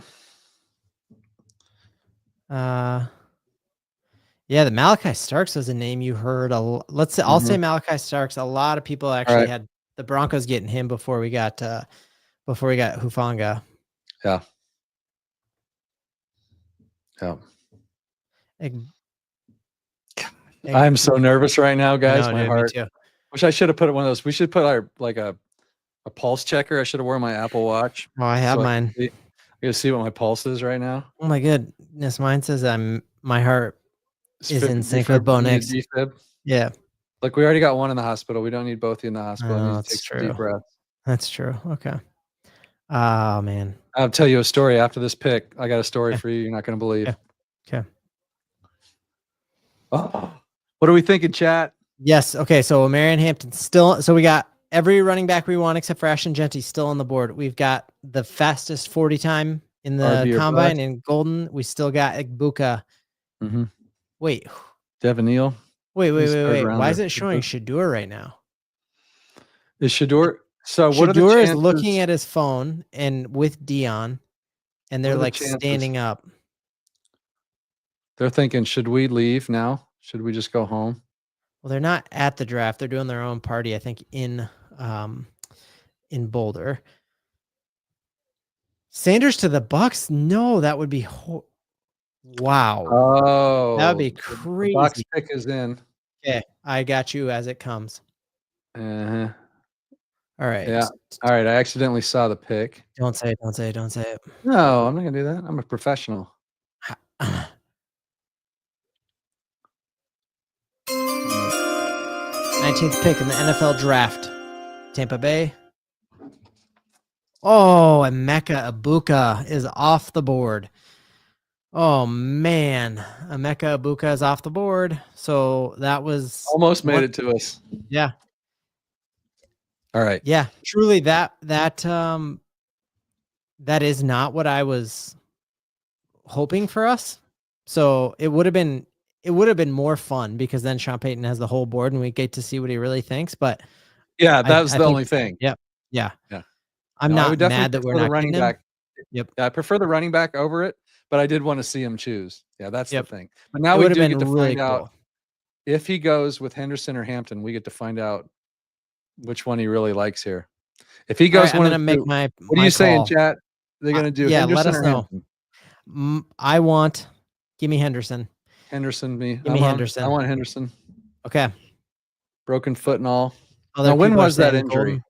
Yeah, the Malachi Starks was a name you heard. Let's say I'll say Malachi Starks. A lot of people actually had the Broncos getting him before we got Hufanga. Yeah. Yeah. I'm so nervous right now, guys. My heart. Wish I should have put one of those. We should put our a pulse checker. I should have worn my Apple Watch. Oh, I have mine. You gotta see what my pulse is right now. Oh my goodness, mine says my heart is in sync with Bo Nix. Yeah. Look, we already got one in the hospital. We don't need both in the hospital. Oh, I need to take some deep breaths. That's true. Okay. Oh man. I'll tell you a story after this pick. I got a story for you. You're not going to believe. Okay. Oh, what are we thinking, chat? Yes. Okay. So Marion Hampton still. So we got every running back we want except for Ashton Genty still on the board. We've got the fastest 40 time in the combine in Golden. We still got Igbuka. Wait. Devin Neal. Wait. Why is it showing Shedeur right now? Is Shedeur? So what Shedeur is looking at his phone and with Dion, and they're like standing up. They're thinking, should we leave now? Should we just go home? Well, they're not at the draft. They're doing their own party, I think, in Boulder. Sanders to the Bucks? No, that would be wow. Oh, that would be crazy. The Bucks pick is in. Okay, I got you as it comes. All right. Yeah. All right. I accidentally saw the pick. Don't say it. Don't say it. Don't say it. No, I'm not gonna do that. I'm a professional. 19th pick in the NFL Draft. Tampa Bay. Oh, Emeka Egbuka is off the board. Oh man, Emeka Egbuka is off the board. So that was almost made it to us. Yeah. All right. Yeah, truly that is not what I was hoping for us. So it would have been more fun because then Sean Payton has the whole board and we get to see what he really thinks. But yeah, that was the only thing. Yep. Yeah. I'm not mad that we're not running back. Yep. Yeah, I prefer the running back over it, but I did want to see him choose. Yeah, that's the thing. But now we do get to find out if he goes with Henderson or Hampton. We get to find out which one he really likes here. If he goes, I'm going to make my. What are you saying, chat? They're going to do. Yeah, Henderson let us know. Give me Henderson. Henderson, me. Give me Henderson. I want Henderson. Okay. Broken foot and all. Now, when was that injury?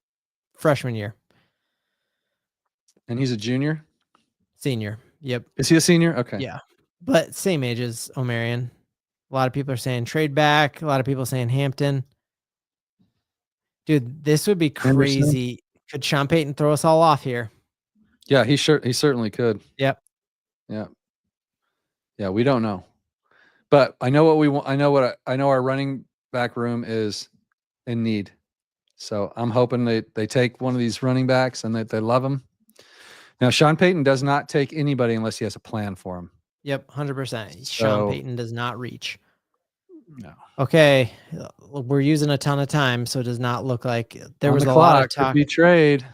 Freshman year. And he's a junior? Senior. Yep. Is he a senior? Okay. Yeah. But same age as O'Marion. A lot of people are saying trade back. A lot of people saying Hampton. Dude, this would be crazy. Henderson? Could Sean Payton throw us all off here? Yeah, he certainly could. Yep. Yeah. Yeah, we don't know. But I know what we want. I know our running back room is in need. So I'm hoping they take one of these running backs and that they love him. Now, Sean Payton does not take anybody unless he has a plan for him. Yep, 100%. Sean Payton does not reach. No. Okay, we're using a ton of time, so it does not look like there was a lot of talk. Could be trade.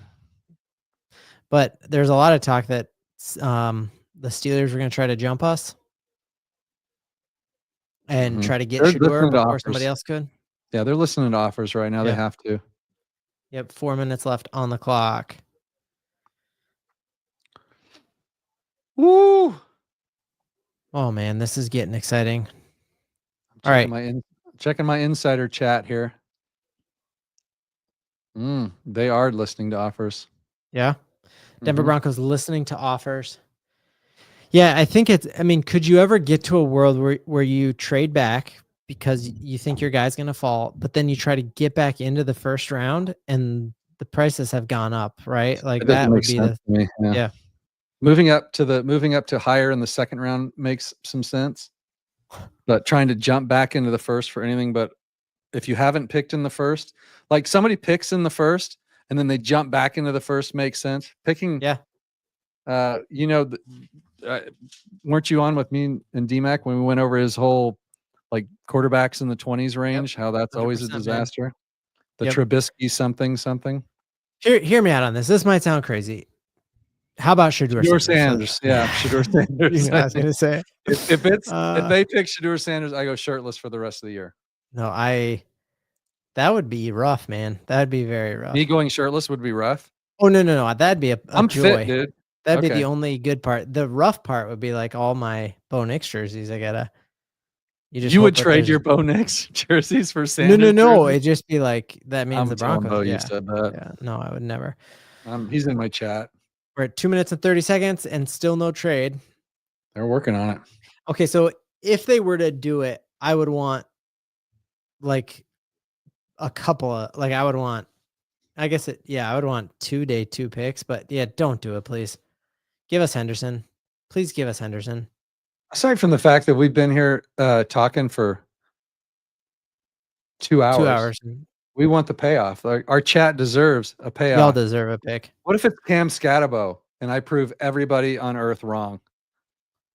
But there's a lot of talk that the Steelers were going to try to jump us and try to get Shedeur before somebody else could. Yeah, they're listening to offers right now. Yeah. They have to. Yep, 4 minutes left on the clock. Woo! Oh man, this is getting exciting. All right, checking my insider chat here. They are listening to offers. Yeah, Denver Broncos listening to offers. Yeah, I think it's. I mean, could you ever get to a world where you trade back because you think your guy's going to fall, but then you try to get back into the first round and the prices have gone up, right? Like that would be yeah. Moving up to higher in the second round makes some sense, but trying to jump back into the first for anything, but if you haven't picked in the first, like somebody picks in the first and then they jump back into the first makes sense. Picking, weren't you on with me and DMAC when we went over his whole like quarterbacks in the 20s range, how that's always a disaster. Man. The Trubisky something. Hear me out on this. This might sound crazy. How about Shedeur Sanders? Yeah, Shedeur Sanders. You know, I was gonna say if they pick Shedeur Sanders, I go shirtless for the rest of the year. No, that would be rough, man. That'd be very rough. Me going shirtless would be rough. Oh no, that'd be a I'm joy. Fit, dude. That'd be the only good part. The rough part would be like all my Bo Nix jerseys. You would trade your Bo Nix jerseys for Sanders? No. It'd just be like that means the Broncos. Bo, you said that. Yeah, no, I would never. He's in my chat. We're at 2 minutes and 30 seconds and still no trade. They're working on it. Okay, so if they were to do it, I would want like a couple of I would want 2 day 2 picks, but yeah, don't do it, please. Give us Henderson. Please give us Henderson. Aside from the fact that we've been here talking for 2 hours. 2 hours. We want the payoff. Our chat deserves a payoff. Y'all deserve a pick. What if it's Cam Scatabo and I prove everybody on earth wrong?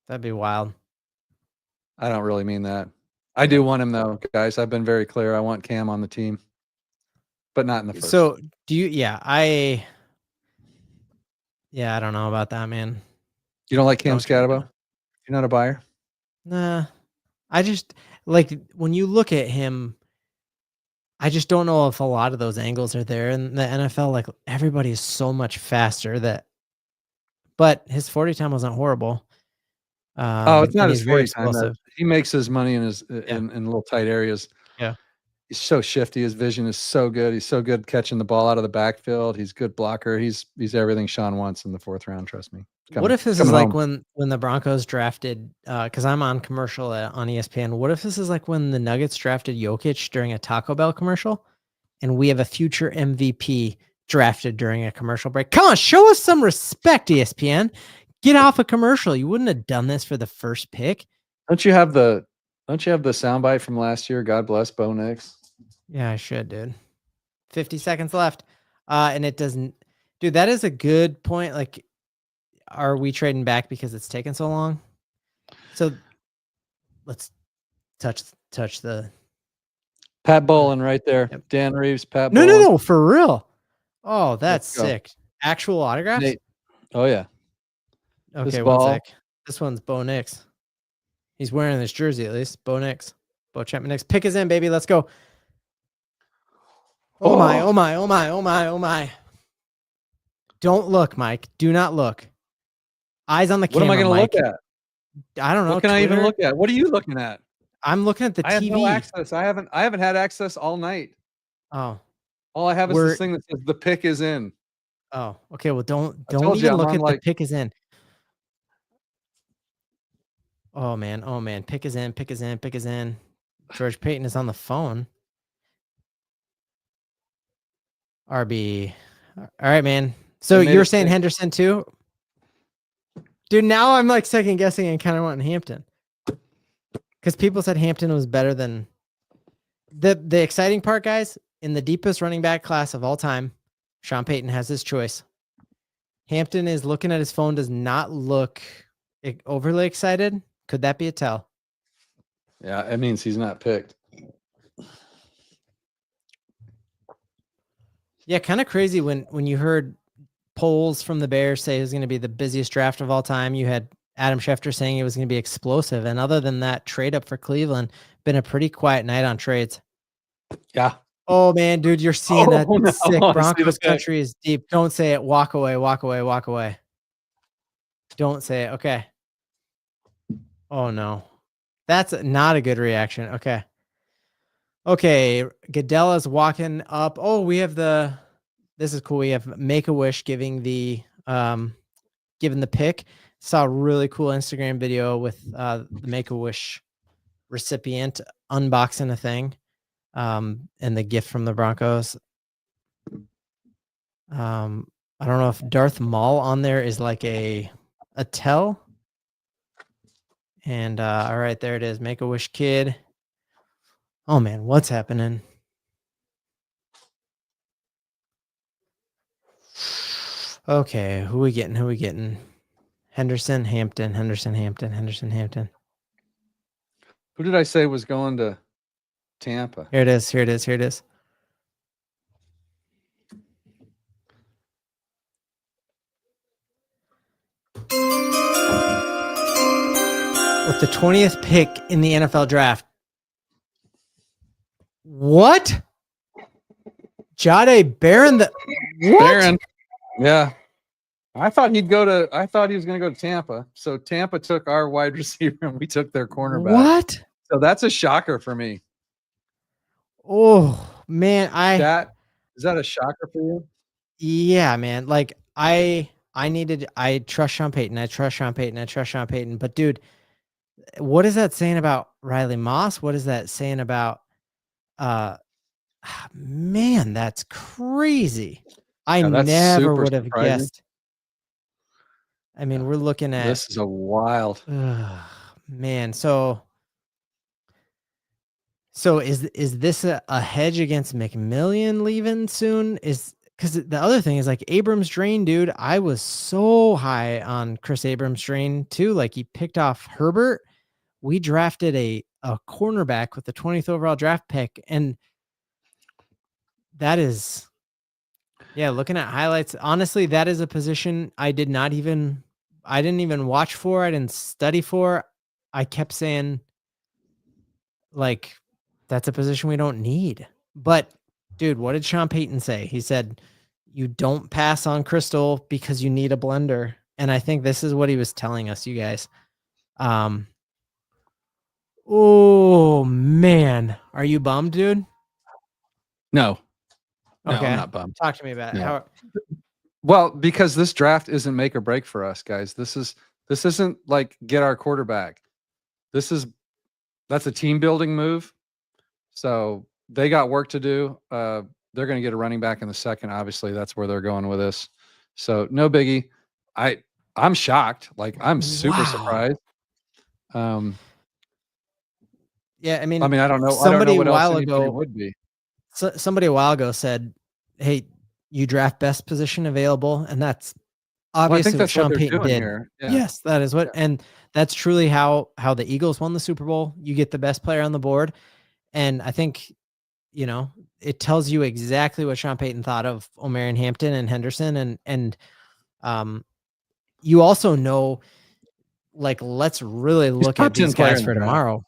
That'd be wild. I don't really mean that. I do want him though, guys. I've been very clear. I want Cam on the team, but not in the first. So do you? Yeah, I don't know about that, man. You don't like Cam Scatabo? You're not a buyer? Nah. I just when you look at him, I just don't know if a lot of those angles are there in the NFL. Like everybody is so much faster but his 40 time wasn't horrible. It's not his 40 time. He makes his money in little tight areas. Yeah. He's so shifty. His vision is so good. He's so good catching the ball out of the backfield. He's a good blocker. He's everything Sean wants in the 4th round. Trust me. What if this is like when the Broncos drafted, because I'm on commercial on ESPN. What if this is like when the Nuggets drafted Jokic during a Taco Bell commercial and we have a future MVP drafted during a commercial break? Come on, show us some respect, ESPN. Get off a commercial. You wouldn't have done this for the first pick. Don't you have the soundbite from last year? God bless Bo Nix. Yeah, I should, dude. 50 seconds left. And it doesn't, dude, that is a good point. Like, are we trading back because it's taken so long? So let's touch the Pat Bowlen right there. Yep. Dan Reeves, Pat Bowlen. No, no, for real. Oh, that's sick. Actual autographs? Nate. Oh, yeah. Okay, one sec. This one's Bo Nix. He's wearing this jersey at least. Bo Nix. Bo Chapman Nix. Pick is in, baby. Let's go. Oh my. Don't look, Mike. Do not look. Eyes on the camera. What am I going to look at? I don't know. What can I even look at? What are you looking at? I'm looking at the TV. I have no access. I haven't had access all night. Oh. All I have is this thing that says the pick is in. Oh, okay. Well, don't even look at the pick is in. Oh man. Pick is in. George Payton is on the phone. RB. All right, man. So you're saying Henderson too? Dude, now I'm like second guessing and kind of wanting Hampton. Because people said Hampton was better than the exciting part, guys. In the deepest running back class of all time, Sean Payton has his choice. Hampton is looking at his phone, does not look overly excited. Could that be a tell? Yeah, it means he's not picked. Yeah, kind of crazy when you heard polls from the Bears say it was going to be the busiest draft of all time. You had Adam Schefter saying it was going to be explosive. And other than that, trade up for Cleveland, been a pretty quiet night on trades. Yeah. Oh, man, dude, you're seeing that sick Broncos country is deep. Don't say it. Walk away. Don't say it. Okay. Oh, no. That's not a good reaction. Okay. Goodell's walking up. Oh, we have this is cool. We have Make-A-Wish giving the pick. Saw a really cool Instagram video with the Make-A-Wish recipient unboxing a thing. And the gift from the Broncos. I don't know if Darth Maul on there is like a tell. And all right, there it is. Make-A-Wish kid. Oh man, what's happening? Okay, who we getting? Henderson, Hampton. Who did I say was going to Tampa? Here it is. Here it is. Here it is. With the 20th pick in the NFL draft. What? Jahdae Barron? What? Barron. Yeah. I thought he was going to go to Tampa. So Tampa took our wide receiver and we took their cornerback. What? So that's a shocker for me. Oh, man. Is that a shocker for you? Yeah, man. Like I trust Sean Payton. I trust Sean Payton. But dude, what is that saying about Riley Moss? What is that saying about man, that's crazy. I never would have guessed. I mean, we're looking at this is a wild man. So is this a hedge against McMillian leaving soon? Because the other thing is like Abrams Drain, dude. I was so high on Chris Abrams Drain too. Like he picked off Herbert. We drafted a cornerback with the 20th overall draft pick, and that is, yeah. Looking at highlights, honestly, that is a position I didn't even watch for. I didn't study for. I kept saying, like, that's a position we don't need. But, dude, what did Sean Payton say? He said, you don't pass on Crystal because you need a blender. And I think this is what he was telling us, you guys. Oh, man. Are you bummed, dude? No. Okay. No, I'm not bummed. Talk to me about it. Well, because this draft isn't make or break for us, guys. This isn't like get our quarterback. That's a team building move. So they got work to do. They're going to get a running back in the second. Obviously, that's where they're going with this. So no biggie. I'm shocked. Like I'm super surprised. Yeah, I mean, I don't know. Somebody I don't know what a while else ago would be. Somebody a while ago said, "Hey, you draft best position available," and that's obviously what Sean Payton did. Here. Yeah. Yes, that is what, and that's truly how the Eagles won the Super Bowl. You get the best player on the board, and I think, it tells you exactly what Sean Payton thought of Omarion Hampton and Henderson, and you also know, like, let's really look at these guys for tomorrow.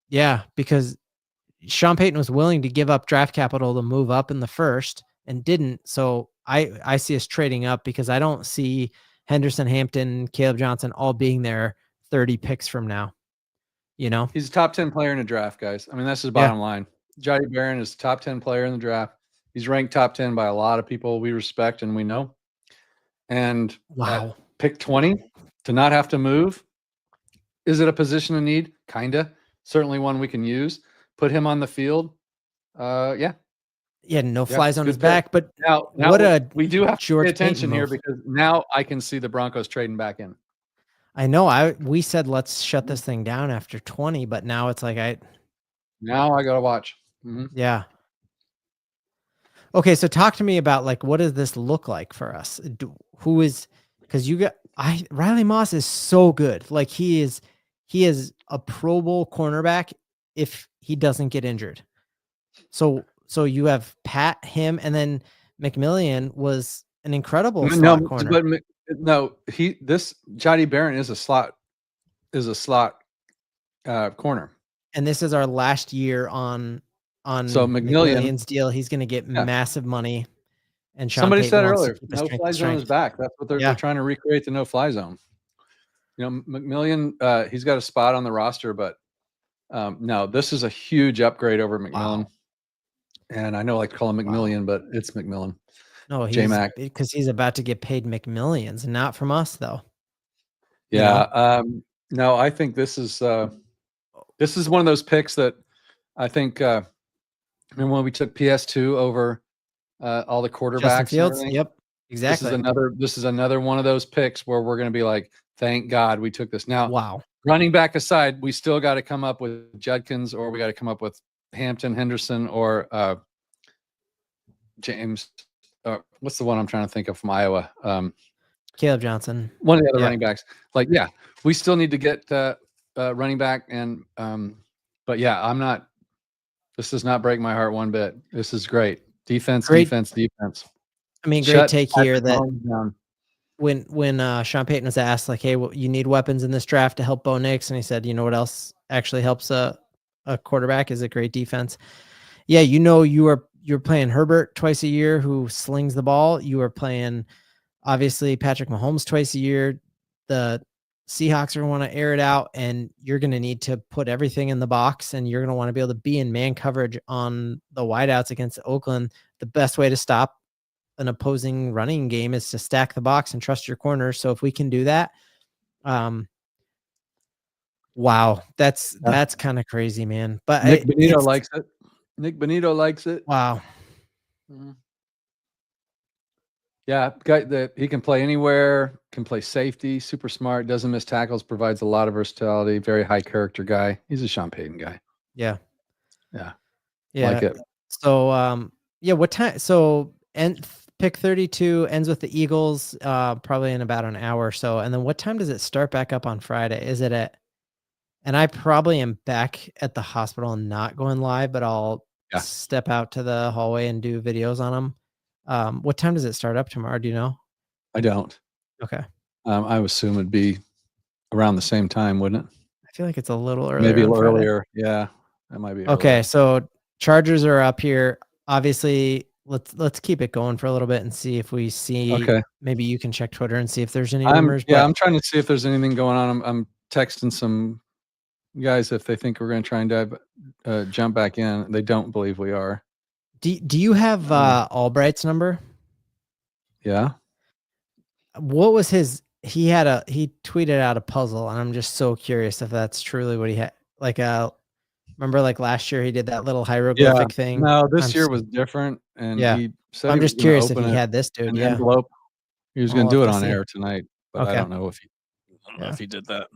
Yeah, because Sean Payton was willing to give up draft capital to move up in the first and didn't. So I see us trading up because I don't see Henderson, Hampton, Caleb Johnson all being there 30 picks from now. He's a top 10 player in the draft, guys. I mean, that's his bottom line. Jahdae Barron is top 10 player in the draft. He's ranked top 10 by a lot of people we respect and we know. And wow, pick 20 to not have to move. Is it a position of need? Kinda. Certainly one we can use. Put him on the field. Yeah. Yeah, no flies on his back. But now we do have to pay attention here because now I can see the Broncos trading back in. I know. We said let's shut this thing down after 20, but now it's like now I gotta watch. Mm-hmm. Yeah. Okay, so talk to me about, like, what does this look like for us? Because Riley Moss is so good. Like he is a Pro Bowl cornerback if he doesn't get injured. So you have Pat, him, and then McMillian was an incredible slot corner. But Jahdae Barron is a slot corner. And this is our last year on McMillian's deal. He's going to get massive money. And somebody said earlier, no fly zone is back. That's what they're trying to recreate, the no fly zone. McMillian, he's got a spot on the roster, but no, this is a huge upgrade over McMillan. Wow. And I know I like to call him McMillian, but it's McMillan. No, J-Mac. Because he's about to get paid McMillions, not from us though. Yeah. No, I think this is one of those picks that I think remember when we took PS2 over all the quarterbacks. Fields. Yep. Exactly. This is another one of those picks where we're going to be like, thank God we took this. Now, wow. Running back aside, we still got to come up with Judkins, or we got to come up with Hampton, Henderson, or James. What's the one I'm trying to think of from Iowa? Caleb Johnson. One of the other running backs. Like, yeah, we still need to get running back and But yeah, I'm not. This does not break my heart one bit. This is great. Defense. I mean, great take here that when Sean Payton was asked, like, hey, well, you need weapons in this draft to help Bo Nix, and he said, you know what else actually helps a quarterback is a great defense. Yeah, you're playing Herbert twice a year, who slings the ball. You are playing, obviously, Patrick Mahomes twice a year. The Seahawks are going to want to air it out, and you're going to need to put everything in the box, and you're going to want to be able to be in man coverage on the wideouts against Oakland. The best way to stop an opposing running game is to stack the box and trust your corners. So if we can do that, wow, that's kind of crazy, man. But Nick Bonito likes it. Nick Bonito likes it. Wow. Mm-hmm. Yeah, guy that he can play anywhere, can play safety, super smart, doesn't miss tackles, provides a lot of versatility, very high character guy. He's a Sean Payton guy. Yeah. Yeah. Like it. So yeah, what time? So pick 32 ends with the Eagles, probably in about an hour or so. And then what time does it start back up on Friday? Is it and I probably am back at the hospital and not going live, but I'll step out to the hallway and do videos on them. What time does it start up tomorrow? Do you know? I don't. Okay. I would assume it'd be around the same time, wouldn't it? I feel like it's a little earlier. Maybe a little earlier. Yeah, that might be. Okay, so Chargers are up here. Obviously, let's keep it going for a little bit and see if we see. Okay. Maybe you can check Twitter and see if there's any rumors. Yeah, I'm trying to see if there's anything going on. I'm texting some guys if they think we're going to try and jump back in. They don't believe we are. Do you have Albright's number? Yeah. What was his? He tweeted out a puzzle, and I'm just so curious if that's truly what he had. Like remember like last year he did that little hieroglyphic thing. No, this year was different, and he said I'm just curious if he had this dude. An envelope. He was going to do it on air tonight, but I don't know if he did that.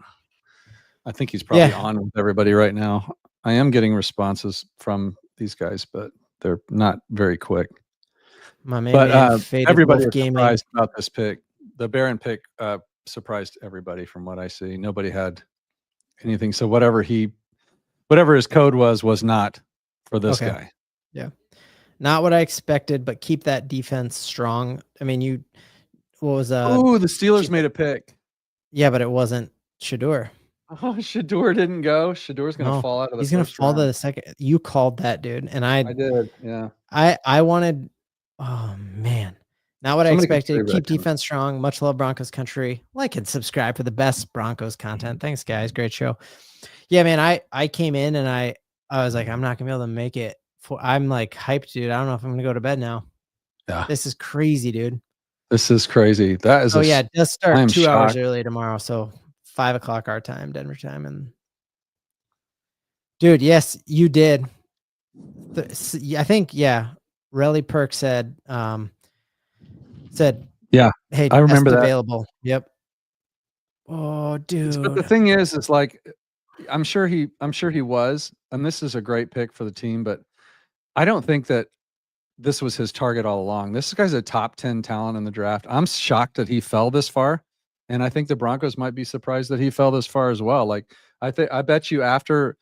I think he's probably on with everybody right now. I am getting responses from these guys, but they're not very quick. Everybody is surprised about this pick. The Barron pick surprised everybody from what I see. Nobody had anything. So whatever his code was not for this guy. Yeah. Not what I expected, but keep that defense strong. I mean, the Steelers made a pick. Yeah, but it wasn't Shedeur. Oh, Shedeur didn't go. Shedeur's going to fall out of the He's going to fall to the second. You called that, dude. And I did. Yeah. I wanted, oh man, not what I expected. Keep defense strong. Much love, Broncos country. Like and subscribe for the best Broncos content. Thanks, guys. Great show. Yeah, man. I came in and I was like, I'm not gonna be able to make it. I'm like hyped, dude. I don't know if I'm gonna go to bed now. Yeah. This is crazy, dude. This is crazy. That is. It does start 2 hours early tomorrow. So 5 o'clock our time, Denver time. And dude, yes, you did. I think, Relly Perk said, yeah, hey, I remember that. Available. Yep. Oh, dude. But the thing is like, I'm sure he was, and this is a great pick for the team, but I don't think that this was his target all along. This guy's a top 10 talent in the draft. I'm shocked that he fell this far. And I think the Broncos might be surprised that he fell this far as well. Like, I bet you after,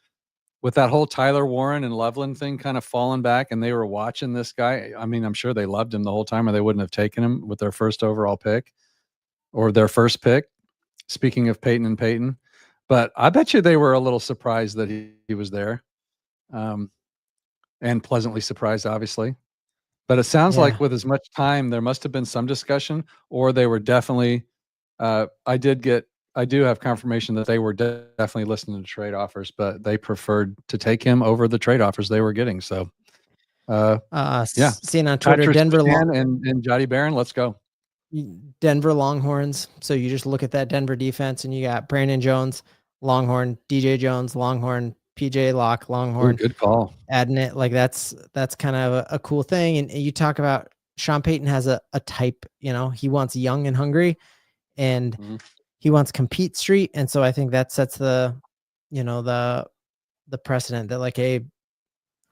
with that whole Tyler Warren and Loveland thing kind of falling back, and they were watching this guy. I mean, I'm sure they loved him the whole time, or they wouldn't have taken him with their first overall pick or their first pick. Speaking of Peyton and Peyton, but I bet you they were a little surprised that he was there, and pleasantly surprised, obviously. But it sounds like with as much time, there must have been some discussion, or they were definitely. I do have confirmation that they were definitely listening to trade offers, but they preferred to take him over the trade offers they were getting. So, seeing on Twitter, Patrick Denver and Jody Barron, let's go. Denver Longhorns. So you just look at that Denver defense, and you got Brandon Jones, Longhorn, DJ Jones, Longhorn, PJ Locke, Longhorn. Ooh, good call. Adding it, like that's kind of a cool thing. And you talk about Sean Payton has a type. He wants young and hungry, and he wants compete street. And so I think that sets the precedent that, like, hey,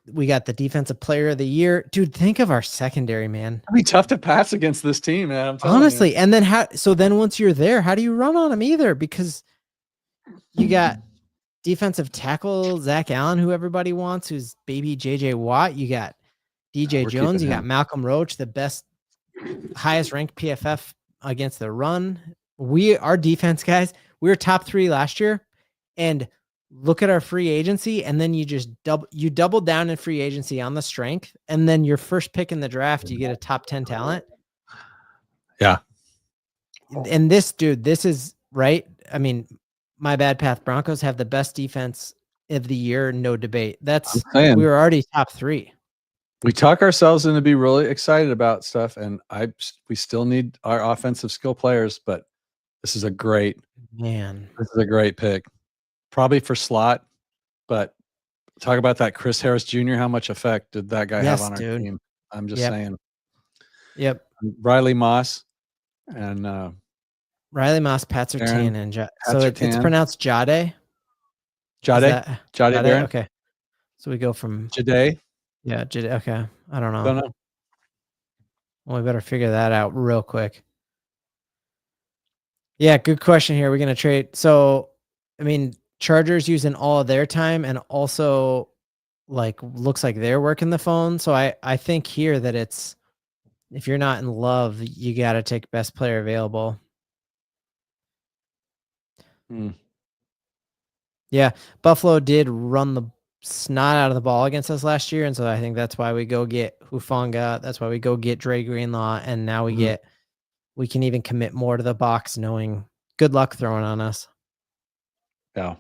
we got the defensive player of the year. Dude, think of our secondary, man. It'd be tough to pass against this team, man. I'm telling Honestly. you. And then then once you're there, how do you run on them either? Because you got defensive tackle Zach Allen, who everybody wants, who's baby JJ Watt. You got DJ Jones. You got Malcolm Roach, the best, highest ranked PFF against the run. Our defense guys, we were top 3 last year, and look at our free agency. And then you just double down in free agency on the strength. And then your first pick in the draft, you get a top 10 talent. Yeah. And this is right. I mean, my bad path Broncos have the best defense of the year. No debate. We were already top 3. We talk ourselves into be really excited about stuff, and we still need our offensive skill players, but this is a great pick. Probably for slot, but talk about that Chris Harris Jr. How much effect did that guy have on our team? I'm just saying. Yep. Riley Moss and Riley Moss, Pat Surtain, and so it's pronounced Jade. Jade Barron. Okay. So we go from Jade. Yeah, Jade. Okay. I don't know. Well, we better figure that out real quick. Yeah, good question here. We're going to trade. So, I mean, Chargers using all of their time, and also looks like they're working the phone. So I think here that it's, if you're not in love, you got to take best player available. Yeah, Buffalo did run the snot out of the ball against us last year, and so I think that's why we go get Hufanga. That's why we go get Dre Greenlaw, and now we can even commit more to the box, knowing good luck throwing on us. Yeah.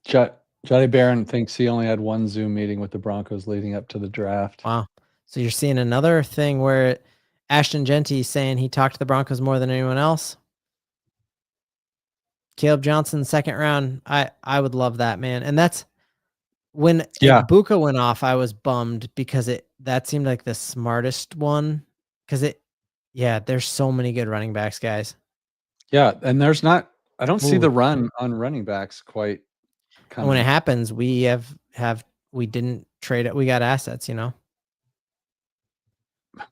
Johnny Barron thinks he only had one Zoom meeting with the Broncos leading up to the draft. Wow. So you're seeing another thing where Ashton Genty saying he talked to the Broncos more than anyone else. Caleb Johnson, 2nd round. I would love that, man. And that's when Buka went off, I was bummed because that seemed like the smartest one. Because there's so many good running backs, guys. Yeah, and I don't see the run on running backs quite coming. And when it happens, we didn't trade it. We got assets, I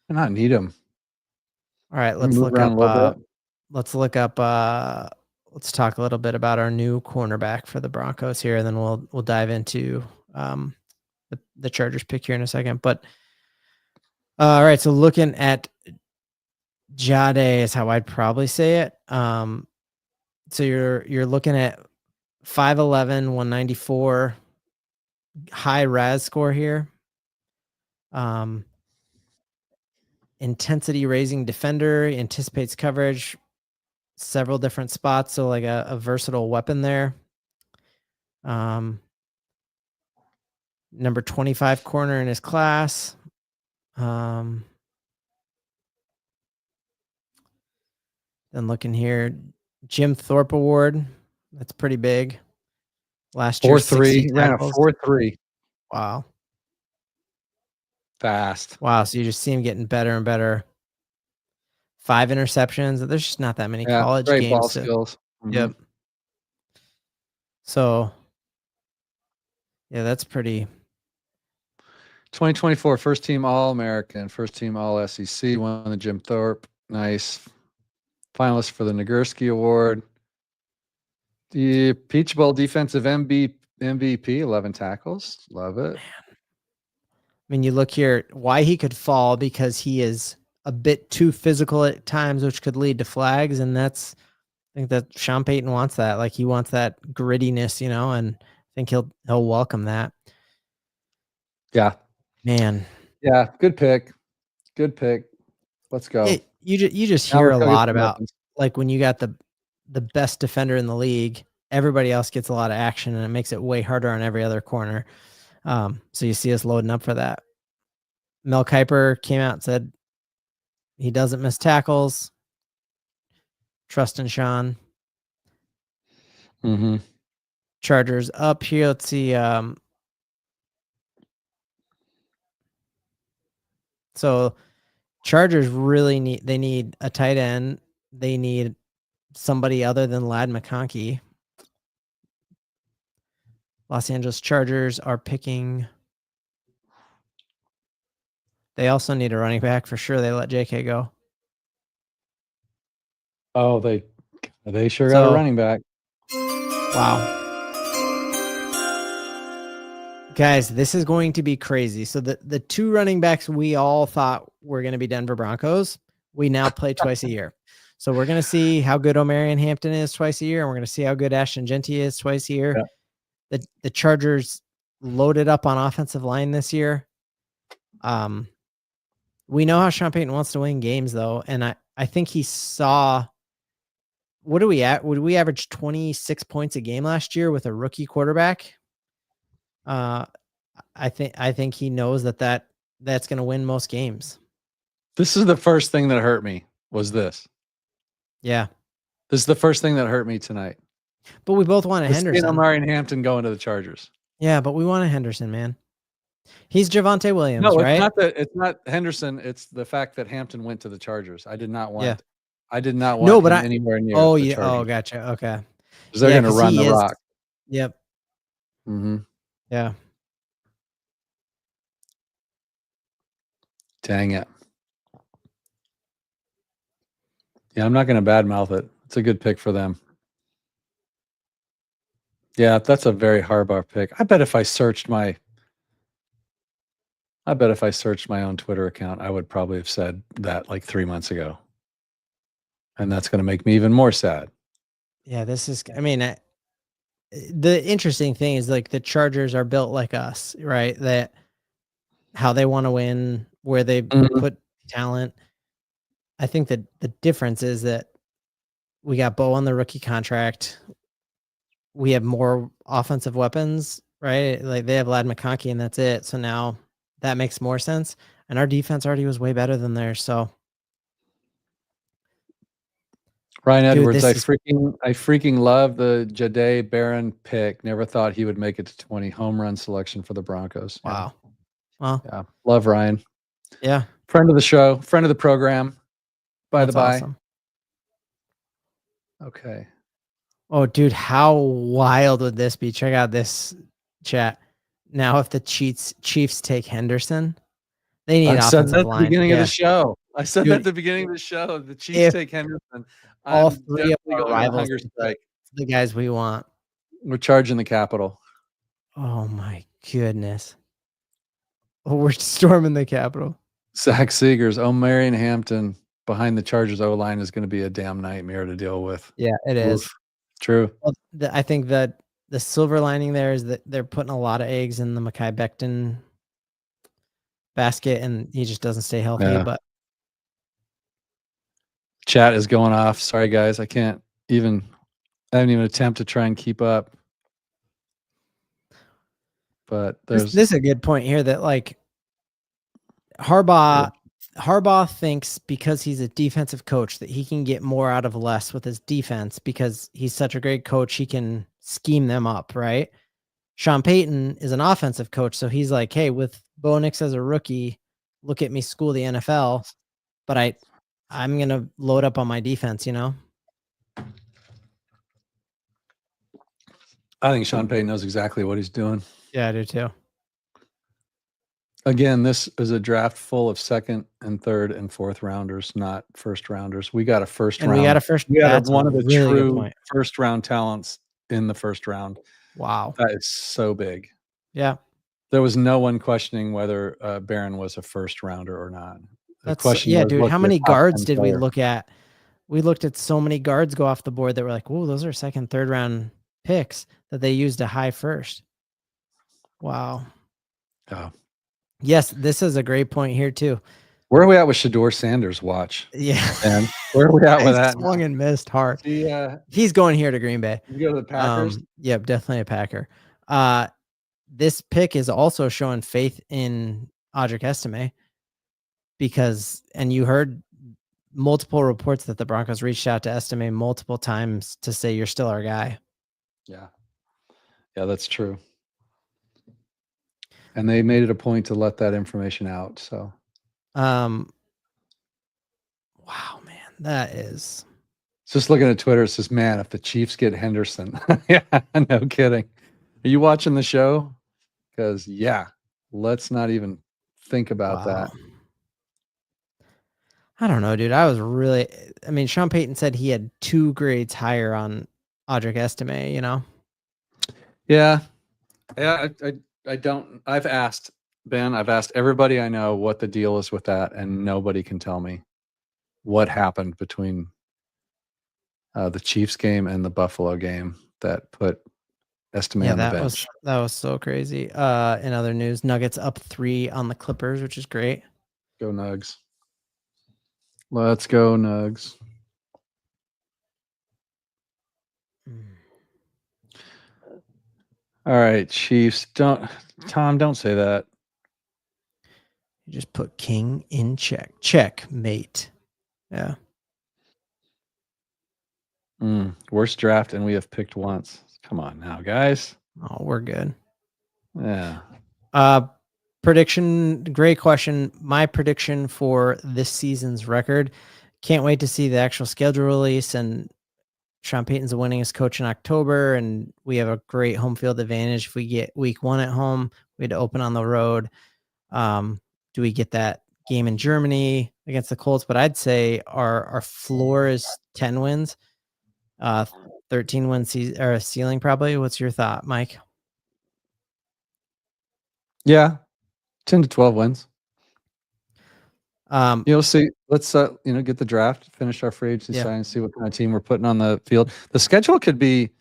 not need them. All right, let's look talk a little bit about our new cornerback for the Broncos here, and then we'll dive into the Chargers pick here in a second. But all right, so looking at Jade is how I'd probably say it. So you're looking at 5'11", 194, high RAS score here. Intensity raising defender, anticipates coverage, several different spots, so like a versatile weapon there. Number 25 corner in his class. Then looking here, Jim Thorpe Award. That's pretty big. Last year, 4.3, ran a 4.3. Wow. Fast. Wow. So you just see him getting better and better. 5 interceptions. There's just not that many college great games. Ball skills. Yep. So, yeah, that's pretty. 2024 first team All-American, first team All-SEC, won the Jim Thorpe. Nice. Finalist for the Nagurski Award. The Peach Bowl defensive MVP, 11 tackles. Love it. I mean, you look here, why he could fall, because he is a bit too physical at times, which could lead to flags. And I think that Sean Payton wants that. Like, he wants that grittiness, and I think he'll welcome that. Yeah. Man. Yeah. Good pick. Let's go. You just hear a lot about, like, when you got the best defender in the league, everybody else gets a lot of action, and it makes it way harder on every other corner. So you see us loading up for that. Mel Kiper came out and said he doesn't miss tackles. Trust in Sean. Mm-hmm. Chargers up here. Let's see. So Chargers really need a tight end. They need somebody other than Ladd McConkey. Los Angeles Chargers are picking. They also need a running back for sure. They let JK go. Oh, they sure got a running back. Wow. Guys, this is going to be crazy. So the two running backs we all thought were going to be Denver Broncos, we now play twice a year. So we're going to see how good Omarion Hampton is twice a year, and we're going to see how good Ashton Genty is twice a year. Yeah. The Chargers loaded up on offensive line this year. We know how Sean Payton wants to win games, though, and I think he saw. What are we at? Would we average 26 points a game last year with a rookie quarterback? I think he knows that's going to win most games. This is the first thing that hurt me was this. Yeah. This is the first thing that hurt me tonight. But we both wanted Henderson. Omarion Hampton going to the Chargers. Yeah, but we wanted Henderson, man. He's Javonte Williams, right? No, it's not Henderson. It's the fact that Hampton went to the Chargers. I did not want him anywhere near the Chargers. Oh, gotcha. Okay. Because they're going to run the rock. Yep. Mm-hmm. Yeah. Dang it. Yeah, I'm not going to badmouth it. It's a good pick for them. Yeah, that's a very Harbaugh pick. I bet if I searched my own Twitter account, I would probably have said that like 3 months ago. And that's going to make me even more sad. Yeah, this is, I mean, the interesting thing is like the Chargers are built like us, right? That how they want to win, where they put talent. I think that the difference is that we got Bo on the rookie contract. We have more offensive weapons, right? Like they have Lad McConkey and that's it. So now that makes more sense. And our defense already was way better than theirs. So Ryan Edwards, I freaking love the Jahdae Barron pick. Never thought he would make it to 20. Home run selection for the Broncos. Wow. Well, yeah. Love Ryan. Yeah. Friend of the show, friend of the program. By the by. Awesome. Okay. Oh, dude, how wild would this be? Check out this chat. Now, if the Chiefs take Henderson, they need offensive line. At the beginning of the show. I said that at the beginning of the show. The Chiefs take Henderson. All three of our rivals, the guys we want. We're charging the Capitol. Oh my goodness. Oh, we're storming the Capitol. Zach Seegers, Omarion Hampton behind the Chargers O-line is going to be a damn nightmare to deal with. Yeah, it is. Oof. True. Well, I think that the silver lining there is that they're putting a lot of eggs in the Mekhi Becton basket, and he just doesn't stay healthy. Yeah. But chat is going off. Sorry, guys. I haven't even attempt to try and keep up. But this is a good point here that like Harbaugh thinks because he's a defensive coach that he can get more out of less with his defense because he's such a great coach. He can scheme them up, right? Sean Payton is an offensive coach. So he's like, hey, with Bo Nix as a rookie, look at me school the NFL, but I'm going to load up on my defense, you know? I think Sean Payton knows exactly what he's doing. Yeah, I do too. Again, this is a draft full of second and third and fourth rounders, not first rounders. We got a first round. We got one of the true first round talents in the first round. Wow. That is so big. Yeah. There was no one questioning whether Barron was a first rounder or not. Dude, how many guards did we look at? We looked at so many guards go off the board that were like, "Whoa, those are second, third round picks that they used a high first." Wow. Oh. Yes, this is a great point here too. Where are we at with Shedeur Sanders' watch? Yeah. And where are we at with that? Swung and missed hard. He's going here to Green Bay. You go to the Packers? Yep, definitely a Packer. This pick is also showing faith in Audric Estime because, and you heard multiple reports that the Broncos reached out to Estime multiple times to say, you're still our guy. Yeah. Yeah, that's true. And they made it a point to let that information out. So, wow, man, that is just looking at Twitter. It says, man, if the Chiefs get Henderson, yeah, no kidding. Are you watching the show? Because let's not even think about that. I don't know, dude. Sean Payton said he had 2 grades higher on Audric Estime, you know? Yeah. I don't. I've asked Ben. I've asked everybody I know what the deal is with that, and nobody can tell me what happened between the Chiefs game and the Buffalo game that put Estime on the bench. That was so crazy. In other news, Nuggets up 3 on the Clippers, which is great. Go Nugs. Let's go Nugs. All right, Chiefs. Don't say that. You just put king in check. Checkmate. Yeah. Worst draft, and we have picked once. Come on now, guys. Oh, we're good. Yeah. Prediction. Great question. My prediction for this season's record. Can't wait to see the actual schedule release, and Sean Payton's the winningest coach in October, and we have a great home field advantage. If we get week 1 at home, we had to open on the road. Do we get that game in Germany against the Colts? But I'd say our floor is 10 wins, 13 win ceiling probably. What's your thought, Mike? Yeah, 10 to 12 wins. You'll see. Let's get the draft, finish our free agency sign, and see what kind of team we're putting on the field. The schedule could be.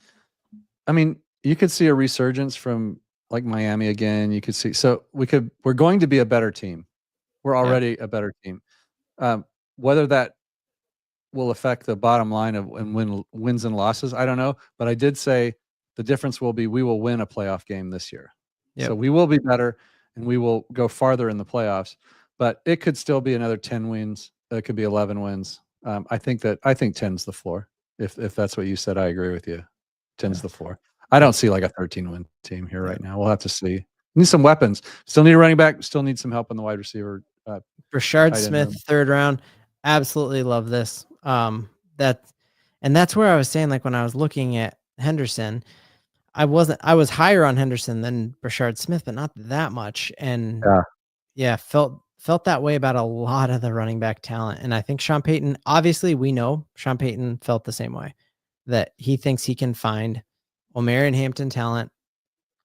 I mean, you could see a resurgence from like Miami again. You could see. So we're going to be a better team. We're already a better team. Whether that will affect the bottom line of wins and losses, I don't know. But I did say the difference will be we will win a playoff game this year. Yep. So we will be better and we will go farther in the playoffs. But it could still be another 10 wins. It could be 11 wins. I think 10's the floor. If that's what you said, I agree with you. 10's the floor. I don't see like a 13-win team here right now. We'll have to see. Need some weapons. Still need a running back. Still need some help on the wide receiver. Rashard Smith, 3rd round. Absolutely love this. That's where I was saying, like when I was looking at Henderson, I was higher on Henderson than Rashard Smith, but not that much. And felt that way about a lot of the running back talent. And I think Sean Payton, obviously we know Sean Payton felt the same way, that he thinks he can find O'Mara and Hampton talent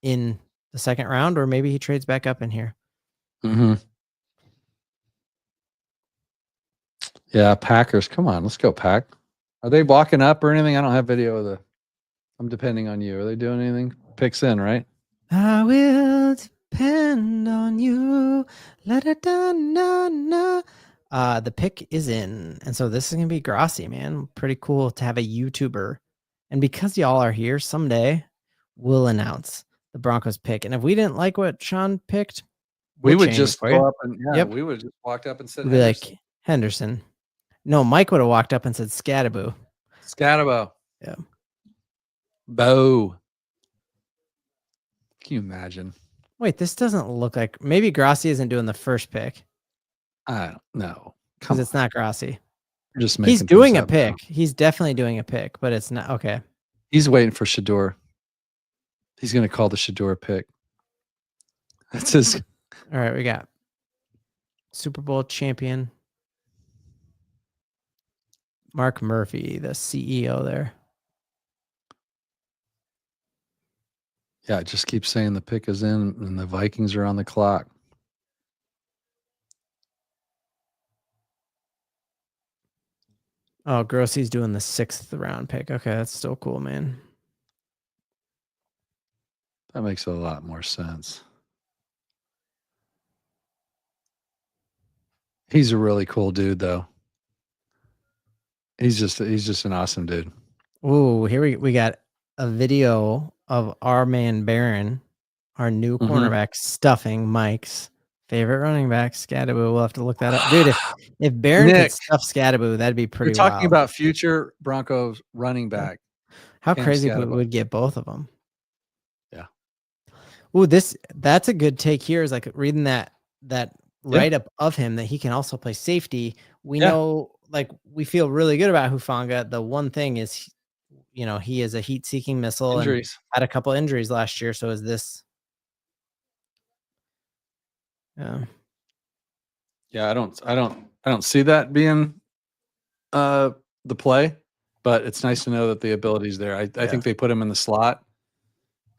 in the 2nd round, or maybe he trades back up in here. Mm-hmm. Yeah, Packers. Come on, let's go, Pack. Are they walking up or anything? I don't have video of I'm depending on you. Are they doing anything? Picks in, right? I will depend on you. The pick is in. And so this is going to be Grossi, man. Pretty cool to have a YouTuber. And because y'all are here, someday we'll announce the Broncos pick. And if we didn't like what Sean picked, we would just go up and we would have just walked up and said Henderson. Be like, Henderson. No, Mike would have walked up and said Scattaboo. Yeah. Bo. Can you imagine? Wait, this doesn't look like, maybe Grossi isn't doing the first pick. I don't know. Because it's not Grossi. He's doing a pick. Now. He's definitely doing a pick, but it's not. Okay. He's waiting for Shador. He's going to call the Shador pick. That's his. All right, we got Super Bowl champion Mark Murphy, the CEO there. Yeah, it just keeps saying the pick is in and the Vikings are on the clock. Oh, Grossi's doing the 6th round pick. Okay, that's still cool, man. That makes a lot more sense. He's a really cool dude, though. He's just an awesome dude. Ooh, here we got a video of our man Barron, our new cornerback, stuffing Mike's favorite running back, Scattaboo. We'll have to look that up, dude. If Barron could stuff Scattaboo, that'd be pretty. We're talking about future Broncos running back. How crazy if we would get both of them? Yeah. Ooh, that's a good take here. Is like reading that write up of him that he can also play safety. We know, like, we feel really good about Hufanga. The one thing is, he is a heat-seeking missile and had a couple injuries last year. So is this? Yeah, I don't see that being the play, but it's nice to know that the ability's there. I think they put him in the slot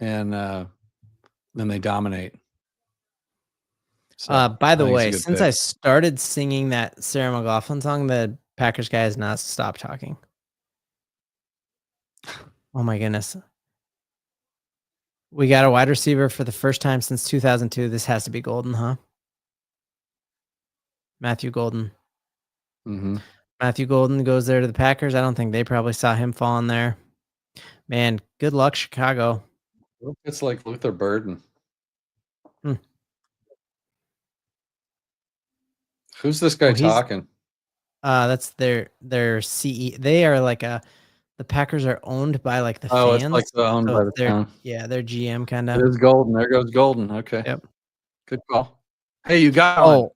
and then they dominate. So, by the way, since I started singing that Sarah McLachlan song, the Packers guy has not stopped talking. Oh my goodness. We got a wide receiver for the first time since 2002. This has to be Golden, huh? Matthew Golden. Mm-hmm. Matthew Golden goes there to the Packers. I don't think they probably saw him falling there. Man, good luck, Chicago. It's like Luther Burden. Who's this guy talking? That's their CE. They are like the Packers are owned by like the fans. It's like owned by the town. Yeah, their GM kind of. There's Golden. There goes Golden. Okay. Yep. Good call. Hey, you got one.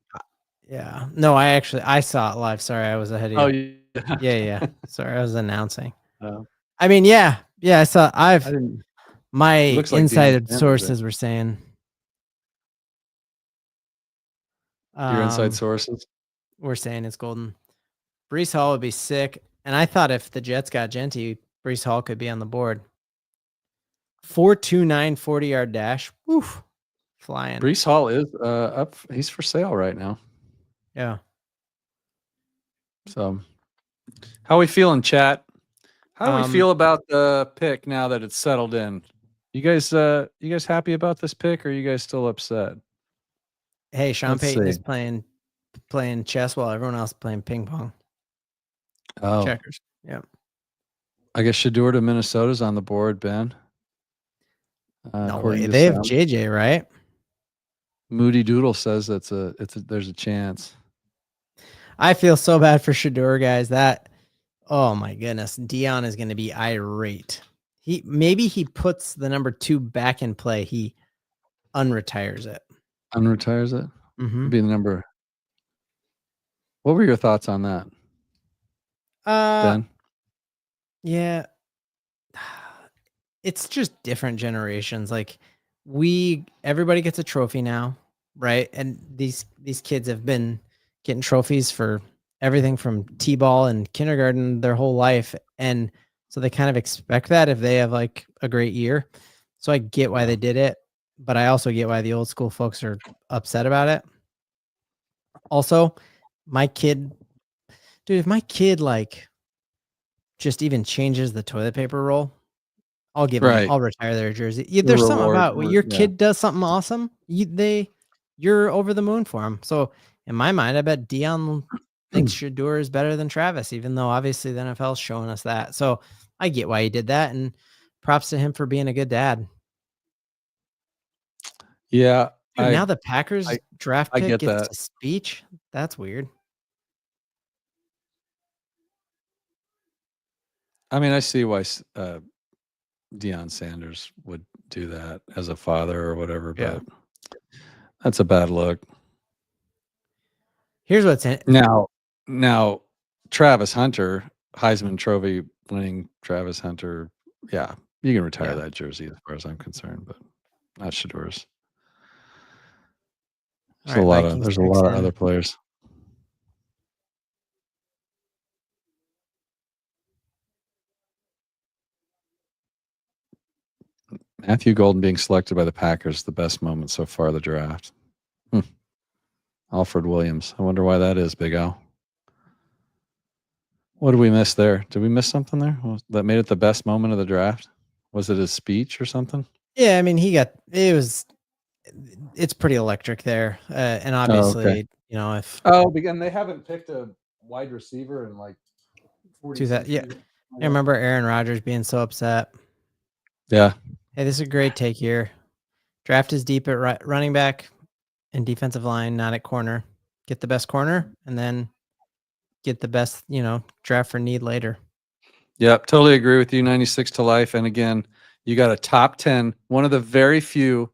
Yeah. No, I saw it live. Sorry, I was ahead of you. Oh, yeah. Sorry, I was announcing. I mean, yeah, I saw. My inside sources were saying. Your inside sources? We're saying it's Golden. Breece Hall would be sick. And I thought if the Jets got Genty, Breece Hall could be on the board. 4.29 40-yard dash. Woof. Flying. Breece Hall is up. He's for sale right now. Yeah. So how are we feeling, chat? How do we feel about the pick now that it's settled in? You guys happy about this pick, or are you guys still upset? Hey, Sean Payton is playing chess while everyone else is playing ping pong. Oh, checkers. Yeah. I guess Shedeur to Minnesota's on the board, Ben. No way. They have JJ, right? Moody Doodle says there's a chance. I feel so bad for Shedeur, guys. Oh my goodness, Dion is going to be irate. Maybe he puts the number 2 back in play. He unretires it. Unretires it? Mm-hmm. Be the number. What were your thoughts on that? Ben? Yeah. It's just different generations. Like everybody gets a trophy now, right? And these kids have been getting trophies for everything from T-ball and kindergarten their whole life. And so they kind of expect that if they have like a great year. So I get why they did it, but I also get why the old school folks are upset about it. Also, if my kid like just even changes the toilet paper roll, I'll give them, I'll retire their jersey. There's something about when your kid does something awesome, you're over the moon for them. So in my mind, I bet Dion thinks Shedeur is better than Travis, even though obviously the NFL is showing us that. So I get why he did that, and props to him for being a good dad. Yeah. Dude, now the Packers draft pick gets a speech. That's weird. I mean, I see why Deion Sanders would do that as a father or whatever, but that's a bad look. Here's what's in now Travis Hunter, Heisman Trophy winning Travis Hunter. Yeah, you can retire that jersey as far as I'm concerned, but not Shedeur's. There's a lot of other players. Matthew Golden being selected by the Packers, the best moment so far of the draft. Alfred Williams. I wonder why that is, Big Al. What did we miss there? Did we miss something there that made it the best moment of the draft? Was it his speech or something? Yeah, I mean, it's pretty electric there. And obviously, again, they haven't picked a wide receiver in like 40 years. Yeah. I remember Aaron Rodgers being so upset. Yeah. Hey, this is a great take here. Draft is deep at running back and defensive line, not at corner. Get the best corner and then get the best, draft for need later. Yep, totally agree with you. 96 to life. And again, you got a top 10, one of the very few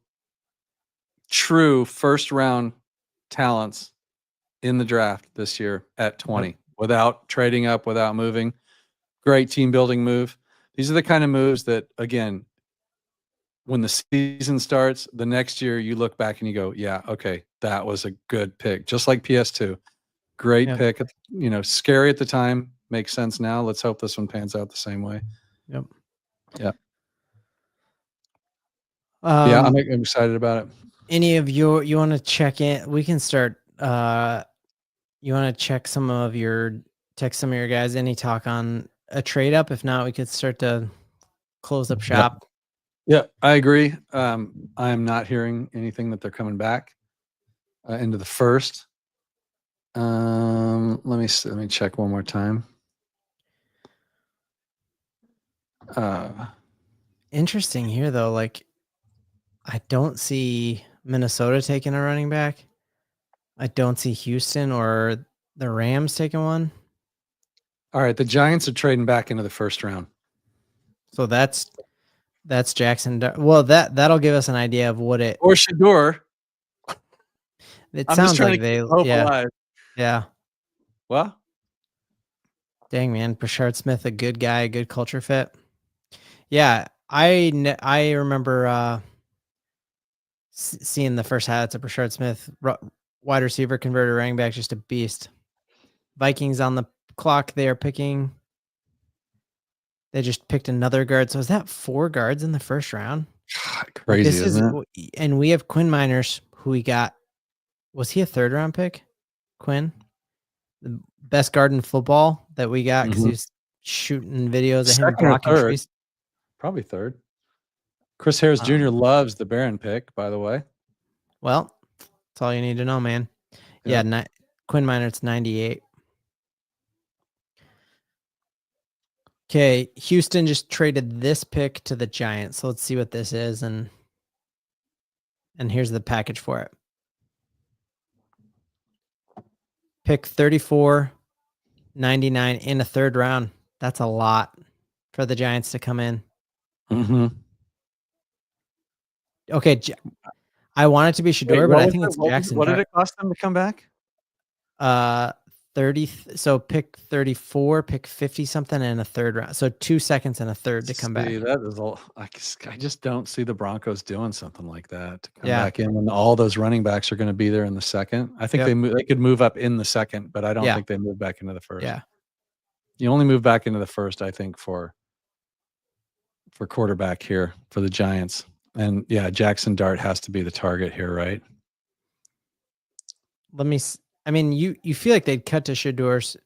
true first round talents in the draft this year at 20 without trading up, without moving. Great team building move. These are the kind of moves that, again, when the season starts, the next year you look back and you go, yeah, okay, that was a good pick. Just like PS2. Great pick. Scary at the time. Makes sense now. Let's hope this one pans out the same way. Yep. Yeah. Yeah, I'm excited about it. Any of you want to check in? We can start. You want to check text some of your guys. Any talk on a trade up? If not, we could start to close up shop. Yeah, I agree. I am not hearing anything that they're coming back into the first. Let me check one more time. Interesting here though. Like, I don't see Minnesota taking a running back. I don't see Houston or the Rams taking one. All right, the Giants are trading back into the first round. So that's Jackson. Well, that'll give us an idea of what it or Shador. It sounds like they yeah. Well, dang man, Brashard Smith, a good guy, a good culture fit. Yeah, I remember seeing the first highlights of Brashard Smith, wide receiver, converted running back, just a beast. Vikings on the clock. They are picking. They just picked another guard. So is that 4 guards in the first round? God, crazy, isn't it? And we have Quinn Miners, who we got. Was he a 3rd round pick? Quinn, the best guard in football that we got because he's shooting videos of him blocking trees. Probably 3rd. Chris Harris Jr. loves the Barron pick, by the way. Well, that's all you need to know, man. Yeah, Quinn Miners 98. Okay, Houston just traded this pick to the Giants. So let's see what this is, and here's the package for it. Pick 34, 99 in a 3rd round. That's a lot for the Giants to come in. Okay, I want it to be Shador, but I think it's Jackson. What did it cost them to come back? 30. So pick 34, pick 50 something, and a 3rd round. So 2 seconds and a 3rd to come back. That is all. I just don't see the Broncos doing something like that to come back in when all those running backs are going to be there in the second. I think they could move up in the second, but I don't think they move back into the first. Yeah, you only move back into the first, I think, for quarterback here for the Giants. And yeah, Jackson Dart has to be the target here, right? I mean, you feel like they'd cut to Shador's.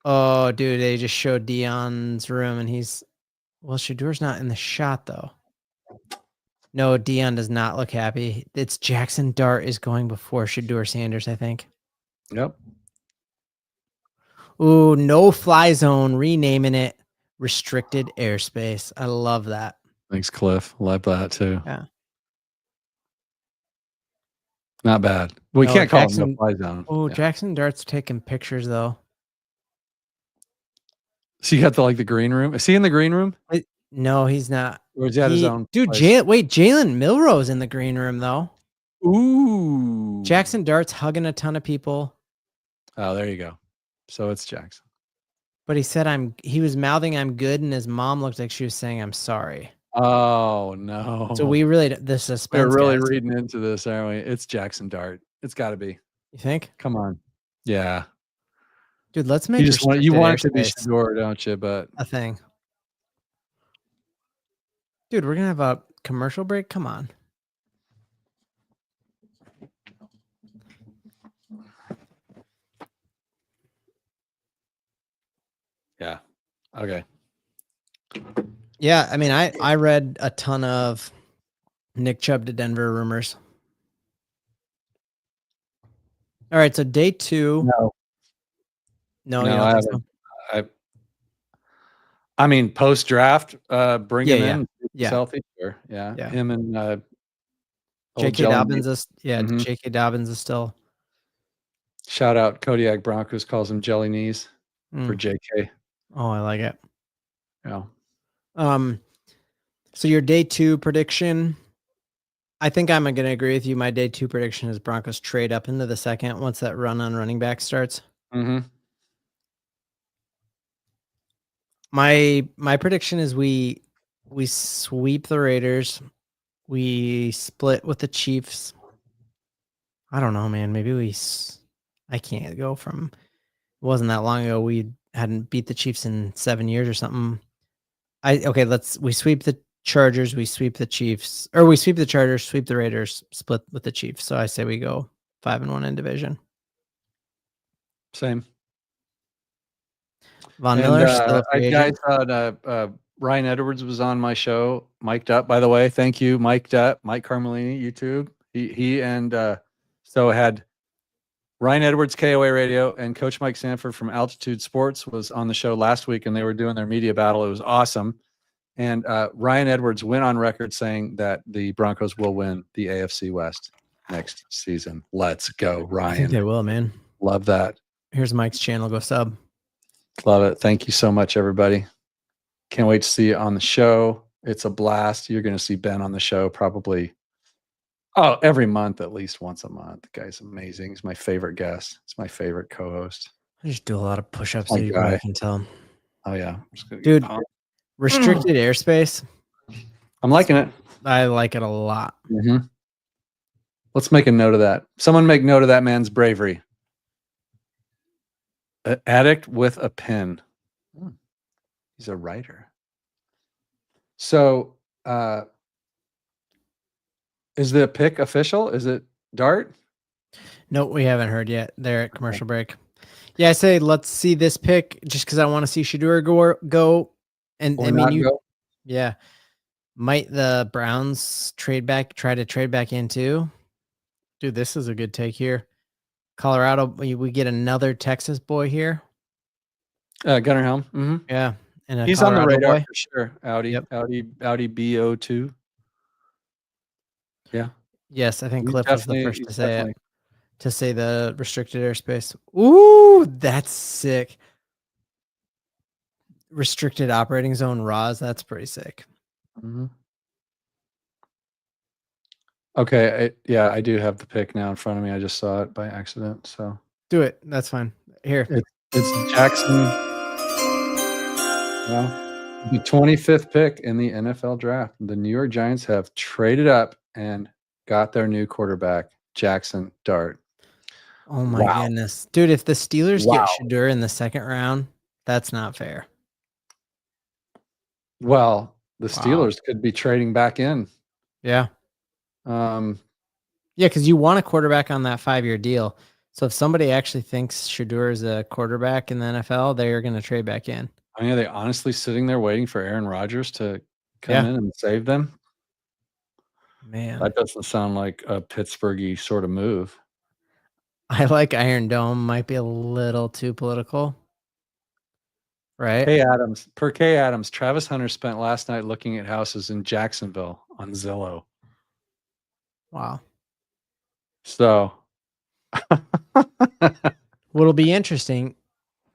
Oh, dude, they just showed Dion's room, and Shador's not in the shot though. No, Dion does not look happy. It's Jackson Dart is going before Shador Sanders, I think. Yep. Ooh, no fly zone, renaming it restricted airspace. I love that. Thanks, Cliff. Love that too. Yeah. Not bad. We can't call it no fly zone. Oh, Jackson Dart's taking pictures though. So you got the green room. Is he in the green room? No, he's not. Or is he at his own? Dude, Jalen Milroe's in the green room though. Ooh. Jackson Dart's hugging a ton of people. Oh, there you go. So it's Jackson. But he said he was mouthing I'm good, and his mom looked like she was saying I'm sorry. Oh no. So the suspense. We're really reading into this, aren't we? It's Jackson Dart. It's gotta be. You think? Come on. Yeah. Dude, let's make you want it to be Shador, don't you? But a thing. Dude, we're gonna have a commercial break. Come on. Yeah. Okay. Yeah, I mean, I read a ton of Nick Chubb to Denver rumors. All right, so day 2. No, you don't think so? I mean, post draft, bring him in. Yeah. Healthy. Sure. Yeah. Him and J.K. Dobbins is J.K. Dobbins is still. Shout out Kodiak Broncos calls him jelly knees for J.K. Oh, I like it. Yeah. So your day 2 prediction, I think I'm going to agree with you. My day 2 prediction is Broncos trade up into the second once that run on running back starts. My prediction is we sweep the Raiders. We split with the Chiefs. I don't know, man. Maybe I can't go from. It wasn't that long ago we hadn't beat the Chiefs in 7 years or something. We sweep Chargers, we sweep the Chiefs, or we sweep the Chargers, sweep the Raiders, split with the Chiefs. So I say we go 5-1 in division. Same. Von Miller still a free agent. Ryan Edwards was on my show, mic'd up, by the way. Thank you, mic'd up. Mike Carmelini, YouTube. He and so had Ryan Edwards, KOA Radio, and Coach Mike Sanford from Altitude Sports was on the show last week, and they were doing their media battle. It was awesome. And Ryan Edwards went on record saying that the Broncos will win the AFC West next season. Let's go, Ryan. I think they will, man. Love that. Here's Mike's channel. Go sub. Love it. Thank you so much, everybody. Can't wait to see you on the show. It's a blast. You're going to see Ben on the show probably every month, at least once a month. The guy's amazing. He's my favorite guest. He's my favorite co-host. I just do a lot of push-ups, so you can tell. Oh, yeah. Dude, restricted airspace. I'm liking it. I like it a lot. Mm-hmm. Let's make a note of that. Someone make note of that man's bravery. An addict with a pen. He's a writer. So, is the pick official? Is it Dart? No, we haven't heard yet. They're at commercial break. Yeah, I say let's see this pick just because I want to see Shedeur go. And I mean, yeah. Might the Browns try to trade back in too? Dude, this is a good take here. Colorado, we get another Texas boy here. Gunnar Helm. Mm-hmm. Yeah. And he's Colorado on the radar boy. For sure. Audi BO2. Yeah. Yes, I think Cliff was the first to say it. To say the restricted airspace. Ooh, that's sick. Restricted operating zone RAWs. That's pretty sick. Mm-hmm. Okay. I do have the pick now in front of me. I just saw it by accident. So do it. That's fine. Here. It's Jackson. Well, the 25th pick in the NFL draft. The New York Giants have traded up and got their new quarterback, Jackson Dart. Oh my goodness. Dude, if the Steelers get Shedeur in the second round, that's not fair. Well, the Steelers could be trading back in. Yeah. Because you want a quarterback on that 5-year deal. So if somebody actually thinks Shedeur is a quarterback in the NFL, they are going to trade back in. I mean, are they honestly sitting there waiting for Aaron Rodgers to come in and save them? Man, that doesn't sound like a Pittsburgh-y sort of move. I like Iron Dome. Might be a little too political. Right? Per K Adams, Travis Hunter spent last night looking at houses in Jacksonville on Zillow. Wow. So what'll be interesting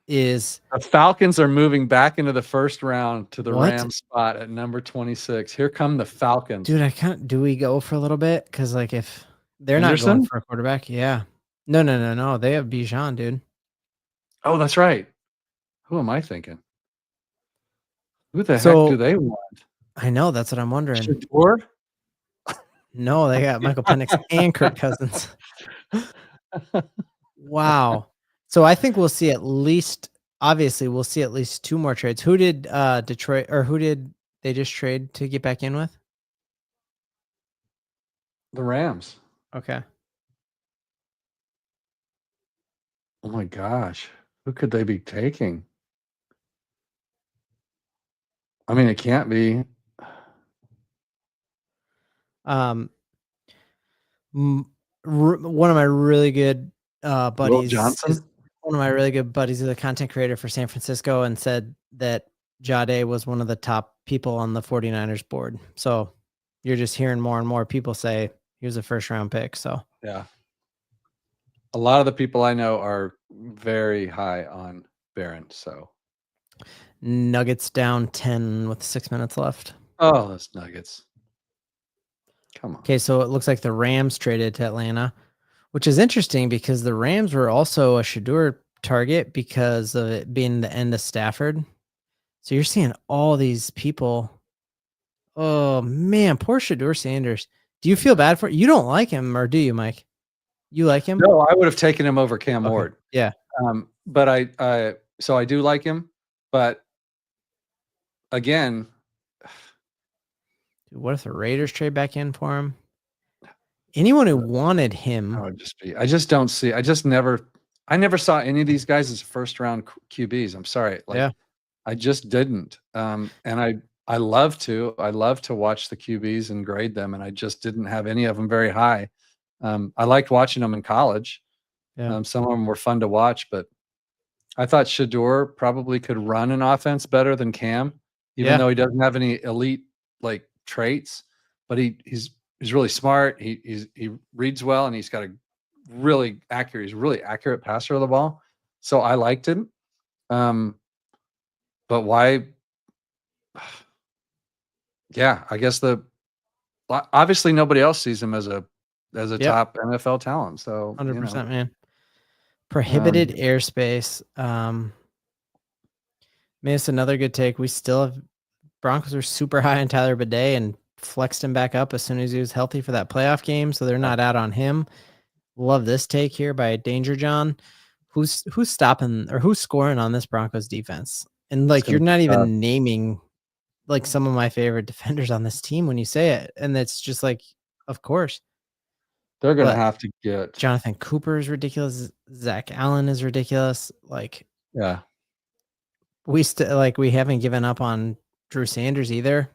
is the Falcons are moving back into the first round to the Rams spot at number 26. Here come the Falcons. Dude, do we go for a little bit? Because like if they're not going for a quarterback, yeah. No. They have Bijan, dude. Oh, that's right. Who am I thinking? Who the heck do they want? I know, that's what I'm wondering. Shedeur? No, they got Michael Penix and Kirk Cousins. Wow. So I think we'll see at least 2 more trades. Who did Detroit, or who did they just trade to get back in with? The Rams. Okay. Oh my gosh. Who could they be taking? I mean, it can't be. One of my really good buddies, one of my really good buddies is a content creator for San Francisco, and said that Jade was one of the top people on the 49ers board. So you're just hearing more and more people say he was a first round pick. So yeah, a lot of the people I know are very high on Barron. So Nuggets down 10 with 6 minutes left. Oh, that's Nuggets. Come on. Okay, so it looks like the Rams traded to Atlanta, which is interesting because the Rams were also a Shedeur target because of it being the end of Stafford. So you're seeing all these people. Oh man, poor Shedeur Sanders. Do you feel bad for it? You don't like him, or do you, Mike? You like him? No, I would have taken him over Cam Ward. Yeah. But I do like him, but again, Dude, what if the Raiders trade back in for him? Anyone who wanted him. I just don't see. I never saw any of these guys as first round QBs. I'm sorry. I just didn't. And I love to watch the QBs and grade them. And I just didn't have any of them very high. I liked watching them in college. Yeah. Some of them were fun to watch, but I thought Shador probably could run an offense better than Cam, even though he doesn't have any elite traits, but he's really smart. He reads well, and he's got a really accurate passer of the ball. So I liked him. But why? Yeah, I guess obviously nobody else sees him as a top NFL talent. So 100%, man. Prohibited airspace. It's another good take. We still have Broncos are super high on Tyler Bidet and flexed him back up as soon as he was healthy for that playoff game. So they're not out on him. Love this take here by Danger John. Who's stopping or who's scoring on this Broncos defense? And you're not even naming some of my favorite defenders on this team when you say it. And it's just of course. They're going to have to get Jonathan Cooper is ridiculous. Zach Allen is ridiculous. Yeah. We still we haven't given up on Drew Sanders either.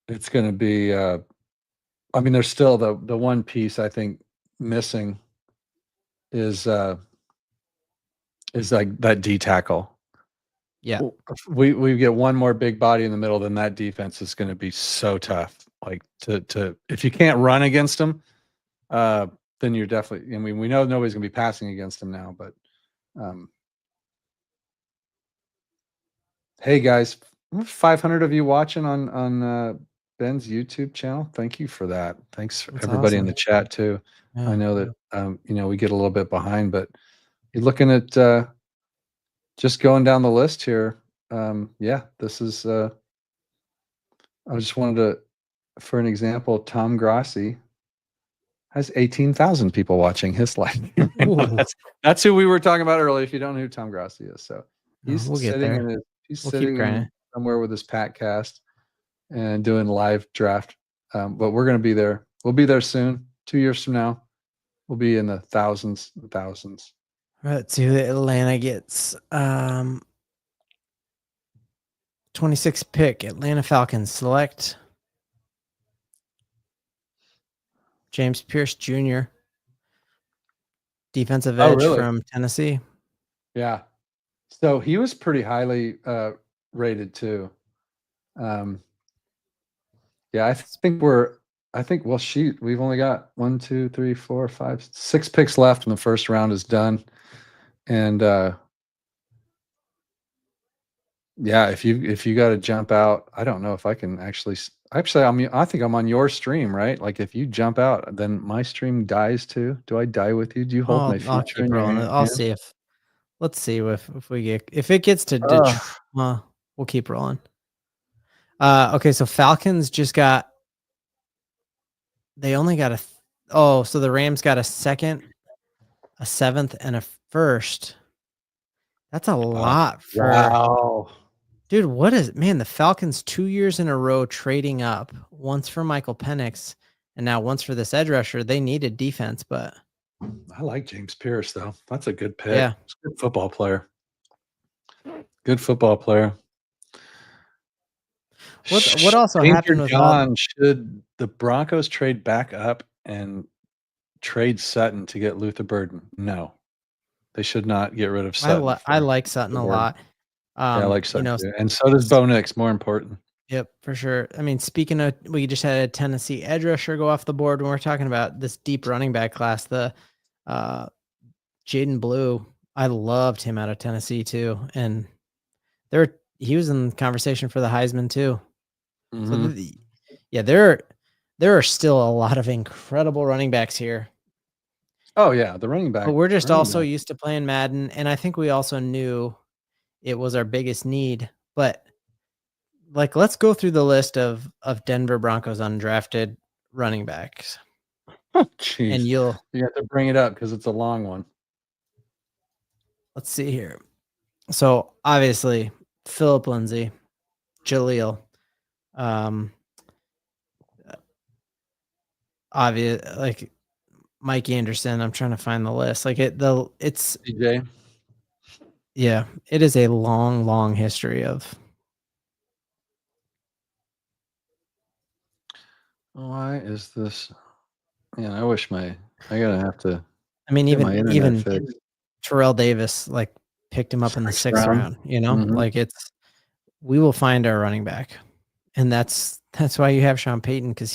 It's going to be there's still the one piece I think missing is that D tackle. Yeah. We get one more big body in the middle, then that defense is going to be so tough. To if you can't run against them, then you're definitely. We know nobody's going to be passing against them now, but hey guys, 500 of you watching on Ben's YouTube channel. Thank you for that. Thanks for everybody in the chat too. Yeah, I know that we get a little bit behind, but you're looking at just going down the list here. This is I just wanted for an example, Tom Grossi has 18,000 people watching his live. That's who we were talking about earlier. If you don't know who Tom Grossi is, so he's sitting somewhere with his Patcast and doing live draft. But we're going to be there. We'll be there soon. 2 years from now, we'll be in the thousands and thousands. Let's see who Atlanta gets. 26th pick, Atlanta Falcons select James Pierce Jr., defensive edge from Tennessee. Yeah. So he was pretty highly rated too. I think we've only got 1, 2, 3, 4, 5, 6 picks left, and the first round is done. And if you got to jump out, I don't know if I can actually. I think I'm on your stream, right? If you jump out, then my stream dies too. Do I die with you? Do you hold my future? I'll keep rolling. I'll see if. Let's see if it gets to Detroit. We'll keep rolling. Okay, so Falcons just got. They only got so the Rams got a second, a 7th, and a 1st. That's a lot for. Wow. Dude, the Falcons 2 years in a row trading up, once for Michael Penix and now once for this edge rusher. They needed defense, but I like James Pierce though. That's a good pick. Yeah. He's a good football player. Good football player. What also happened with John? Should the Broncos trade back up and trade Sutton to get Luther Burden? No. They should not get rid of Sutton. I like Sutton a lot. I like Sutton too. And so does Bo Nix, more important. Yep, for sure. Speaking of, we just had a Tennessee edge rusher go off the board when we're talking about this deep running back class. The Jaden Blue, I loved him out of Tennessee too. And he was in conversation for the Heisman too. Mm-hmm. So there are still a lot of incredible running backs here. Oh yeah, the running back. But we're just also used to playing Madden, and I think we also knew it was our biggest need. But let's go through the list of Denver Broncos undrafted running backs. Oh, geez. And you have to bring it up because it's a long one. Let's see here. So obviously Philip Lindsay, Jaleel, obvious, like Mike Anderson. I'm trying to find the list. Like it's DJ. Yeah, it is a long, long history of. Why is this? Man, I wish I gotta have to. I mean, get my internet even fixed. Terrell Davis like picked him up in the 6th round. You know, Mhm. like we will find our running back, and that's why you have Sean Payton, because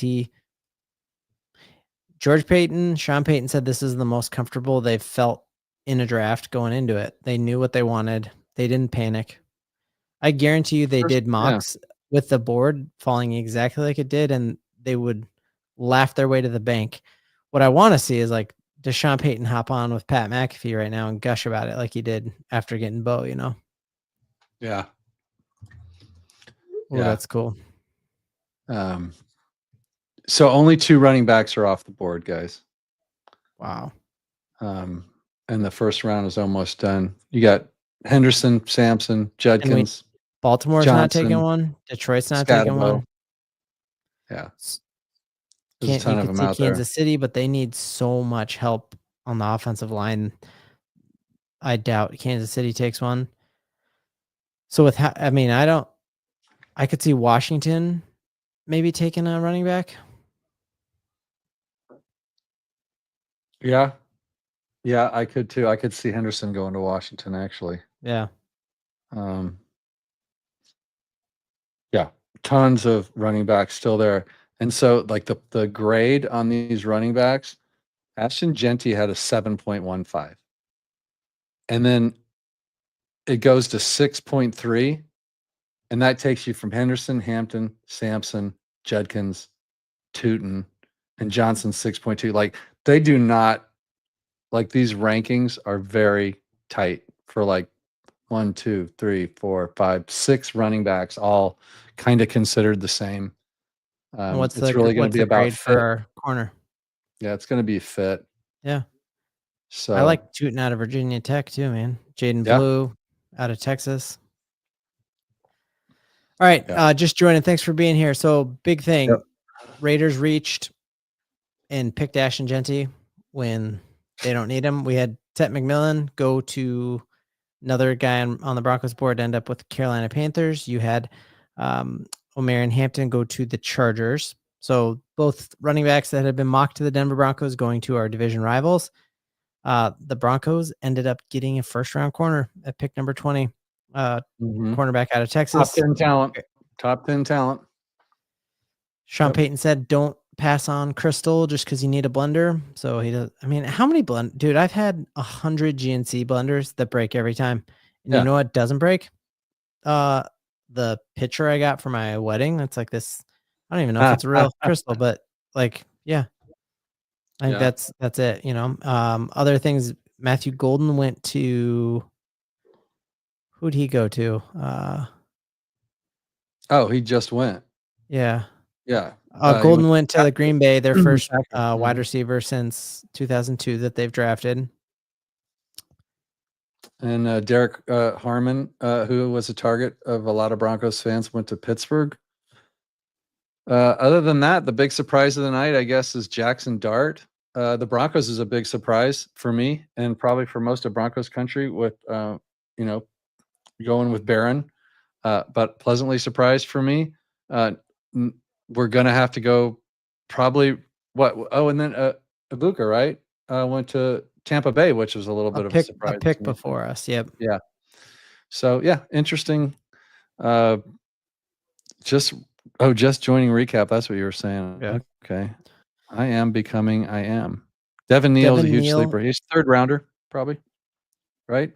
Sean Payton said this is the most comfortable they've felt in a draft going into it. They knew what they wanted. They didn't panic. I guarantee you they did mocks with the board falling exactly like it did, and they would laugh their way to the bank. What I want to see is, like, does Sean Payton hop on with Pat McAfee right now and gush about it like he did after getting Bo, you know? Yeah. Oh, that's cool. So only 2 running backs are off the board, guys. Wow. And the first round is almost done. You got Henderson, Sampson, Judkins. Baltimore's Johnson, not taking one. Detroit's not taking one. Yeah. You could see Kansas City, but they need so much help on the offensive line. I doubt Kansas City takes one. So I could see Washington maybe taking a running back. Yeah. Yeah, I could too. I could see Henderson going to Washington, actually. Yeah. Yeah. Tons of running backs still there. And so, like, the grade on these running backs, Ashton Genty had a 7.15. And then it goes to 6.3. And that takes you from Henderson, Hampton, Sampson, Judkins, Tootin, and Johnson 6.2. Like, they do not, like, these rankings are very tight for like 1, 2, 3, 4, 5, 6 running backs, all kind of considered the same. What's it's really going to be about grade fit. for our corner? Yeah, it's going to be fit. Yeah. So I like Tootin out of Virginia Tech too, man. Jaden Blue out of Texas. All right. Just joining. Thanks for being here. So, big thing. Yep. Raiders reached and picked Ashton Genty when they don't need him. We had Tet McMillan go to another guy on the Broncos board, end up with the Carolina Panthers. You had O'Marion Hampton go to the Chargers. So both running backs that had been mocked to the Denver Broncos going to our division rivals. The Broncos ended up getting a first-round corner at pick number 20, cornerback out of Texas. Top 10 talent. Sean Payton said, don't pass on Crystal just because you need a blender. So he does. I mean, how many dude, I've had 100 GNC blenders that break every time. And you know what doesn't break? The picture I got for my wedding. It's like this. I don't even know if it's a real crystal, but like, yeah. I think that's it, you know. Other things, Matthew Golden went to, who'd he go to? He just went. Yeah. Yeah. Golden went to the Green Bay, their first wide receiver since 2002 that they've drafted. And Derek Harmon, who was a target of a lot of Broncos fans, went to Pittsburgh. Other than that, the big surprise of the night, I guess, is Jackson Dart. The Broncos is a big surprise for me and probably for most of Broncos country with, going with Barron, but pleasantly surprised for me. We're going to have to go probably and then Ibuka, right? Went to Tampa Bay, which was a little bit of a surprise. A pick before us. Yep. Yeah. So interesting. Just joining recap. That's what you were saying. Yeah. Okay. I am. Devin Neal's a huge sleeper. He's 3rd rounder, probably. Right?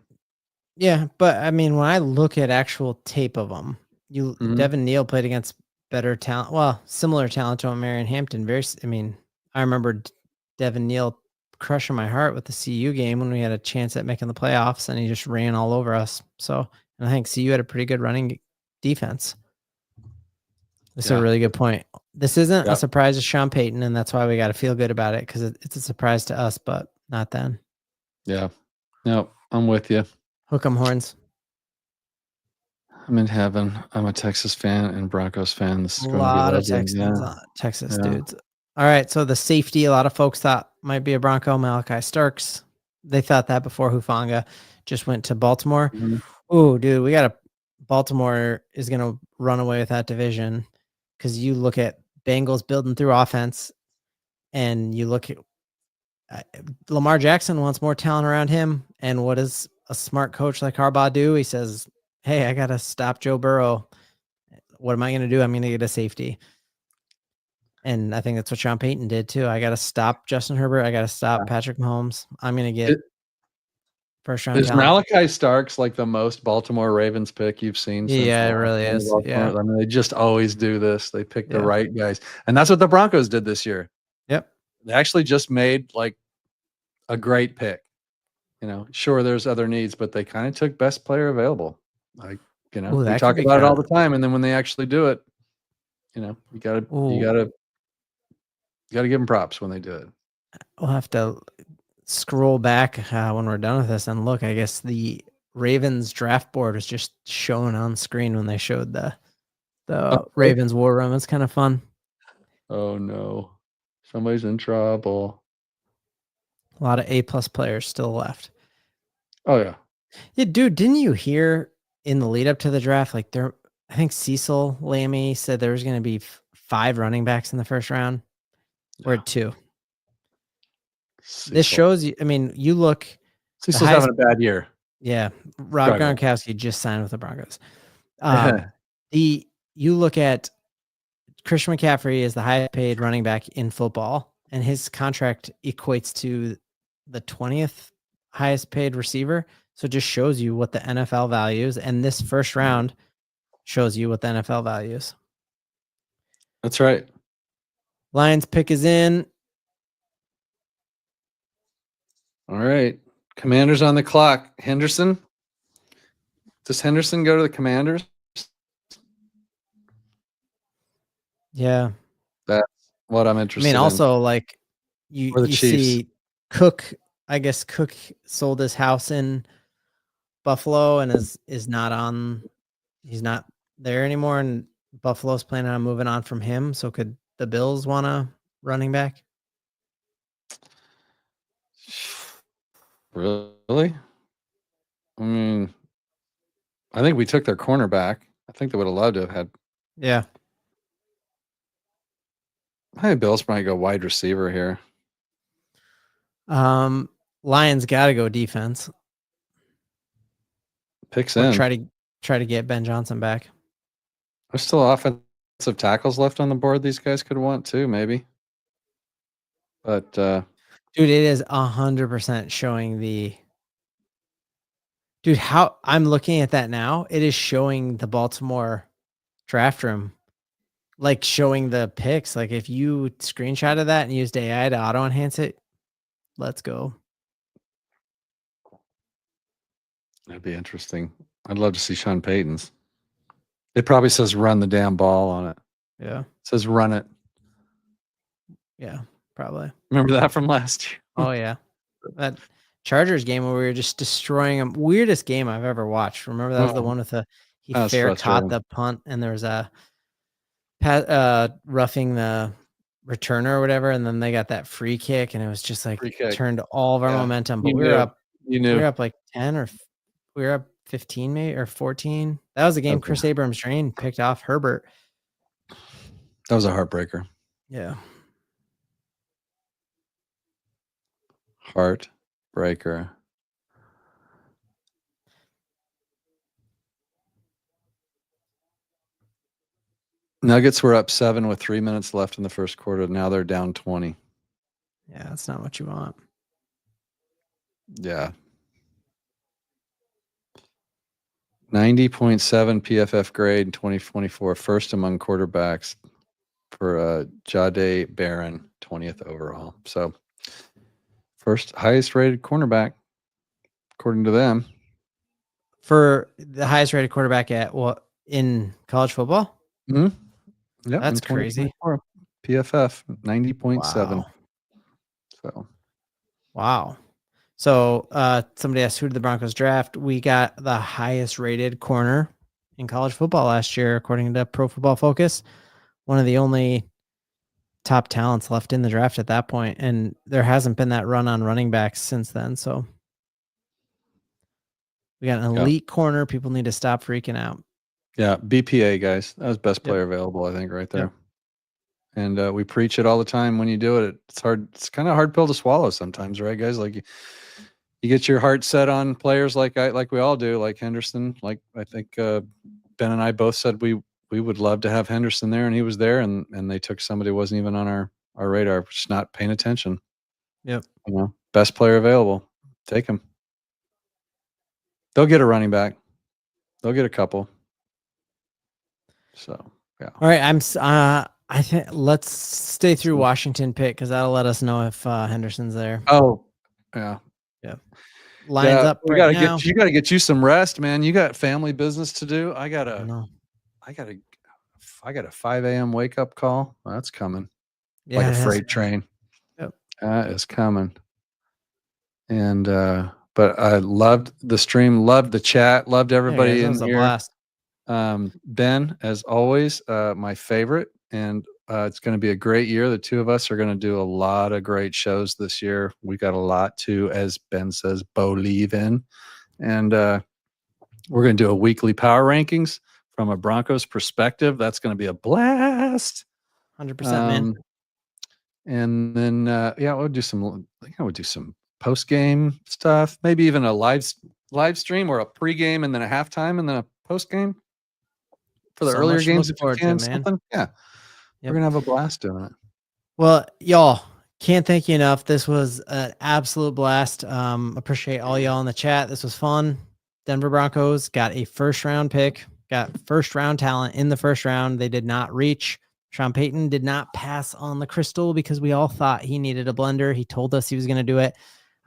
Yeah, but I mean, when I look at actual tape of them, Devin Neal played against better talent. Well, similar talent to O'Marion Hampton. I remember Devin Neal crushing my heart with the CU game when we had a chance at making the playoffs, and he just ran all over us. So, and I think CU had a pretty good running defense. That's a really good point. This isn't a surprise to Sean Payton, and that's why we got to feel good about it, because it's a surprise to us, but not then. Yeah. No, I'm with you. Hook 'em horns. I'm in heaven. I'm a Texas fan and Broncos fan. This is A going to be lot of lovely. Texas Yeah. dudes. All right, so the safety, a lot of folks thought might be a Bronco, Malachi Starks. They thought that before Hufanga just went to Baltimore. Mhm. Oh, dude, Baltimore is going to run away with that division because you look at Bengals building through offense, and you look at Lamar Jackson wants more talent around him. And what does a smart coach like Harbaugh do? He says, hey, I got to stop Joe Burrow. What am I going to do? I'm going to get a safety. And I think that's what Sean Payton did too. I got to stop Justin Herbert. I got to stop Patrick Mahomes. I'm going to get first round talent. Malachi Starks like the most Baltimore Ravens pick you've seen? Yeah, it really is. Yeah. I mean, they just always do this. They pick the right guys. And that's what the Broncos did this year. Yep. They actually just made like a great pick. Sure, there's other needs, but they kind of took best player available. Like, we talk about it all the time. And then when they actually do it, you gotta give them props when they do it. We'll have to scroll back when we're done with this and look. I guess the Ravens draft board is just shown on screen when they showed the Ravens war room. It's kind of fun. Oh no, somebody's in trouble. A lot of A+ players still left. Oh yeah. Yeah, dude, didn't you hear in the lead up to the draft, like I think Cecil Lammy said there was going to be 5 running backs in the first round. We're at 2. Cecil. This shows you, I mean, you look. Cecil's having a bad year. Yeah. Rob Gronkowski just signed with the Broncos. You look at Christian McCaffrey is the highest paid running back in football, and his contract equates to the 20th highest paid receiver. So it just shows you what the NFL values, and this first round shows you what the NFL values. That's right. Lions pick is in. All right. Commanders on the clock. Henderson. Does Henderson go to the Commanders? Yeah. That's what I'm interested in. I mean, also, like, you see Cook, I guess Cook sold his house in Buffalo and is not he's not there anymore, and Buffalo's planning on moving on from him. So could the Bills want a running back? Really? I mean, I think we took their cornerback. I think they would have loved to have had. Yeah. I think Bills might go wide receiver here. Lions got to go defense. Picks in. Try to get Ben Johnson back. There's still offensive tackles left on the board. These guys could want too, maybe. But dude, it is 100% showing the. Dude, how I'm looking at that now, it is showing the Baltimore draft room, like showing the picks. Like if you screenshotted that and used AI to auto enhance it, let's go. That'd be interesting. I'd love to see Sean Payton's. It probably says run the damn ball on it. Yeah. It says run it. Yeah, probably. Remember that from last year? Oh, yeah. That Chargers game where we were just destroying them. Weirdest game I've ever watched. Remember that was the one with he fair caught the punt and there was a roughing the returner or whatever, and then they got that free kick and it was just like turned all of our momentum. But we were up like 10 or we were up 15 maybe or 14. That was the game Chris Abrams drained, picked off Herbert. That was a heartbreaker. Yeah. Heartbreaker. Nuggets were up 7 with 3 minutes left in the first quarter. Now they're down 20. Yeah, that's not what you want. Yeah. 90.7 PFF grade in 2024, first among quarterbacks for Jahdae Barron, 20th overall. So first highest rated cornerback, according to them. For the highest rated quarterback at what in college football? Mm-hmm. Yeah, that's crazy. PFF 90.7. Wow. So wow. So somebody asked, who did the Broncos draft? We got the highest rated corner in college football last year, according to Pro Football Focus. One of the only top talents left in the draft at that point, and there hasn't been that run on running backs since then. So we got an elite corner. People need to stop freaking out. Yeah, BPA, guys. That was best player available, I think, right there. And we preach it all the time. When you do it, it's hard. It's kind of a hard pill to swallow sometimes, right, guys? Like you get your heart set on players like we all do, like Henderson. Like I think Ben and I both said we would love to have Henderson there, and he was there, and they took somebody who wasn't even on our radar, just not paying attention. Yep. You know, best player available, take him. They'll get a running back. They'll get a couple. So yeah. All right, I think let's stay through Washington pick because that'll let us know if Henderson's there. Oh, yeah. Lines up. We gotta get you. Got to get you some rest, man. You got family business to do. I got a 5 a.m. wake up call. Well, that's coming. Yeah, like a freight train. Yep. That is coming. And but I loved the stream, loved the chat, loved everybody in here. Blast. Ben, as always, my favorite, and it's going to be a great year. The two of us are going to do a lot of great shows this year. We got a lot to, as Ben says, Bo-LIEVE in, and we're going to do a weekly power rankings from a Broncos perspective. That's going to be a blast. 100%, man. And then we'll do some. I think I would do some post game stuff, maybe even a live stream or a pregame and then a halftime and then a post game for the earlier games if you can. Something. Yeah. We're going to have a blast doing it. Well, y'all, can't thank you enough. This was an absolute blast. Appreciate all y'all in the chat. This was fun. Denver Broncos got a first-round pick, got first-round talent in the first round. They did not reach. Sean Payton did not pass on the crystal because we all thought he needed a blender. He told us he was going to do it.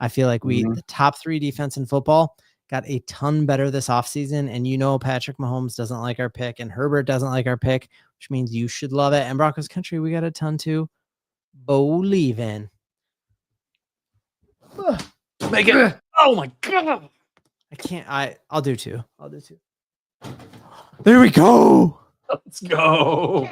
I feel like the top 3 defense in football got a ton better this offseason. And Patrick Mahomes doesn't like our pick and Herbert doesn't like our pick, which means you should love it. And Broncos country, we got a ton to believe in. Make it. Oh my God. I can't. I'll do 2. There we go. Let's go.